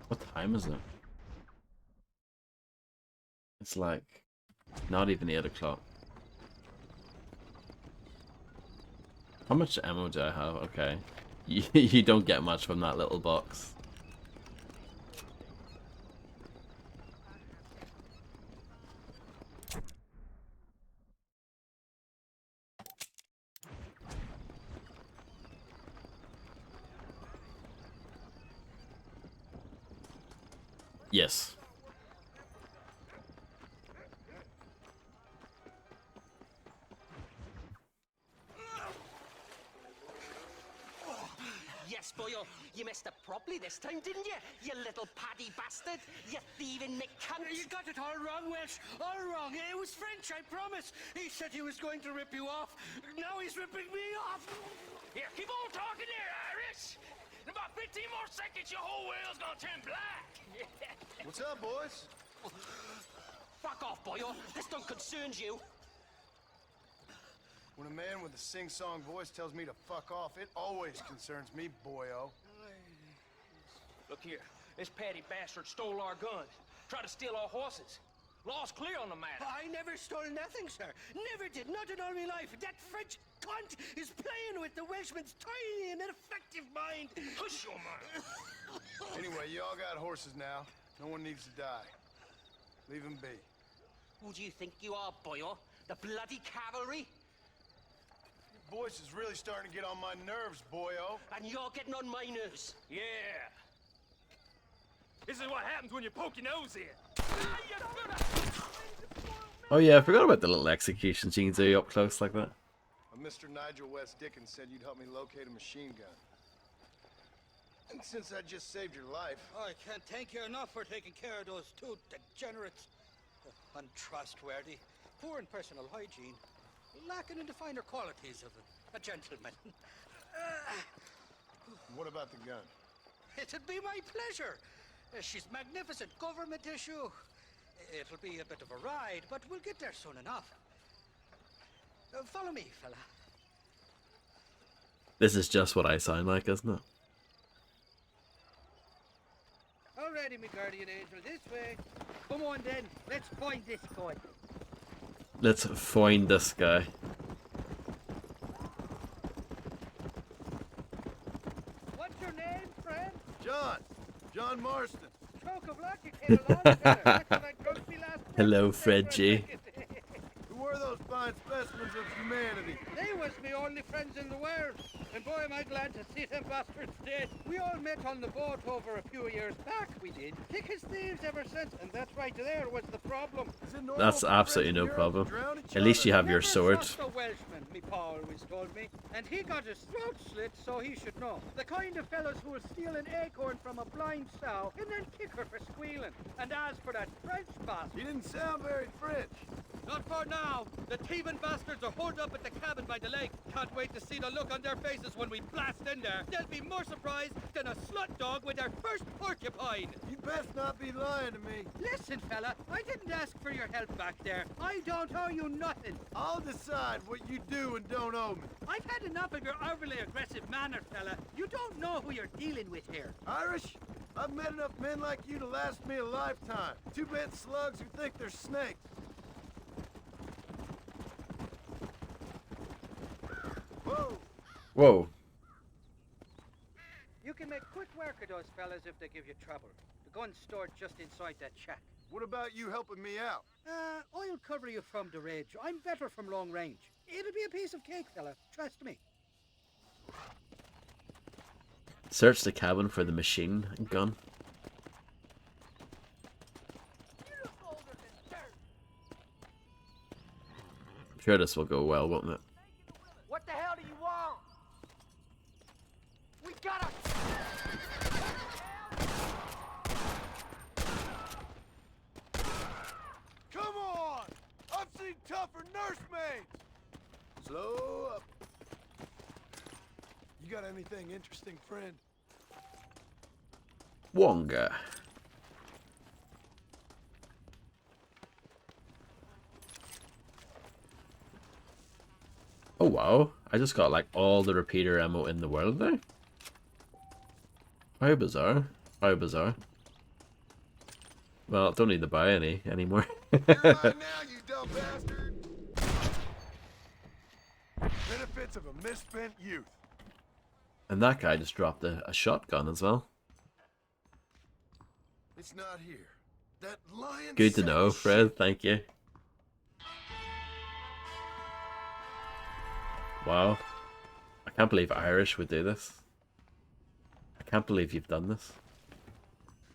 What time is it? It's like not even 8 o'clock. How much ammo do I have? Okay. You don't get much from that little box. Yes. Yes, boyo, you messed up properly this time, didn't you? You little paddy bastard. You thieving McCunt. You got it all wrong, Welsh. All wrong. It was French, I promise. He said he was going to rip you off. Now he's ripping me off. Here, keep on talking there, Irish. In about 15 more seconds, your whole world's gonna turn black. What's up, boys? Fuck off, boyo. This don't concern you. When a man with a sing-song voice tells me to fuck off, it always concerns me, boyo. Look here. This Paddy bastard stole our guns. Tried to steal our horses. Law's clear on the matter. I never stole nothing, sir. Never did. Not in all my life. That French cunt is playing with the Welshman's tiny and ineffective mind. Hush your mind. Anyway, you all got horses now. No one needs to die. Leave him be. Who do you think you are, boyo? The bloody cavalry? Your voice is really starting to get on my nerves, boyo. And you're getting on my nerves. Yeah. This is what happens when you poke your nose in. Oh yeah, I forgot about the little execution scenes there up close like that. Mr. Nigel West Dickens said you'd help me locate a machine gun. And since I just saved your life... I can't thank you enough for taking care of those two degenerates. Untrustworthy, poor in personal hygiene, lacking in the finer qualities of a gentleman. What about the gun? It'd be my pleasure. She's magnificent, government issue. It'll be a bit of a ride, but we'll get there soon enough. Follow me, fella. This is just what I sound like, isn't it? Alrighty, me guardian angel, this way. Come on then, let's find this guy. Let's find this guy. What's your name, friend? John Marston. Stroke of luck, you came along, fella. That's what I broke me last Hello, Fredgie. Who were those fine specimens of humanity? They was me only friends in the world. And boy, am I glad to see them bastards dead. We all met on the boat over a few years back, we did. Thick as thieves ever since, and that's right there was the problem. That's absolutely no problem. At least you have your sword. Never trust a Welshman, me pa always told me. And he got his throat slit, so he should know. The kind of fellas who will steal an acorn from a blind sow and then kick her for squealing. And as for that French bastard... He didn't sound very French. Not for now. The thieving bastards are holed up at the cabin by the lake. Can't wait to see the look on their faces when we blast in there. They'll be more surprised than a slut dog with their first porcupine. You best not be lying to me. Listen, fella, I didn't ask for your help back there. I don't owe you nothing. I'll decide what you do and don't owe me. I've had enough of your overly aggressive manner, fella. You don't know who you're dealing with here. Irish, I've met enough men like you to last me a lifetime. Two-bit slugs who think they're snakes. Whoa! Whoa. You can make quick work of those fellas if they give you trouble. The gun's stored just inside that shack. What about you helping me out? I'll cover you from the ridge. I'm better from long range. It'll be a piece of cake, fella. Trust me. Search the cabin for the machine gun. I'm sure this will go well, won't it? What the hell do you want? We gotta... Come on! I've seen tougher nursemaids! Slow up. You got anything interesting, friend? Wonga. Oh wow, I just got like all the repeater ammo in the world now. How bizarre. How bizarre. Well, don't need to buy any anymore. You're mine now, you dumb bastard! Benefits of a misspent youth. And that guy just dropped a shotgun as well. It's not here. That lion. Good to know, Fred. Thank you. Wow. I can't believe Irish would do this. I can't believe you've done this.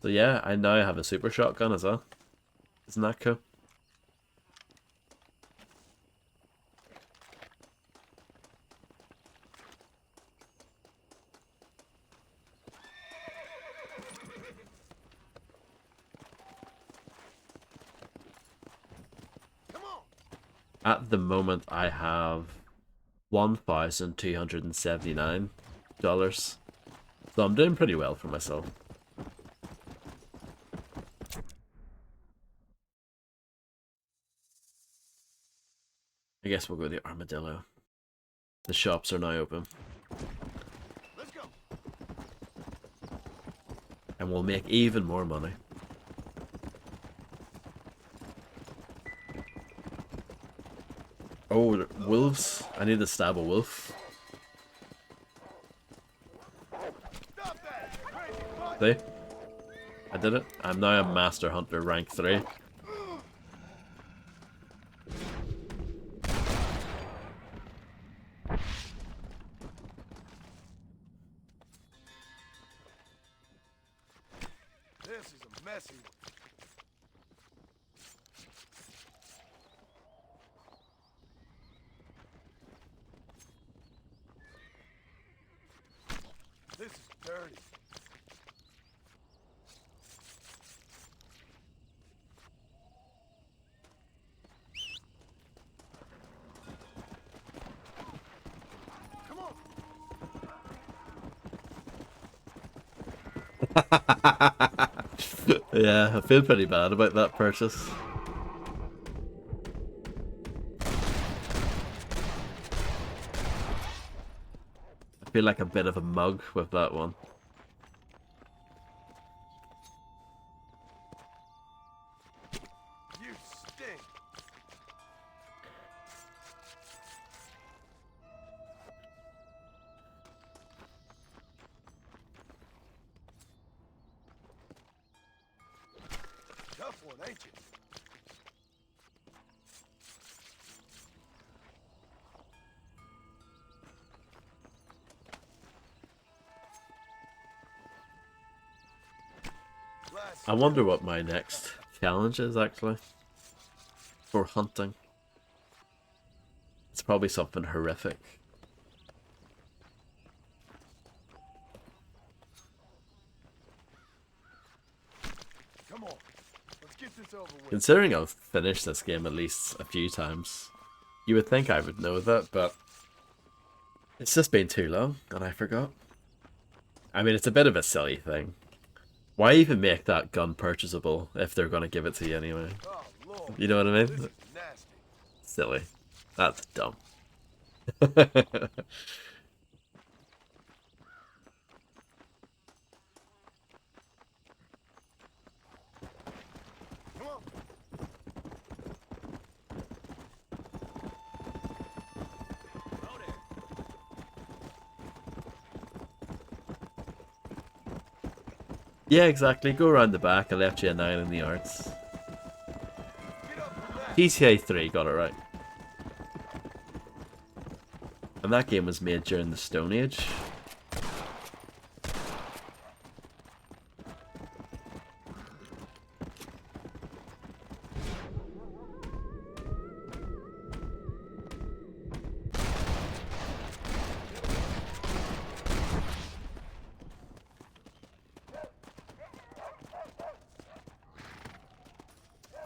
So yeah, I now have a super shotgun as well. Isn't that cool? At the moment, I have $1,279. So I'm doing pretty well for myself. I guess we'll go to the Armadillo. The shops are now open. Let's go. And we'll make even more money. Oh, wolves. I need to stab a wolf. See? I did it. I'm now a Master Hunter rank 3. This is a messy one. This is dirty. Come on. Yeah, I feel pretty bad about that purchase. I feel like a bit of a mug with that one. You stink. Tough one, ain't you? I wonder what my next challenge is actually for hunting. It's probably something horrific. Come on. Let's get this over with. Considering I've finished this game at least a few times, you would think I would know that, but it's just been too long and I forgot. I mean, it's a bit of a silly thing. Why even make that gun purchasable if they're going to give it to you anyway? You know what I mean? Silly. That's dumb. Yeah, exactly. Go around the back. I left you a 9 in the arts. GTA 3 got it right. And that game was made during the Stone Age.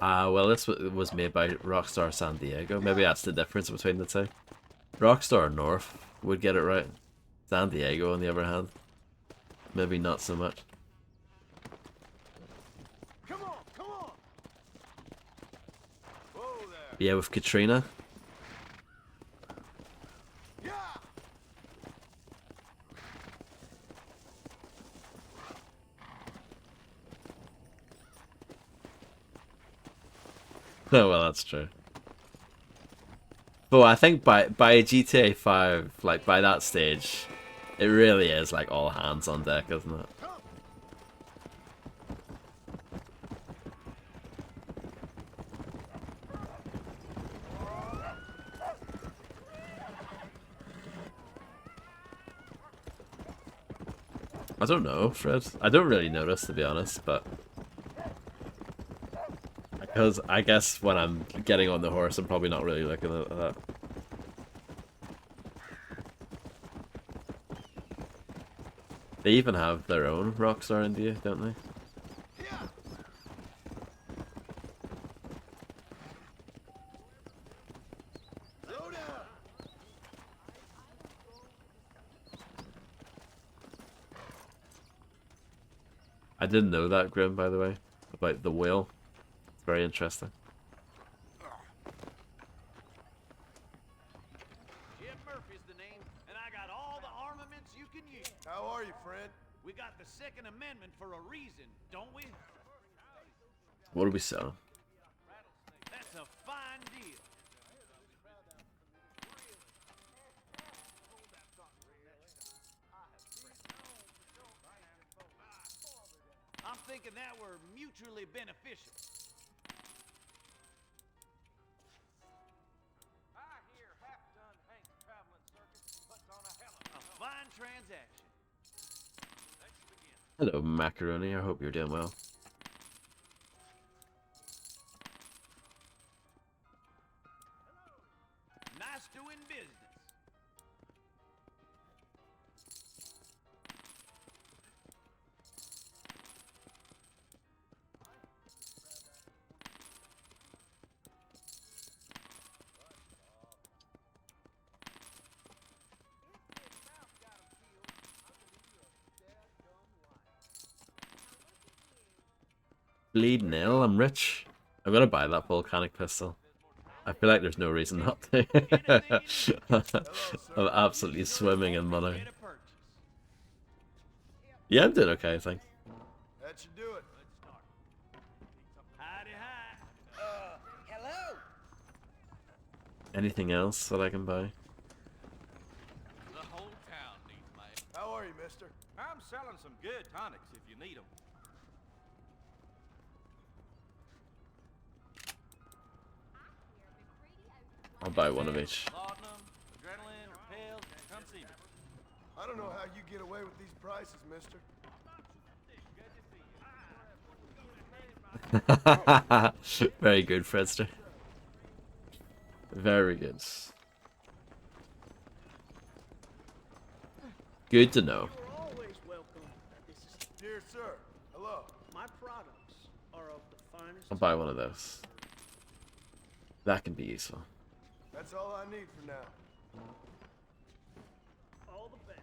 Well, this was made by Rockstar San Diego. Maybe that's the difference between the two. Rockstar North would get it right. San Diego, on the other hand, maybe not so much. Come on, come on. Whoa there. Yeah, with Katrina. Yeah. Oh well, that's true. But I think by GTA 5, like by that stage, it really is like all hands on deck, isn't it? I don't know, Fred. I don't really notice, to be honest, but because I guess when I'm getting on the horse, I'm probably not really looking at that. They even have their own Rockstar India, don't they? I didn't know that, Grim, by the way, about the whale. It's very interesting. Jim Murphy's the name, and I got all the armaments you can use. How are you, friend? We got the Second Amendment for a reason, don't we? What are we selling? That's a fine deal. I'm thinking that we're mutually beneficial. I hear half-ton Hank's traveling circus puts on a hell of a fine transaction. Let's begin. Hello, Macaroni. I hope you're doing well. Nice doing business. Bleed nil, I'm rich. I'm gonna buy that volcanic pistol. I feel like there's no reason not to. I'm absolutely swimming in money. Yeah, I'm doing okay, I think. That should do it. Howdy, hi. Hello. Anything else that I can buy? The whole town needs my... How are you, mister? I'm selling some good tonics if you need them. I'll buy one of each. Laudanum, adrenaline, pills, come see me. I don't know how you get away with these prices, mister. Very good, Fredster. Very good. Good to know. You're always welcome. This is Dear sir, hello. my products are of the finest. I'll buy one of those. That can be useful. That's all I need for now. All the best.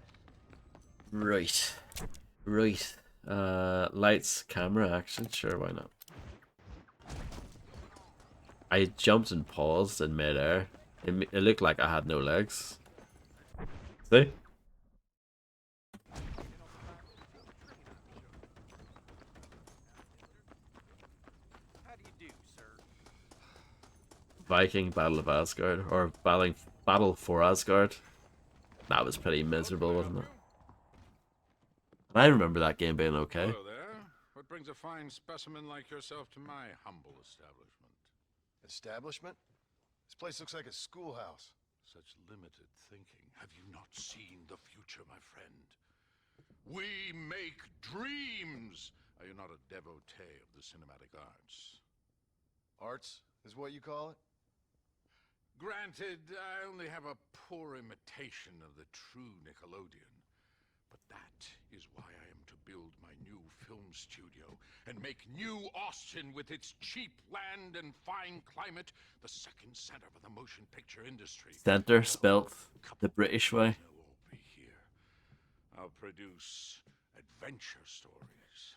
Right. Right. Lights, camera, action. Sure, why not? I jumped and paused in midair. It looked like I had no legs. See? How do you do, sir? Viking Battle of Asgard, or Battle for Asgard. That was pretty miserable, wasn't it? I remember that game being okay. Hello there. What brings a fine specimen like yourself to my humble establishment? Establishment? This place looks like a schoolhouse. Such limited thinking. Have you not seen the future, my friend? We make dreams! Are you not a devotee of the cinematic arts? Arts is what you call it? Granted, I only have a poor imitation of the true Nickelodeon. But that is why I am to build my new film studio and make New Austin, with its cheap land and fine climate, the second center for the motion picture industry. Center spelt the British way. I'll produce adventure stories,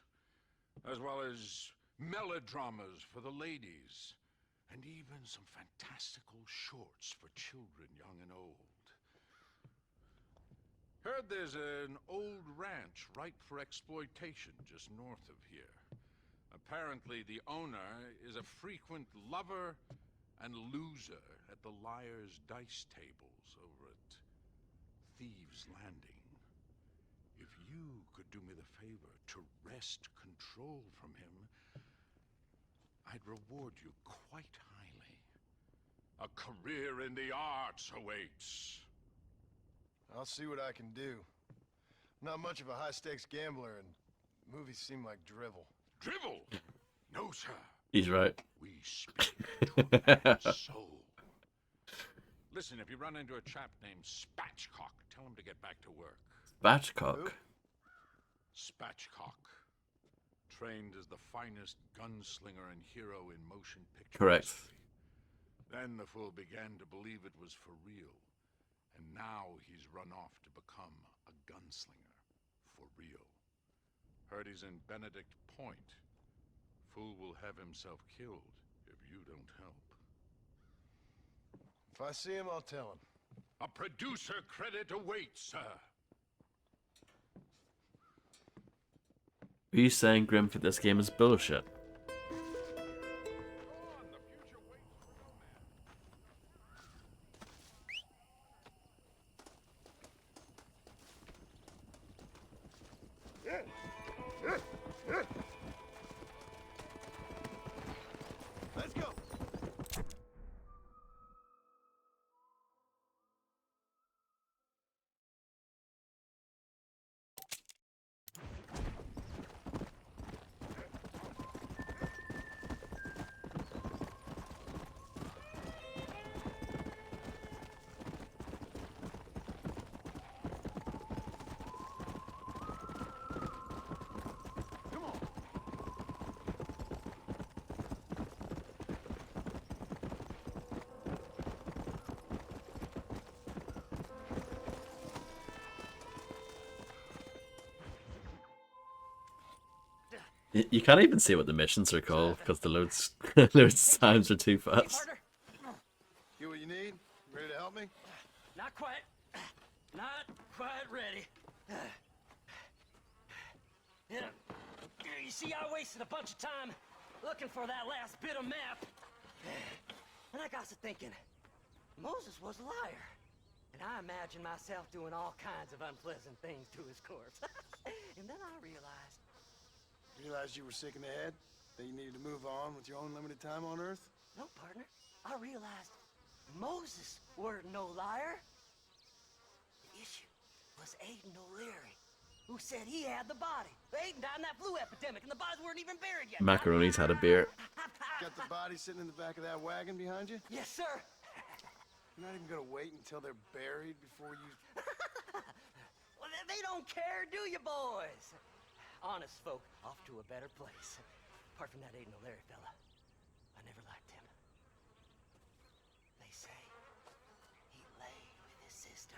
as well as melodramas for the ladies, and even some fantastical shorts for children young and old. Heard there's an old ranch ripe for exploitation just north of here. Apparently the owner is a frequent lover and loser at the Liar's Dice tables over at Thieves' Landing. If you could do me the favor to wrest control from him, I'd reward you quite highly. A career in the arts awaits. I'll see what I can do. I'm not much of a high-stakes gambler, and movies seem like drivel. Drivel? No, sir. He's right. We speak to a man's soul. Listen, if you run into a chap named Spatchcock, tell him to get back to work. Spatchcock? Spatchcock. Trained as the finest gunslinger and hero in motion picture Correct. history. Then the fool began to believe it was for real. And now he's run off to become a gunslinger. For real. Heard he's in Benedict Point. Fool will have himself killed if you don't help. If I see him, I'll tell him. A producer credit awaits, sir. Are you saying, Grim, that this game is bullshit? Let's go. You can't even see what the missions are called because the loads times are too fast. Get what you need? Ready to help me? Not quite. Not quite ready. You see, I wasted a bunch of time looking for that last bit of map. And I got to thinking, Moses was a liar. And I imagined myself doing all kinds of unpleasant things to his corpse. And then I realized... Realized you were sick in the head? That you needed to move on with your own limited time on Earth? No, partner. I realized Moses weren't no liar. The issue was Aiden O'Leary, who said he had the body. Aiden died in that flu epidemic, and the bodies weren't even buried yet. Macaroni's had a beer. Got the body sitting in the back of that wagon behind you? Yes, sir. You're not even gonna wait until they're buried before you... Well, they don't care, do you, boys? Honest folk off to a better place. Apart from that Aiden O'Leary fella, I never liked him. They say he lay with his sister.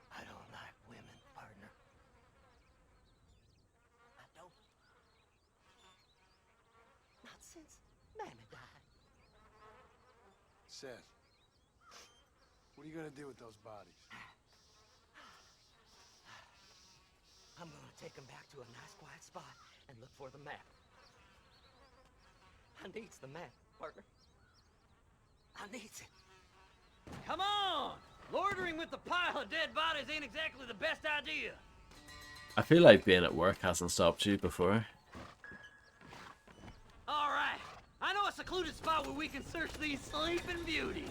I don't like women, partner. I don't. Not since Mammy died. Seth, what are you gonna do with those bodies? I'm gonna take him back to a nice quiet spot and look for the map. I needs the map, partner. I needs it. Come on! Loitering with the pile of dead bodies ain't exactly the best idea. I feel like being at work hasn't stopped you before. All right. I know a secluded spot where we can search these sleeping beauties.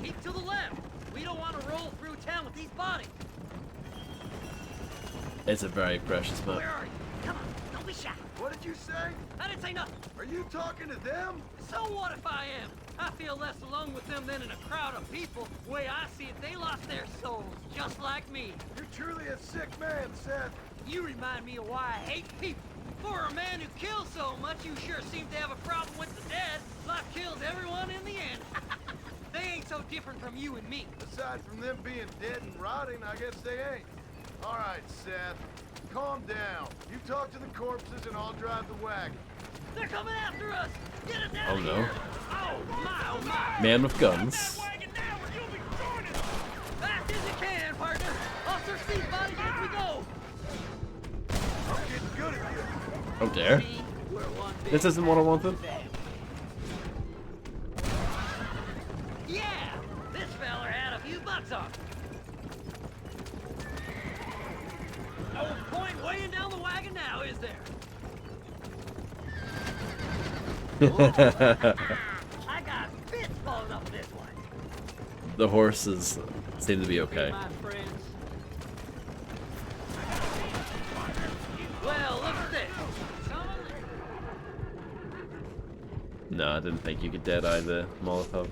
Keep to the left. We don't want to roll through town with these bodies. It's a very precious map. Where are you? Come on, don't be shy. What did did you say? I didn't say nothing. Are you talking to them? So what if I am? I feel less alone with them than in a crowd of people. The way I see it, they lost their souls, just like me. You're truly a sick man, Seth. You remind me of why I hate people. For a man who kills so much, you sure seem to have a problem with the dead. Life kills everyone in the end. They ain't so different from you and me. Aside from them being dead and rotting, I guess they ain't. All right, Seth. Calm down. You talk to the corpses and I'll drive the wagon. They're coming after us! Get us out Oh of no. here! Oh my, oh my! Man with guns. Fast as you can, partner! Officer Steve's body as we go! I'm getting good at this. Oh dear. This isn't what I wanted. Yeah! This feller had a few bucks on him. No point weighing down the wagon now, is there? I got bits falling off this one. The horses seem to be okay. My friends. Well, look at this. No, I didn't think you could dead-eye the Molotov.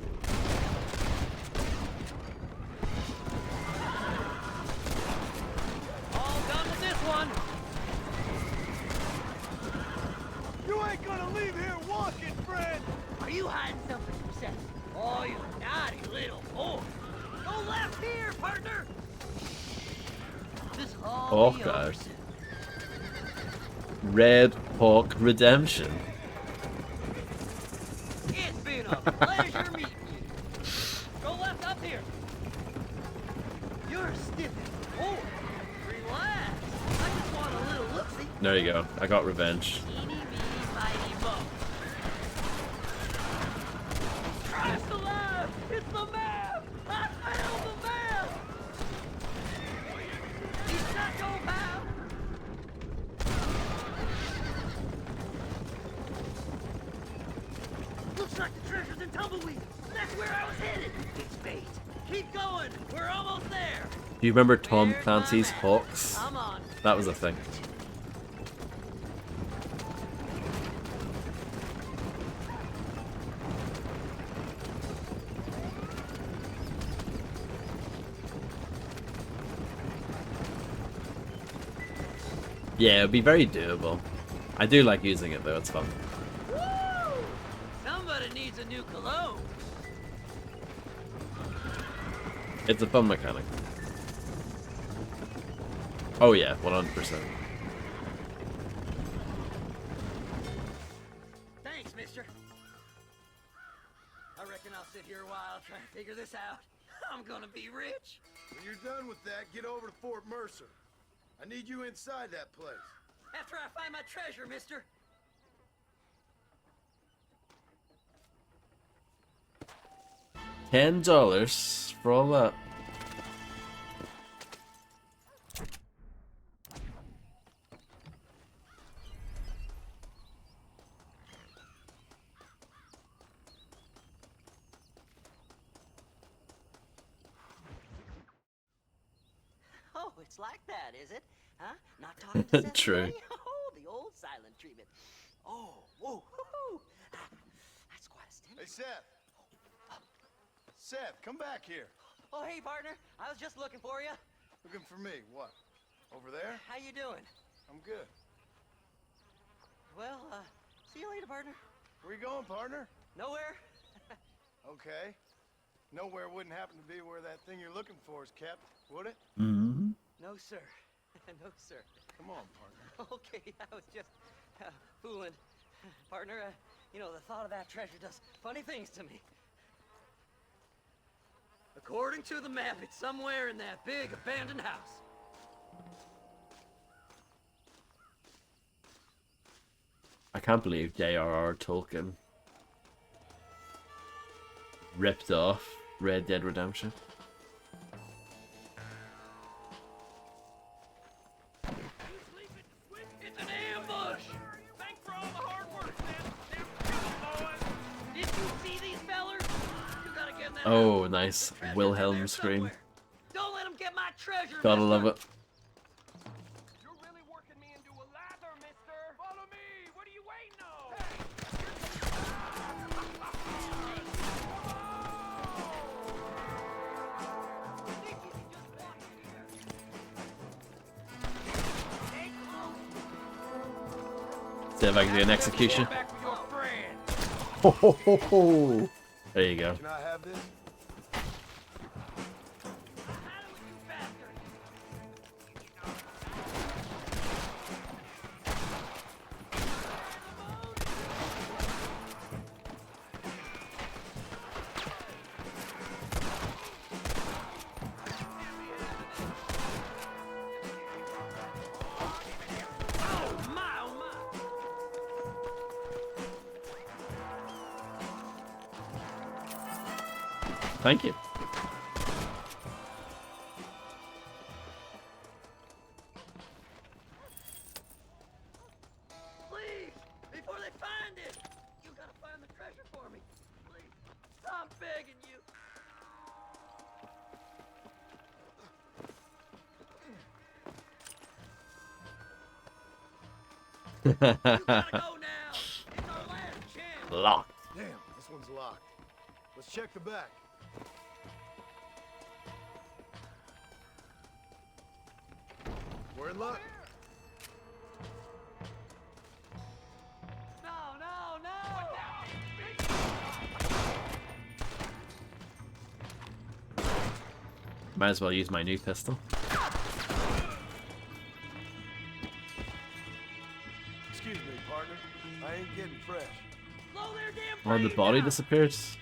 All done with this one. You ain't gonna leave here walking, friend! Are you hiding something from Seth? Oh, you naughty little boy. Go left here, partner. This all Oh be god. over soon. Red Hawk Redemption. It's been a pleasure meeting you. Go left up here. You're stiff as a board. Relax. I just want a little look-see. There you go. I got revenge. Eeny, meeny, miny, mo. Christ alive! It's the map! I found the map! He's not your pal! Looks like the treasure's in Tumbleweed. That's where I was headed. It's fate. Keep going. We're almost there. Do you remember Tom Clancy's Hawks? I'm on. That was a thing. Yeah, it'd be very doable. I do like using it though, it's fun. Woo! Somebody needs a new cologne. It's a fun mechanic. Oh yeah, 100%. Thanks, mister. I reckon I'll sit here a while trying to figure this out. I'm gonna be rich. When you're done with that, get over to Fort Mercer. I need you inside that place. After I find my treasure, mister. $10 for all that. Oh, it's like that, is it? Huh? Not talking to Seth True. today? Oh, the old silent treatment. Oh, whoa, whoo-hoo. That's quite a stimulus. Hey, Seth. Seth, come back here. Oh, hey, partner. I was just looking for you. Looking for me. What? Over there? How you doing? I'm good. Well, see you later, partner. Where you going, partner? Nowhere. Okay. Nowhere wouldn't happen to be where that thing you're looking for is kept, would it? Mm-hmm. No, sir. No, sir. Come on, partner. Okay, I was just fooling. Partner, you know, the thought of that treasure does funny things to me. According to the map, it's somewhere in that big abandoned house. I can't believe J.R.R. Tolkien ripped off Red Dead Redemption. It's an ambush! Thanks for all the hard work, man. Now, come on, boys. Did you see these fellers? You gotta get that. Oh, nice Wilhelm scream. Don't let them get my treasure. Gotta mister. love it. You're really working me into a lather, mister. Follow me. What See if I can do an execution. Back with your friend. Ho, ho, ho, ho. There you go. Can I have this? Thank you. Please, before they find it, you gotta find the treasure for me. Please, I'm begging you. You gotta go now. It's our last chance. Locked. Damn, this one's locked. Let's check the back. We're in luck. No, no, no! Might as well use my new pistol. Excuse me, partner. I ain't getting fresh. Blow their damn Oh, the body disappears.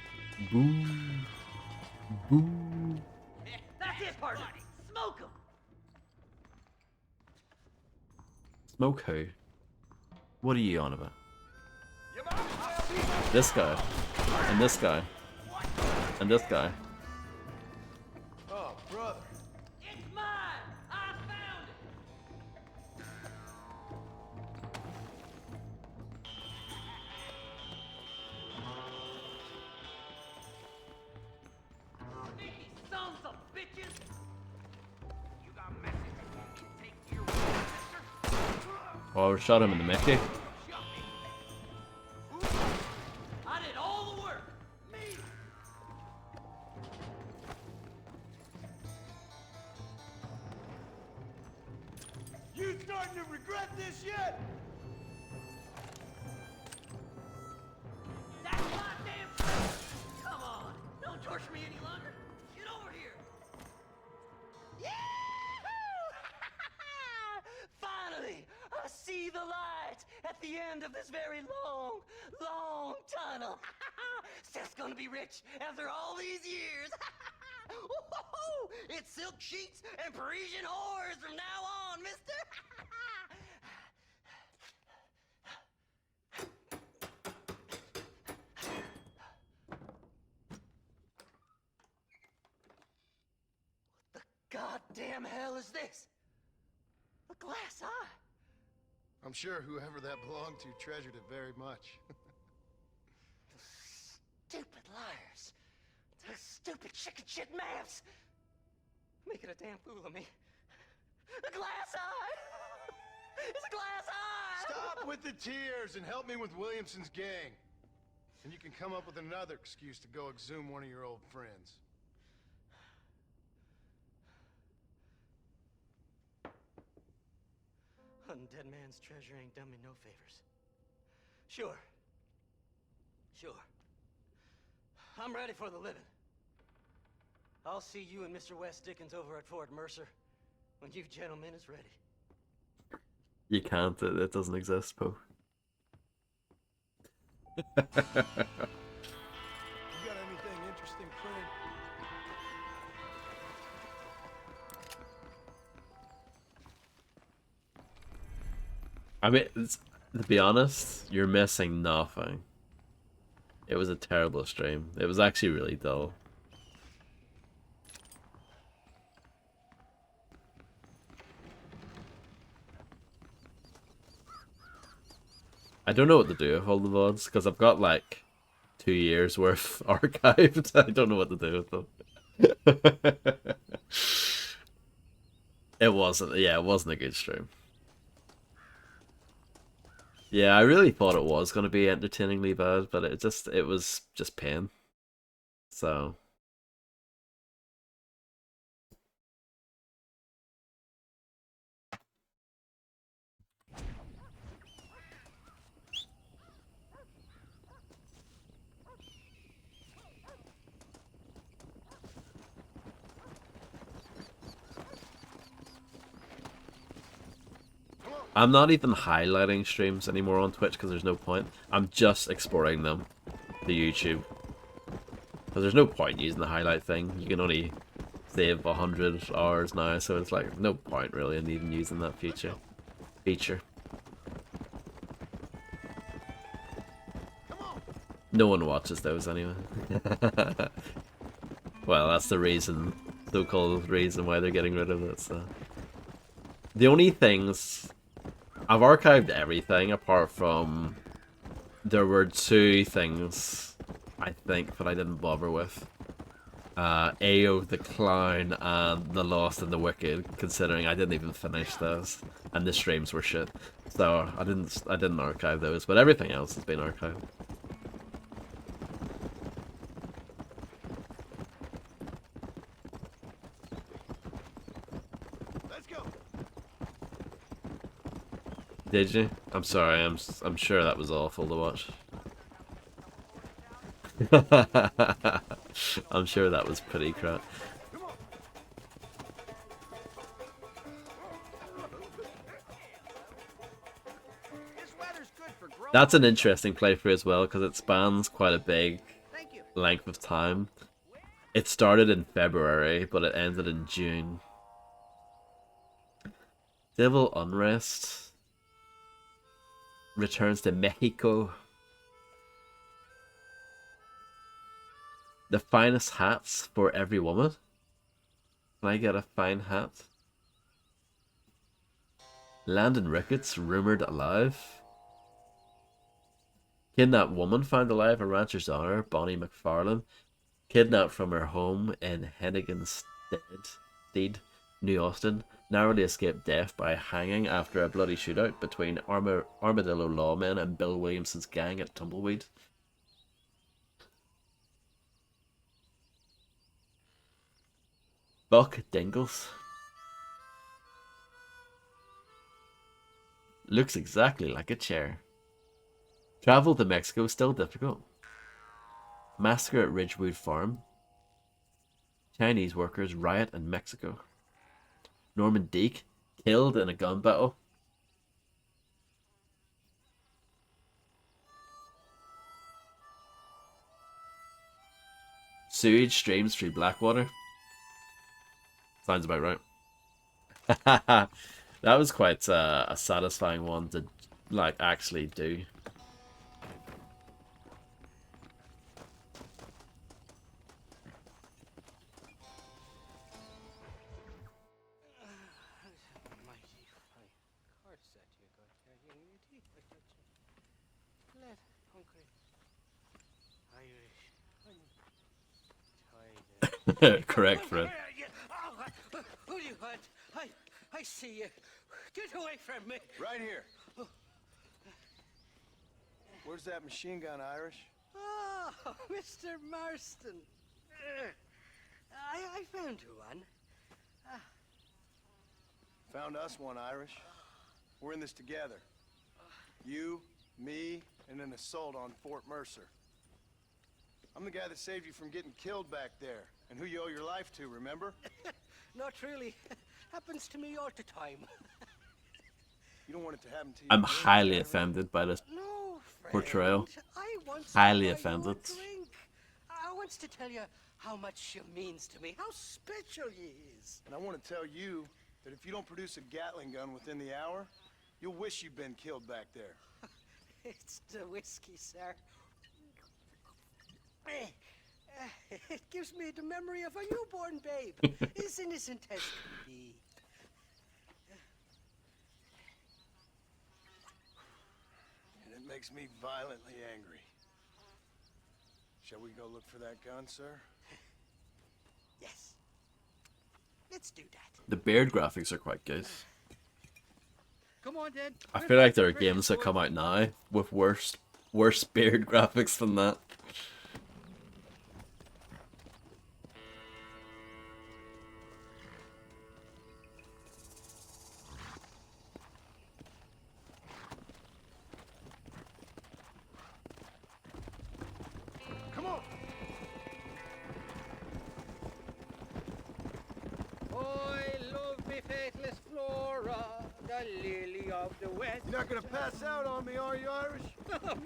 Boo. Boo. That's it, partner. Smoke 'em. Smoke who? What are you on about? This guy. And this guy. And this guy. Oh, brother. It's mine. I found it. Sneaky sons of bitches. You got a message you want me to take to your room, mister? Oh, I shot him in the Mickey. I did all the work. Me. You starting to regret this yet? That's my damn treasure. Come on. Don't torture me any longer. Get over here. Finally, I see the light at the end of this very long, long tunnel. Seth's gonna be rich after all these years. Woo-hoo-hoo! It's silk sheets and Parisian whores from now on, mister. What the goddamn hell is this? A glass eye. I'm sure whoever that belonged to treasured it very much. Stupid liars. Those stupid chicken shit maps. Making a damn fool of me. A glass eye! It's a glass eye! Stop with the tears and help me with Williamson's gang. And you can come up with another excuse to go exhume one of your old friends. Hunting dead man's treasure ain't done me no favors. Sure. I'm ready for the living. I'll see you and Mr. West Dickens over at Fort Mercer when you gentlemen is ready. You can't. It doesn't exist, Poe. You got anything interesting, friend? I mean, to be honest, you're missing nothing. It was a terrible stream. It was actually really dull. I don't know what to do with all the VODs, because I've got like 2 years worth archived. I don't know what to do with them. It wasn't a good stream. Yeah, I really thought it was going to be entertainingly bad, but it was just pain. So I'm not even highlighting streams anymore on Twitch because there's no point. I'm just exporting them to YouTube. Because there's no point using the highlight thing. You can only save 100 hours now, so it's like no point really in even using that feature. No one watches those anyway. Well, that's the reason, so-called reason why they're getting rid of it. So the only things I've archived everything apart from there were 2 things I think that I didn't bother with. Ao the Clown and The Lost and the Wicked, considering I didn't even finish those and the streams were shit. So I didn't archive those, but everything else has been archived. Let's go. Did you? I'm sorry. I'm sure that was awful to watch. I'm sure that was pretty crap. That's an interesting playthrough as well because it spans quite a big length of time. It started in February, but it ended in June. Civil unrest returns to Mexico. The finest hats for every woman. Can I get a fine hat? Landon Ricketts rumored alive. Kidnapped woman found alive at rancher's daughter, Bonnie McFarlane, kidnapped from her home in Henniganstead, New Austin, narrowly escaped death by hanging after a bloody shootout between Armadillo lawmen and Bill Williamson's gang at Tumbleweed. Buck Dingles. Looks exactly like a chair. Travel to Mexico still difficult. Massacre at Ridgewood Farm. Chinese workers riot in Mexico. Norman Deek killed in a gun battle. Sewage streams through Blackwater. Sounds about right. That was quite a satisfying one to like actually do. Correct, Fred. Who do you want? I see you. Get away from me. Right here. Where's that machine gun, Irish? Oh, Mr. Marston. I found you one. Found us one, Irish. We're in this together. You, me, and an assault on Fort Mercer. I'm the guy that saved you from getting killed back there, and who you owe your life to, remember? Not really. Happens to me all the time. You don't want it to happen to you. I'm highly offended by this portrayal. Highly offended. I want to tell you how much she means to me, how special he is. And I want to tell you that if you don't produce a Gatling gun within the hour, you'll wish you'd been killed back there. It's the whiskey, sir. It gives me the memory of a newborn babe, as innocent as can be. And it makes me violently angry. Shall we go look for that gun, sir? Yes. Let's do that. The Beard graphics are quite good. Come on, Dad. I feel like there are games that come out now with worse Beard graphics than that. Come on. I love me faithless Flora, the lily of of the West. You're not gonna pass out on me, are you, Irish?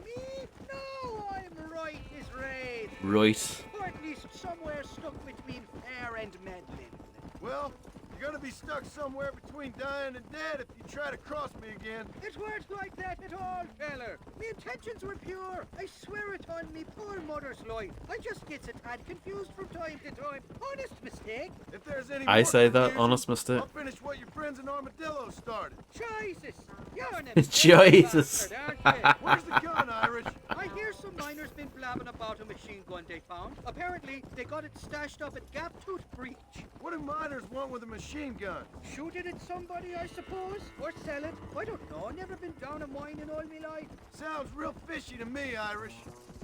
Me? No, I'm right as rain. Right. Or at least somewhere stuck between fair and meddling. Well, you're gonna be stuck somewhere between dying and dead if you try to cross me again. It weren't like that at all, feller. Me intentions were pure. I swear it on me poor mother's life. I just gets a tad confused from time to time. Honest mistake. If there's any I more say that, confusion, honest mistake. I'll finish what your friends in Armadillo started. Jesus, you're an Jesus. bastard, aren't you? Where's the gun, Irish? I hear some miners been blabbing about a machine gun they found. Apparently, they got it stashed up at Gaptooth Breach. What do miners want with a machine gun? Shoot it at somebody, I suppose? Or sell it? I don't know. Never been down a mine in all my life. Sounds real fishy to me, Irish.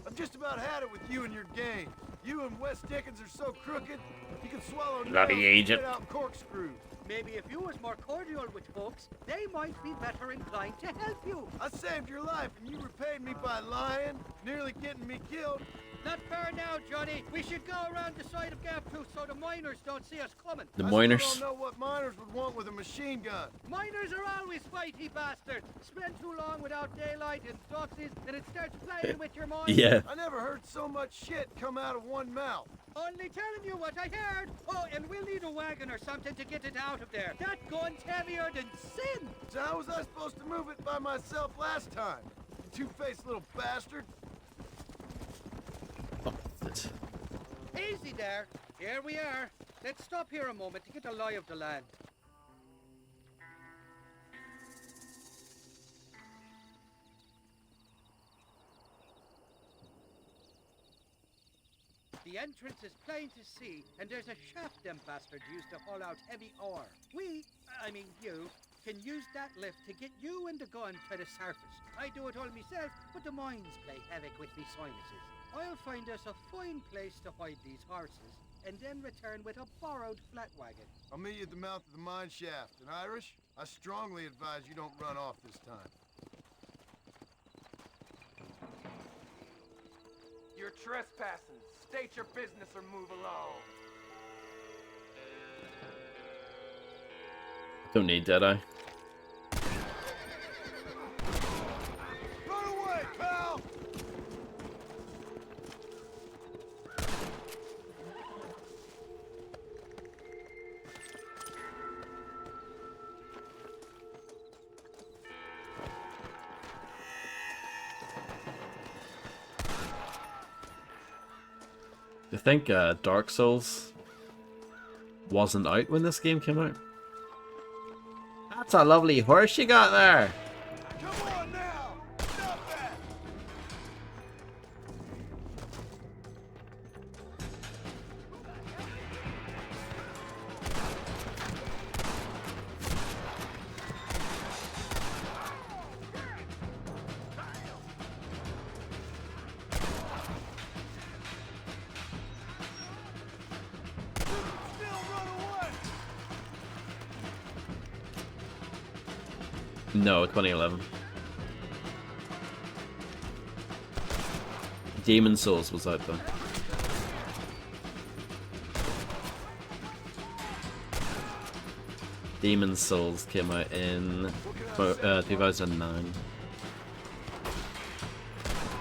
I've just about had it with you and your game. You and Wes Dickens are so crooked, you can swallow Bloody nails and agent. spit out corkscrews. Maybe if you was more cordial with folks, they might be better inclined to help you. I saved your life and you repaid me by lying, nearly getting me killed. Not fair now, Johnny. We should go around the side of Gaptooth so the miners don't see us coming. The I miners. still don't know what miners would want with a machine gun. Miners are always fighty bastards. Spend too long without daylight and doxies, and it starts playing with your mind. Yeah. I never heard so much shit come out of one mouth. Only telling you what I heard. Oh, and we'll need a wagon or something to get it out of there. That gun's heavier than sin. So how was I supposed to move it by myself last time? You two-faced little bastard. Easy there. Here we are. Let's stop here a moment to get a lie of the land. The entrance is plain to see, and there's a shaft them bastards used to haul out heavy ore. I mean you, can use that lift to get you and the gun to the surface. I do it all myself, but the mines play havoc with me sinuses. I'll find us a fine place to hide these horses, and then return with a borrowed flat wagon. I'll meet you at the mouth of the mine shaft. And Irish, I strongly advise you don't run off this time. You're trespassing. State your business or move along. Don't need Deadeye. Run away, pal! You think Dark Souls wasn't out when this game came out? That's a lovely horse you got there. Come on now! Stop that! Still run away! No, 2011. Demon Souls was out though. Demon Souls came out in 2009.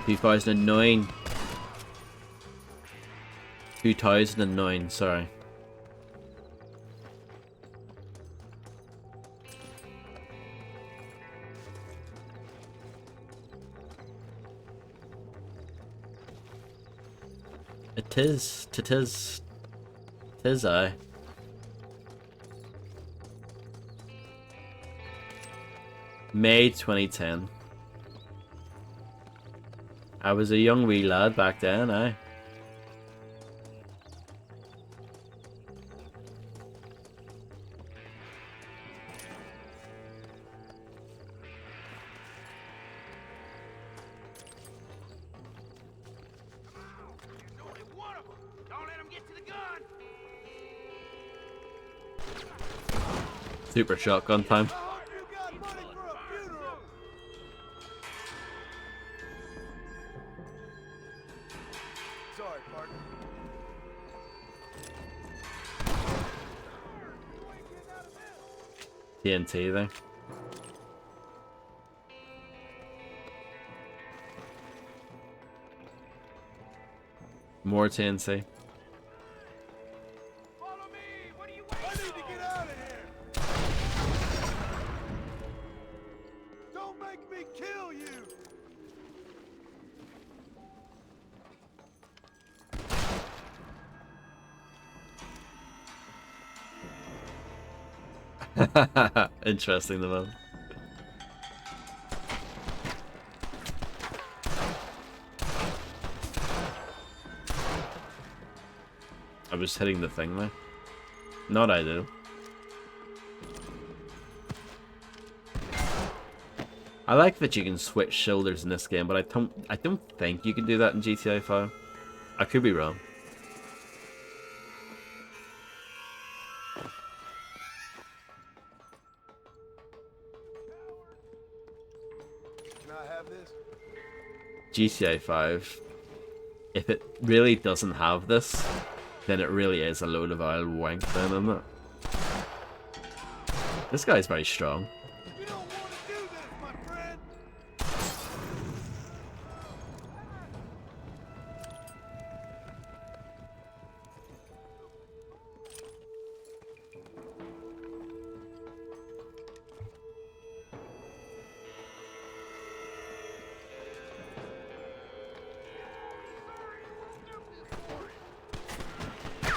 2009. 2009, sorry. Tis I. May 2010. I was a young wee lad back then, aye. Super shotgun time. Sorry, partner. TNT there. More TNC. I need to get out of here! Don't make me kill you! Interesting, the man. I was hitting the thing there. Not ideal. I like that you can switch shoulders in this game, but I don't think you can do that in GTA 5. I could be wrong. Can I have this? GTA 5, if it really doesn't have this, then it really is a load of oil wank then, isn't it? This guy's very strong. You don't want to do this, my friend!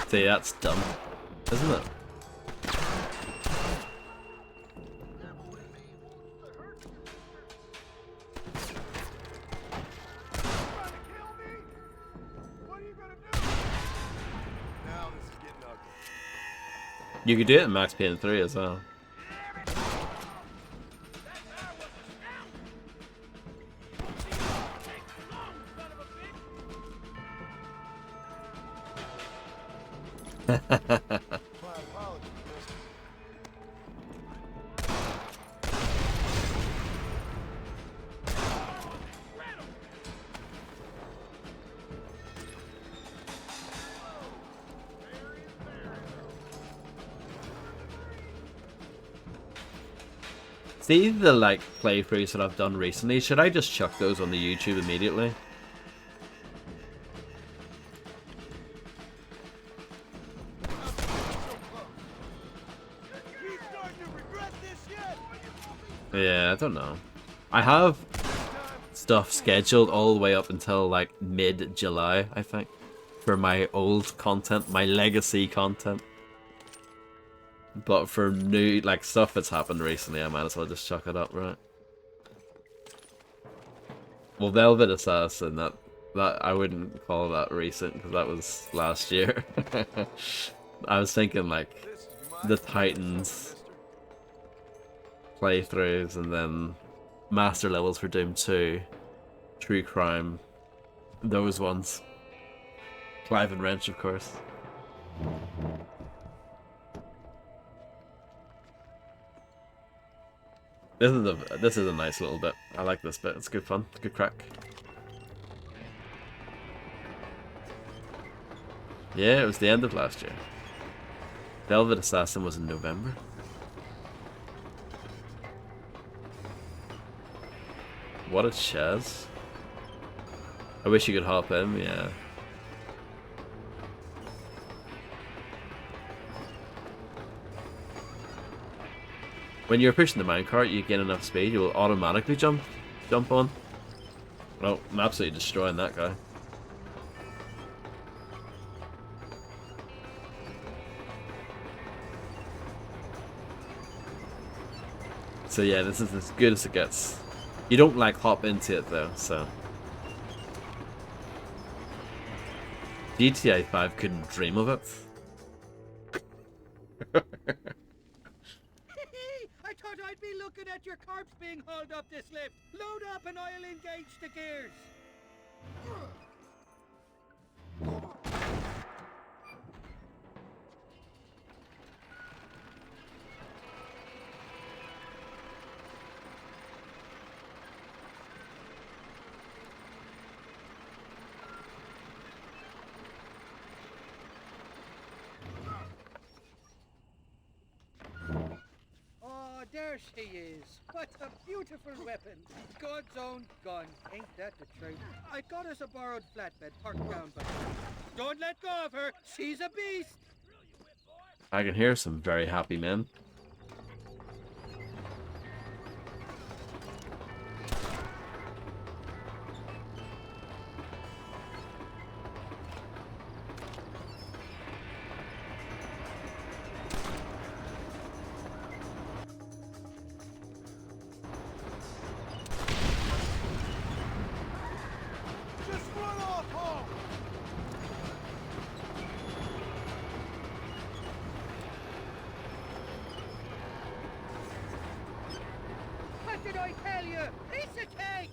See, that's dumb, isn't it? Now this is getting ugly. You could do it in Max Payne 3 as well. See the like playthroughs that I've done recently, should I just chuck those on the YouTube immediately? Yeah, I don't know. I have stuff scheduled all the way up until like mid-July, I think, for my old content, my legacy content. But for new, like, stuff that's happened recently, I might as well just chuck it up, right? Well, Velvet Assassin, that I wouldn't call that recent, because that was last year. I was thinking, like, the Titans playthroughs, and then master levels for Doom 2, True Crime, those ones. Clive and Wrench, of course. This is a nice little bit. I like this bit. It's good fun. It's good crack. Yeah, it was the end of last year. Velvet Assassin was in November. What a Chaz. I wish you could hop in, yeah. When you're pushing the minecart, you gain enough speed, you will automatically jump on. Oh, I'm absolutely destroying that guy. So yeah, this is as good as it gets. You don't like hop into it though, so. GTA 5 couldn't dream of it. I thought I'd be looking at your corpse being hauled up this lift. Load up and I'll engage the gears. Oh, there she is. What a beautiful weapon. God's own gun. Ain't that the truth? I got us a borrowed flatbed parked down by. Don't let go of her. She's a beast. I can hear some very happy men. Just run off home! What did I tell you? Piece of cake!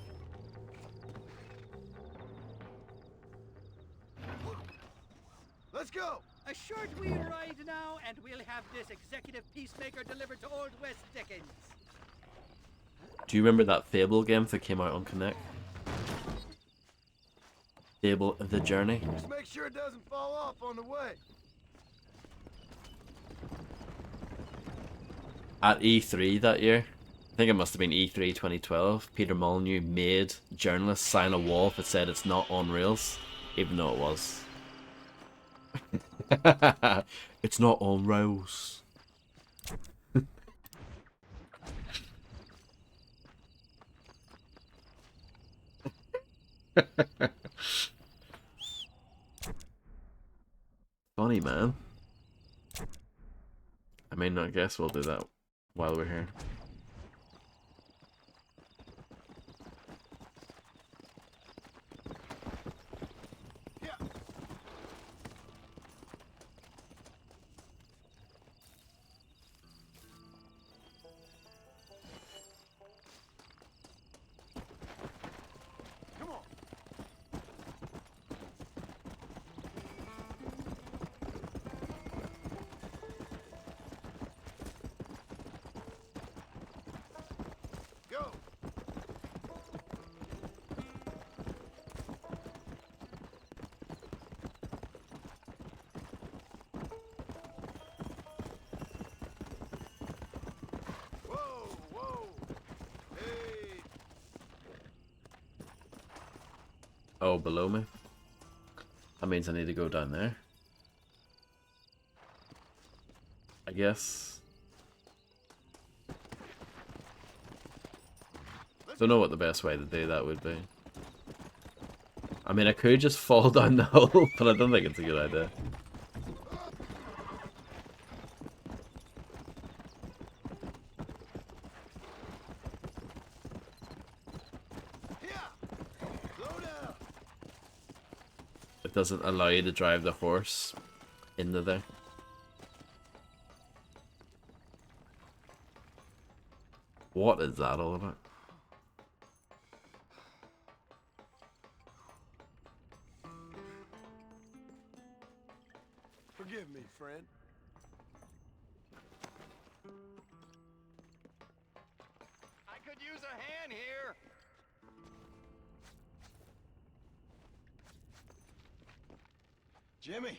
Let's go! A short wee ride now, and we'll have this executive peacemaker delivered to Old West Dickens. Do you remember that Fable game that came out on Connect? Fable The Journey? Just make sure it doesn't fall off on the way. At E3 that year, I think it must have been E3 2012, Peter Molyneux made journalists sign a wall that said it's not on rails, even though it was. It's not on rails. Funny, man. I mean, I guess we'll do that while we're here. Come on. Go. Whoa, whoa. Hey. Oh, below me? That means I need to go down there. I guess. Don't know what the best way to do that would be. I mean, I could just fall down the hole, but I don't think it's a good idea. Slow down. It doesn't allow you to drive the horse into there. What is that all about? Forgive me, friend. I could use a hand here. Jimmy,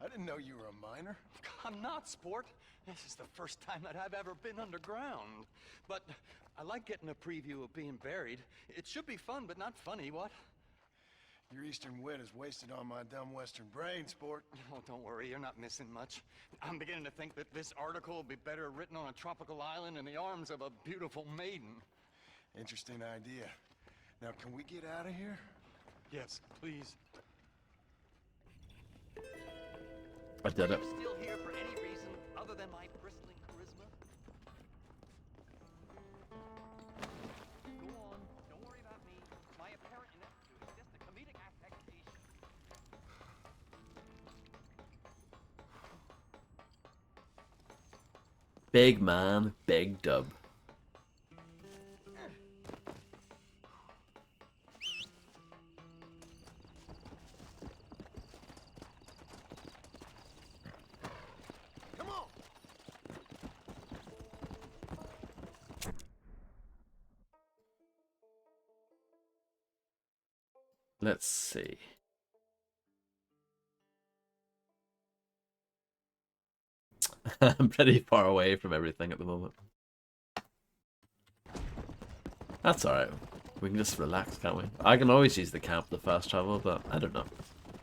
I didn't know you were a miner. I'm not, sport. This is the first time that I've ever been underground. But I like getting a preview of being buried. It should be fun, but not funny, what? Your eastern wit is wasted on my dumb western brain, sport. Oh, don't worry, you're not missing much. I'm beginning to think that this article will be better written on a tropical island in the arms of a beautiful maiden. Interesting idea. Now, can we get out of here? Yes, please. I did it. Are you still here for any reason other than my bristling charisma? Go on, don't worry about me. My apparent ineptitude is just a comedic affectation. Big man, big dub. Come on. Let's see. I'm pretty far away from everything at the moment. That's alright. We can just relax, can't we? I can always use the camp to fast travel, but I don't know.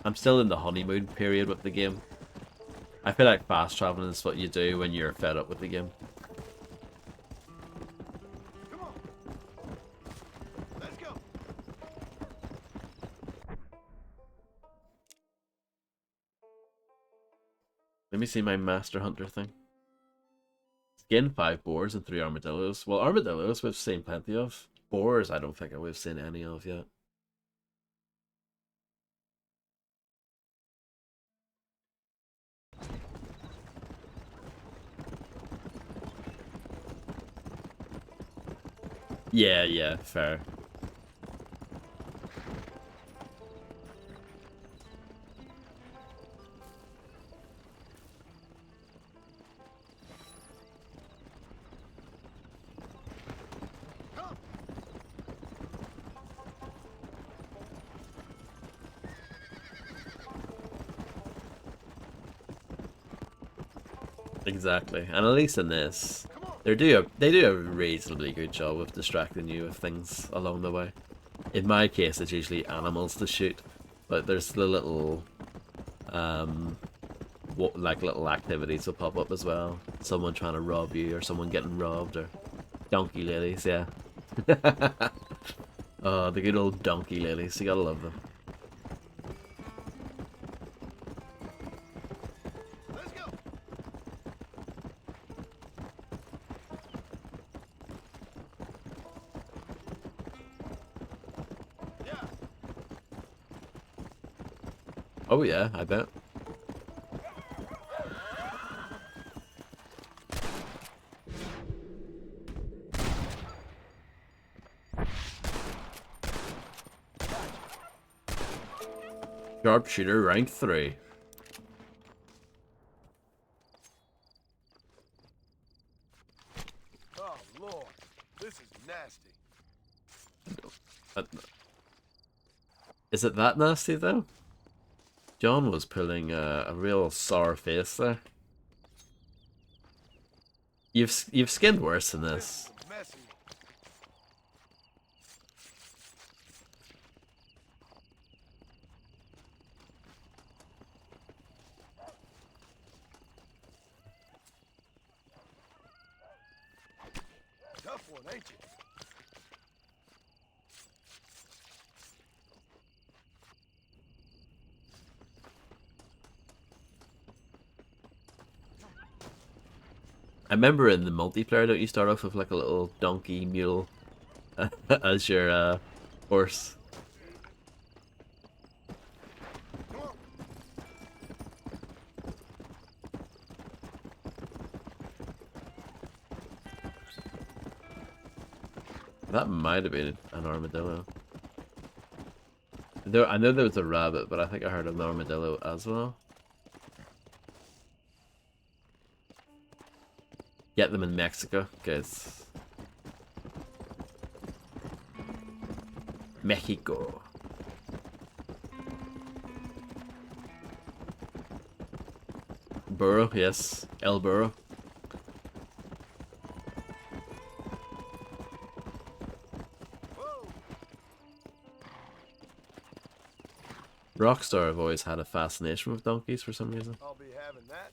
I'm still in the honeymoon period with the game. I feel like fast traveling is what you do when you're fed up with the game. Let's go. Let me see my Master Hunter thing. Skin 5 boars and 3 armadillos. Well, armadillos we've seen plenty of. Boars I don't think we've seen any of yet. Yeah, fair. Exactly, and at least in this, they do a reasonably good job of distracting you with things along the way. In my case, it's usually animals to shoot, but there's the little, little activities will pop up as well. Someone trying to rob you, or someone getting robbed, or donkey lilies, yeah. Oh, the good old donkey lilies, you gotta love them. Oh yeah, I bet. Sharpshooter rank 3. Oh Lord, this is nasty. Is it that nasty though? John was pulling a real sour face there. You've skinned worse than this. Messy. Tough one, ain't you? I remember in the multiplayer, don't you start off with like a little donkey mule as your horse? That might have been an armadillo. I know there was a rabbit, but I think I heard an armadillo as well. Get them in Mexico, guys. Mexico. Burro, yes. El Burro. Rockstar have always had a fascination with donkeys for some reason. I'll be having that.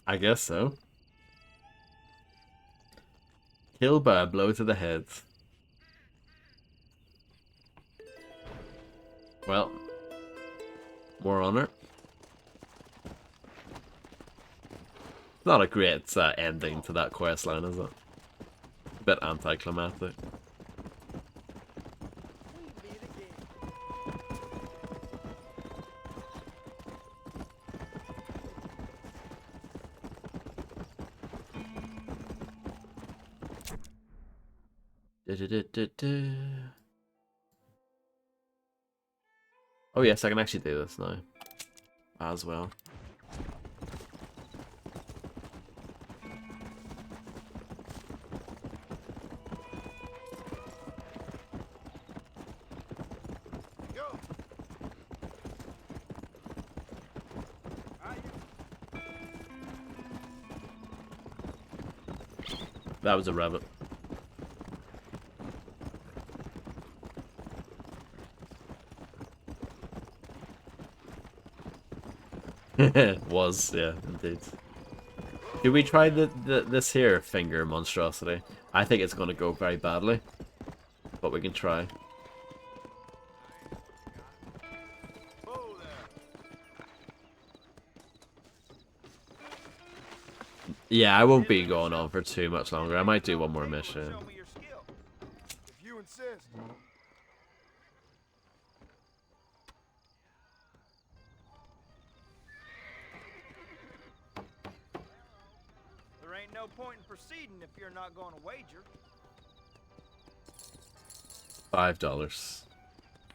I guess so. Killed by a blow to the head. Well, more on it. Not a great ending to that quest line, is it? A bit anticlimactic. Oh yes, I can actually do this now. As well. Go. That was a rabbit. Was, yeah, indeed. Do we try this here finger monstrosity? I think it's gonna go very badly, but we can try. Yeah, I won't be going on for too much longer. I might do one more mission. If you insist. There ain't no point in proceeding if you're not going to wager. $5. Please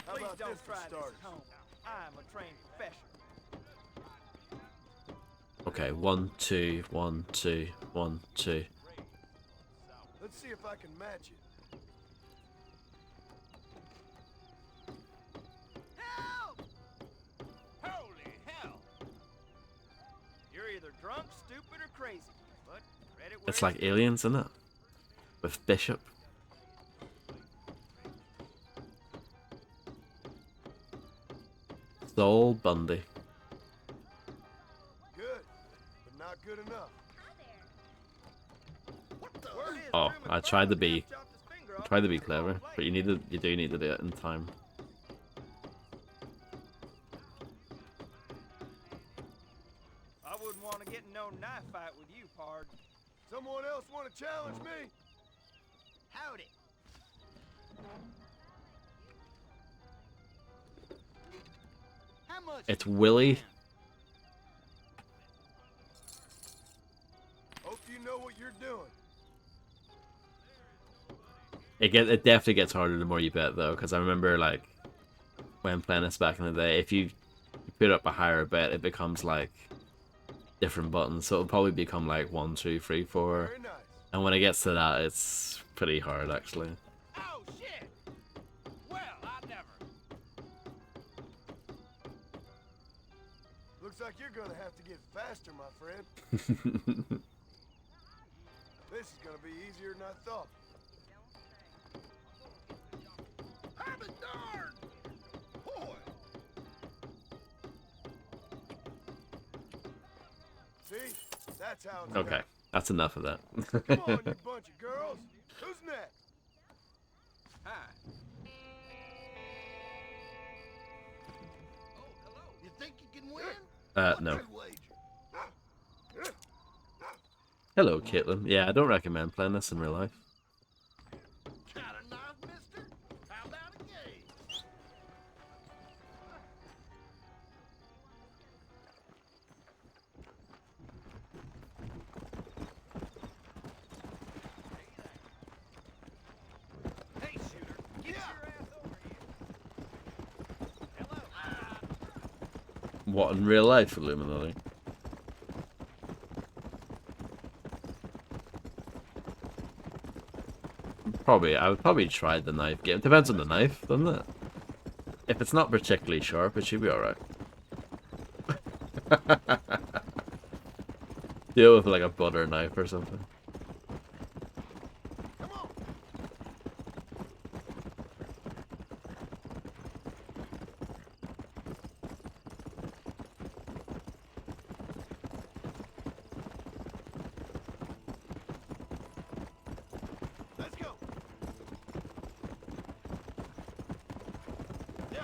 about don't this for try this starters? at home. I'm a trained professional. Okay, 1, 2, 1, 2, 1, 2. Let's see if I can match it. Help! Holy hell! You're either drunk, stupid, or crazy, but credit where It's like Aliens, isn't it? With Bishop. Saul Bundy. Good, but not good enough. Oh, I tried to be clever, but you do need to do it in time. I wouldn't want to get in no knife fight with you, pard. Someone else want to challenge me? Howdy. How much? It's Willie. Hope you know what you're doing. It definitely gets harder the more you bet though, because I remember like when playing this back in the day, if you put up a higher bet, it becomes like different buttons, so it'll probably become like 1, 2, 3, 4, Very nice. and when it gets to that, it's pretty hard actually. Oh shit! Well, I never. Looks like you're gonna have to get faster, my friend. This is gonna be easier than I thought. I'm a darn! Boy! See? That's how it's Okay, that's enough of that. done. Come on, you bunch of girls. Who's next? Hi. You think you can win? No. Hello, Caitlin. Yeah, I don't recommend playing this in real life. Got a knife, mister? How about a game? Hey, shooter, get your ass over here. Hello. What, in real life, Illuminati? I would probably try the knife game. Depends on the knife, doesn't it? If it's not particularly sharp, it should be alright. Deal with like a butter knife or something. Let's go. Yeah.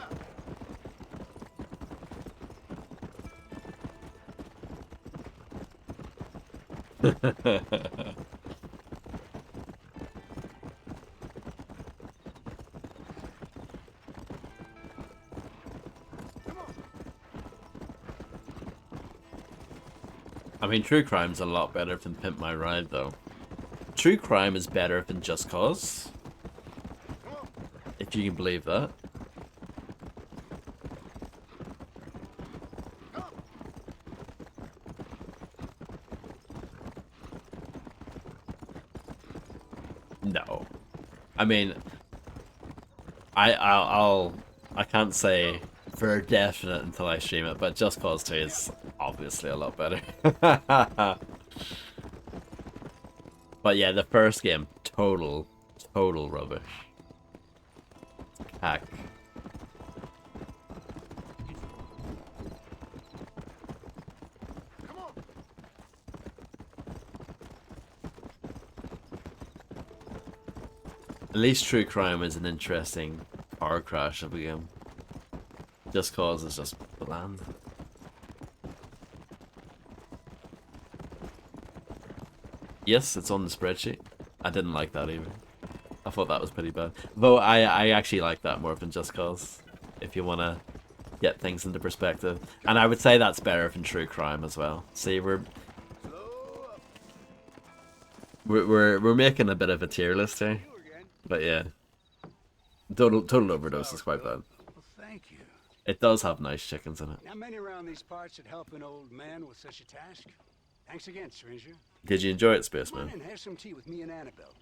I mean, True Crime's a lot better than Pimp My Ride, though. True Crime is better than Just Cause. If you can believe that. I mean, I can't say for definite until I stream it, but Just Cause 2 is obviously a lot better. But yeah, the first game, total rubbish. Hack. At least True Crime is an interesting car crash of a game. Just Cause is just bland. Yes, it's on the spreadsheet. I didn't like that either. I thought that was pretty bad. Though I actually like that more than Just Cause, if you want to get things into perspective. And I would say that's better than True Crime as well. See, we're making a bit of a tier list here. But yeah. Total Overdose is quite bad. Well, thank you. It does have nice chickens in it. Not many around these parts would help an old man with such a task. Thanks again, stranger. Did you enjoy it, Come Spaceman? on and have some tea with me and Annabelle.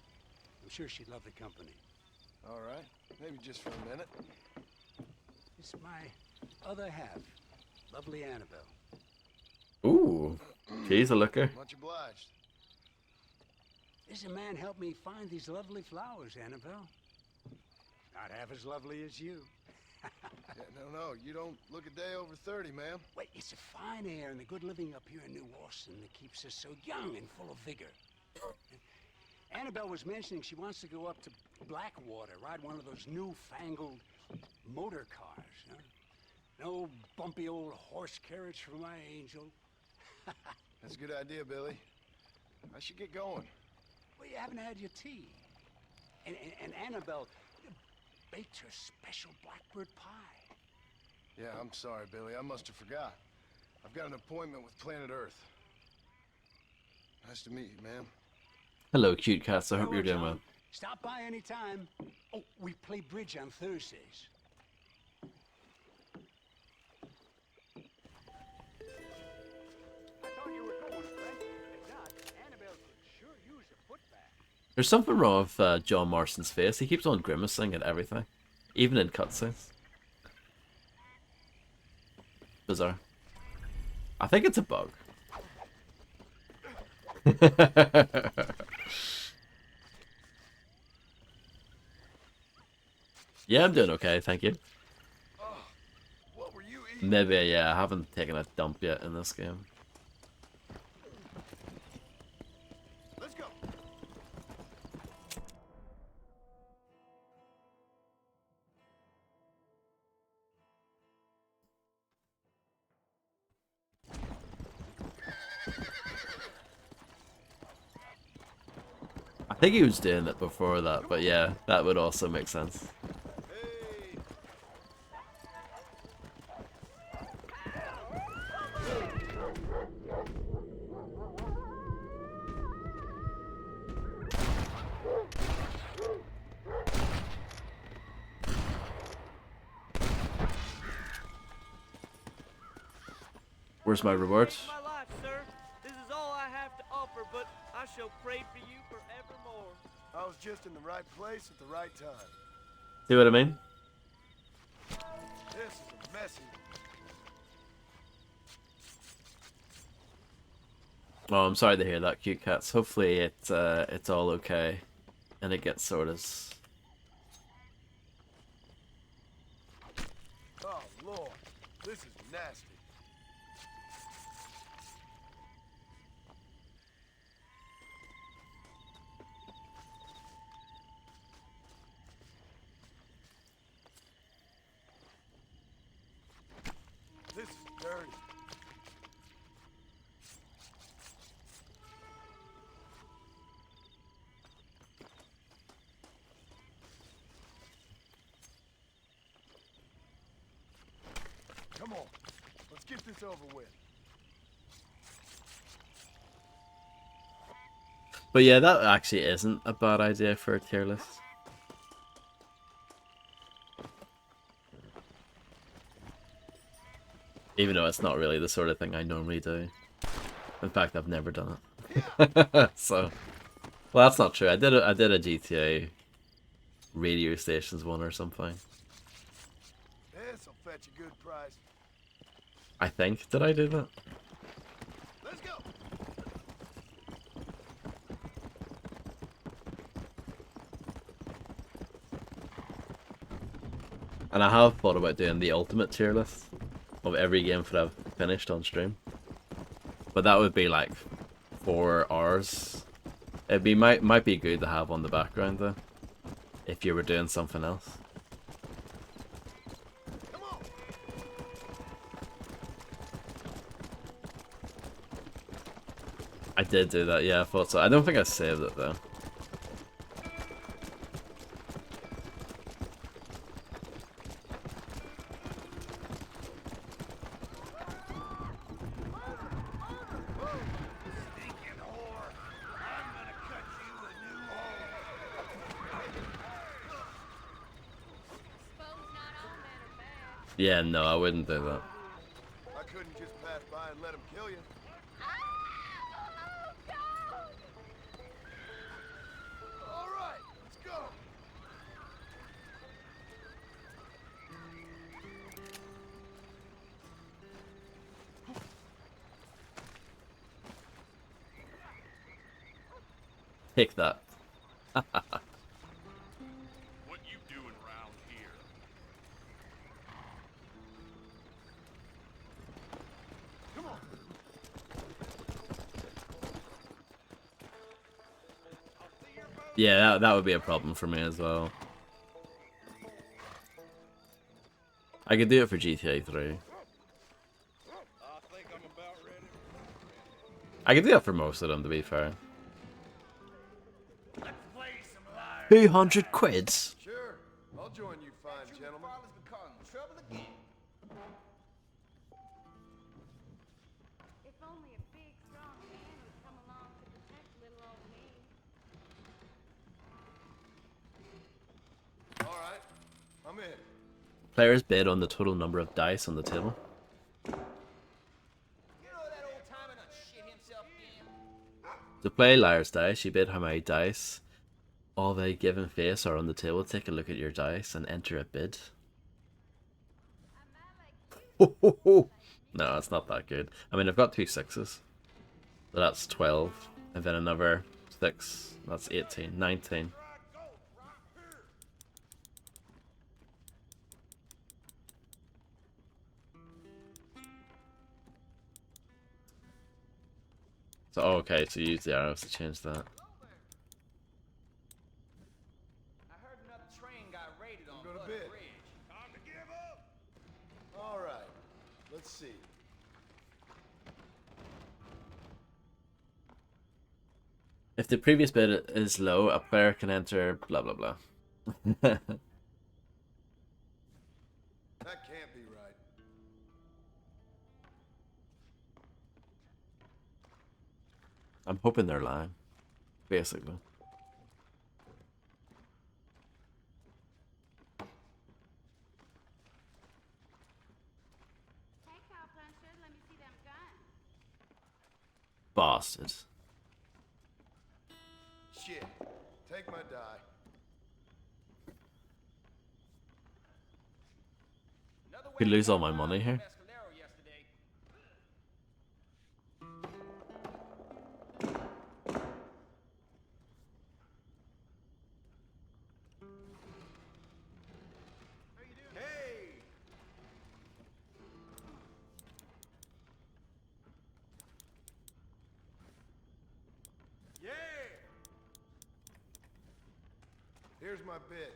I'm sure she'd love the company. All right, maybe just for a minute. It's my other half, lovely Annabelle. Ooh, she's a looker. Much obliged. This man helped me find these lovely flowers, Annabelle. Not half as lovely as you. Yeah, no, you don't look a day over 30, ma'am. Wait, it's the fine air and the good living up here in New Austin that keeps us so young and full of vigor. Annabelle was mentioning she wants to go up to Blackwater, ride one of those newfangled motor cars. Huh? No bumpy old horse carriage for my angel. That's a good idea, Billy. I should get going. Well, you haven't had your tea. And Annabelle baked her special blackbird pie. Yeah, I'm sorry, Billy. I must have forgot. I've got an appointment with Planet Earth. Nice to meet you, ma'am. Hello, cute cats. I hope you're doing well. Stop by any time. Oh, we play bridge on Thursdays. I thought you were going, Frank. If not, Annabelle could sure use a putback. There's something wrong with John Marston's face. He keeps on grimacing at everything, even in cutscenes. Bizarre. I think it's a bug. Yeah, I'm doing okay, thank you. Maybe, yeah, I haven't taken a dump yet in this game. Let's go. I think he was doing it before that, but yeah, that would also make sense. Where's my reward? My life, sir. This is all I have to offer, but I shall pray for you forevermore. I was just in the right place at the right time. See what I mean? This is a messy. Oh, I'm sorry to hear that, cute cats. Hopefully it's all okay, and it gets sorted. Oh Lord, this is nasty. This is dirty. Come on, let's get this over with. But yeah, that actually isn't a bad idea for a tier list. Even though it's not really the sort of thing I normally do. In fact, I've never done it. So, well, that's not true. I did a GTA radio stations won or something. This'll fetch a good price. I think. Did I do that? Let's go. And I have thought about doing the ultimate tier list of every game that I've finished on stream. But that would be like 4 hours. It'd be might be good to have on the background though, if you were doing something else. I did do that, yeah, I thought so. I don't think I saved it though. Yeah, no, I wouldn't do that. I couldn't just pass by and let him kill you. All right, let's go. Take that. What you doing around here? Come on. Yeah, that would be a problem for me as well. I could do it for GTA 3. I could do it for most of them, to be fair. 200 quids? Sure, I'll join you fine gentlemen. If only a big, strong man would come along to protect little old me. All right, I'm in. Players bid on the total number of dice on the table. To play Liar's Dice, you bid how many dice all they given face are on the table. Take a look at your dice and enter a bid. No, it's not that good. I mean, I've got 2 6s. So that's 12. And then another 6. That's 18. 19. So, oh, okay, so you use the arrows to change that. I heard another train got raided on Go to Blood bed. Bridge. Time to give up. All right, let's see. If the previous bid is low, a player can enter blah blah blah. That can't be right. I'm hoping they're lying, basically. Hey, Cowpuncher, let me see them guns. Bastard. Shit, take my die. Could lose all my money here. Hey! Yeah! Here's my bid.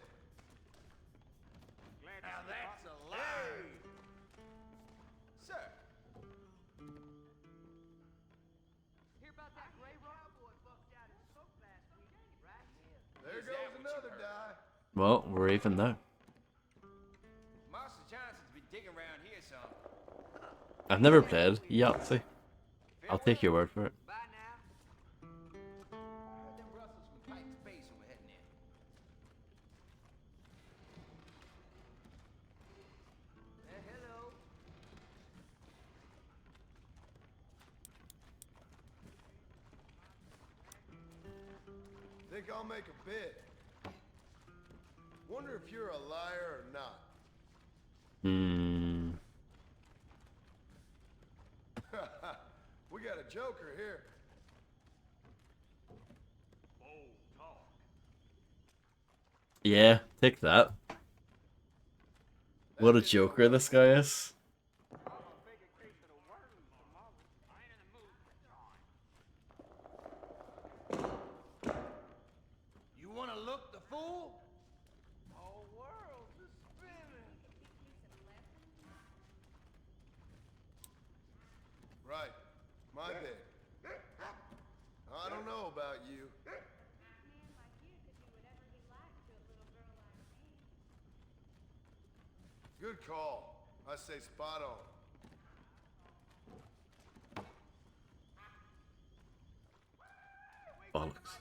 Now that's a lie. Hey! Sir. Hear about that gray cowboy bucked out his smoke last week, right? There goes another die. Well, we're even now. Master Johnson's been digging around here some. I've never played Yahtzee. I'll take your word for it. Bye now. Heard them rustles from Pike's base when we're heading in. Hello. Think I'll make a bid. Wonder if you're a liar or not. Hmm. We got a joker here. Yeah, take that. What a joker this guy is. You want to look the fool? Whole world is spinning. Right. My bad. I don't know about you. Good call. I say spot on. Bollocks.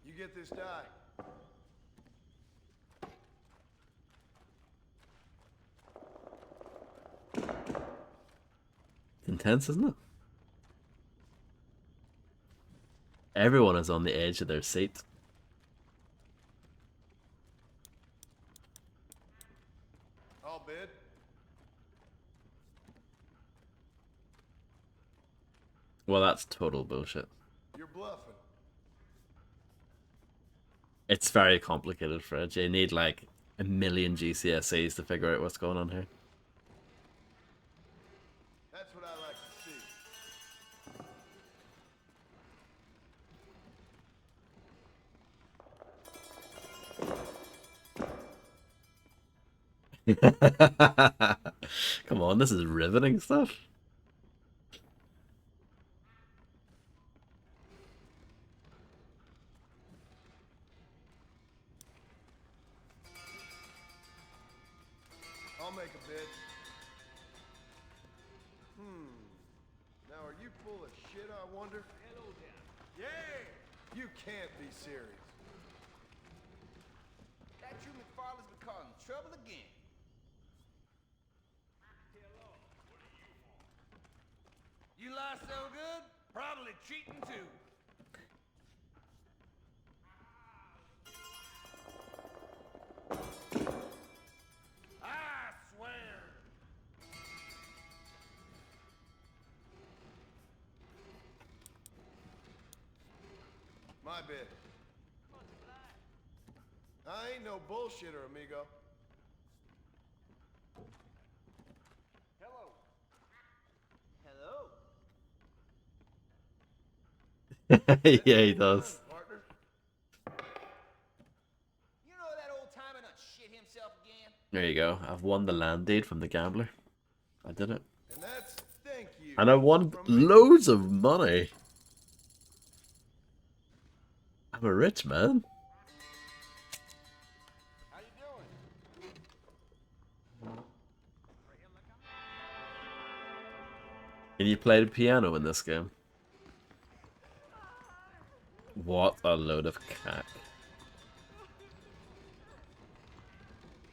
You get this die. Intense, isn't it? Everyone is on the edge of their seat. I'll bid. Well, that's total bullshit. You're bluffing. It's very complicated, Fred. You need like a million GCSEs to figure out what's going on here. That's what I like to see. Come on, this is riveting stuff. I'll make a bid. Now, are you full of shit, I wonder? Hello there. Yeah! You can't be serious. That you McFarland's been causing trouble again. You lie so good, probably cheating too. I swear. My bid. I ain't no bullshitter, amigo. Hello. Hello. Yeah, he does. Partner. You know that old timer done shit himself again? There you go. I've won the land deed from the gambler. I did it. And that's thank you. And I won loads of money. I'm a rich man. How you doing? Can you play the piano in this game? What a load of cack.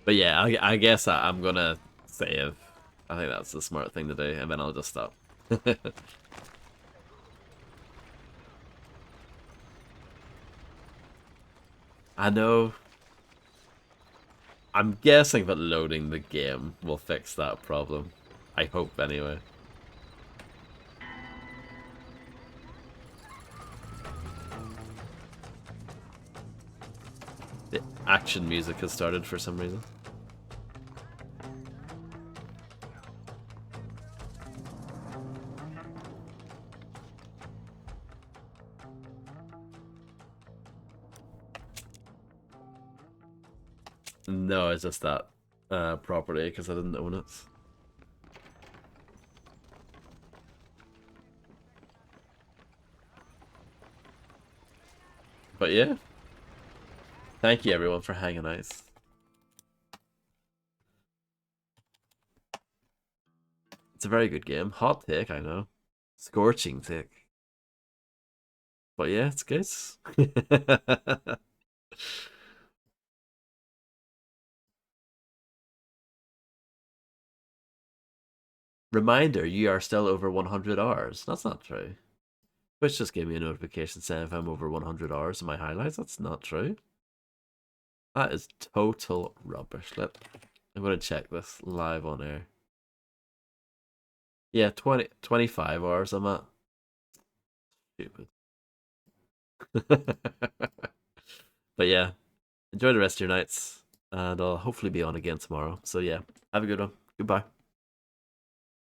But yeah, I guess I'm gonna save. I think that's the smart thing to do, and then I'll just stop. I know. I'm guessing that loading the game will fix that problem. I hope, anyway. The action music has started for some reason. No, it's just that property because I didn't own it. But yeah, thank you everyone for hanging out. It's a very good game. Hot take, I know. Scorching take. But yeah, it's good. Reminder, you are still over 100 hours. That's not true. Twitch just gave me a notification saying if I'm over 100 hours in my highlights. That's not true. That is total rubbish. I'm gonna check this live on air. Yeah, 25 hours I'm at. Stupid. But yeah, enjoy the rest of your nights, and I'll hopefully be on again tomorrow. So yeah, have a good one. Goodbye.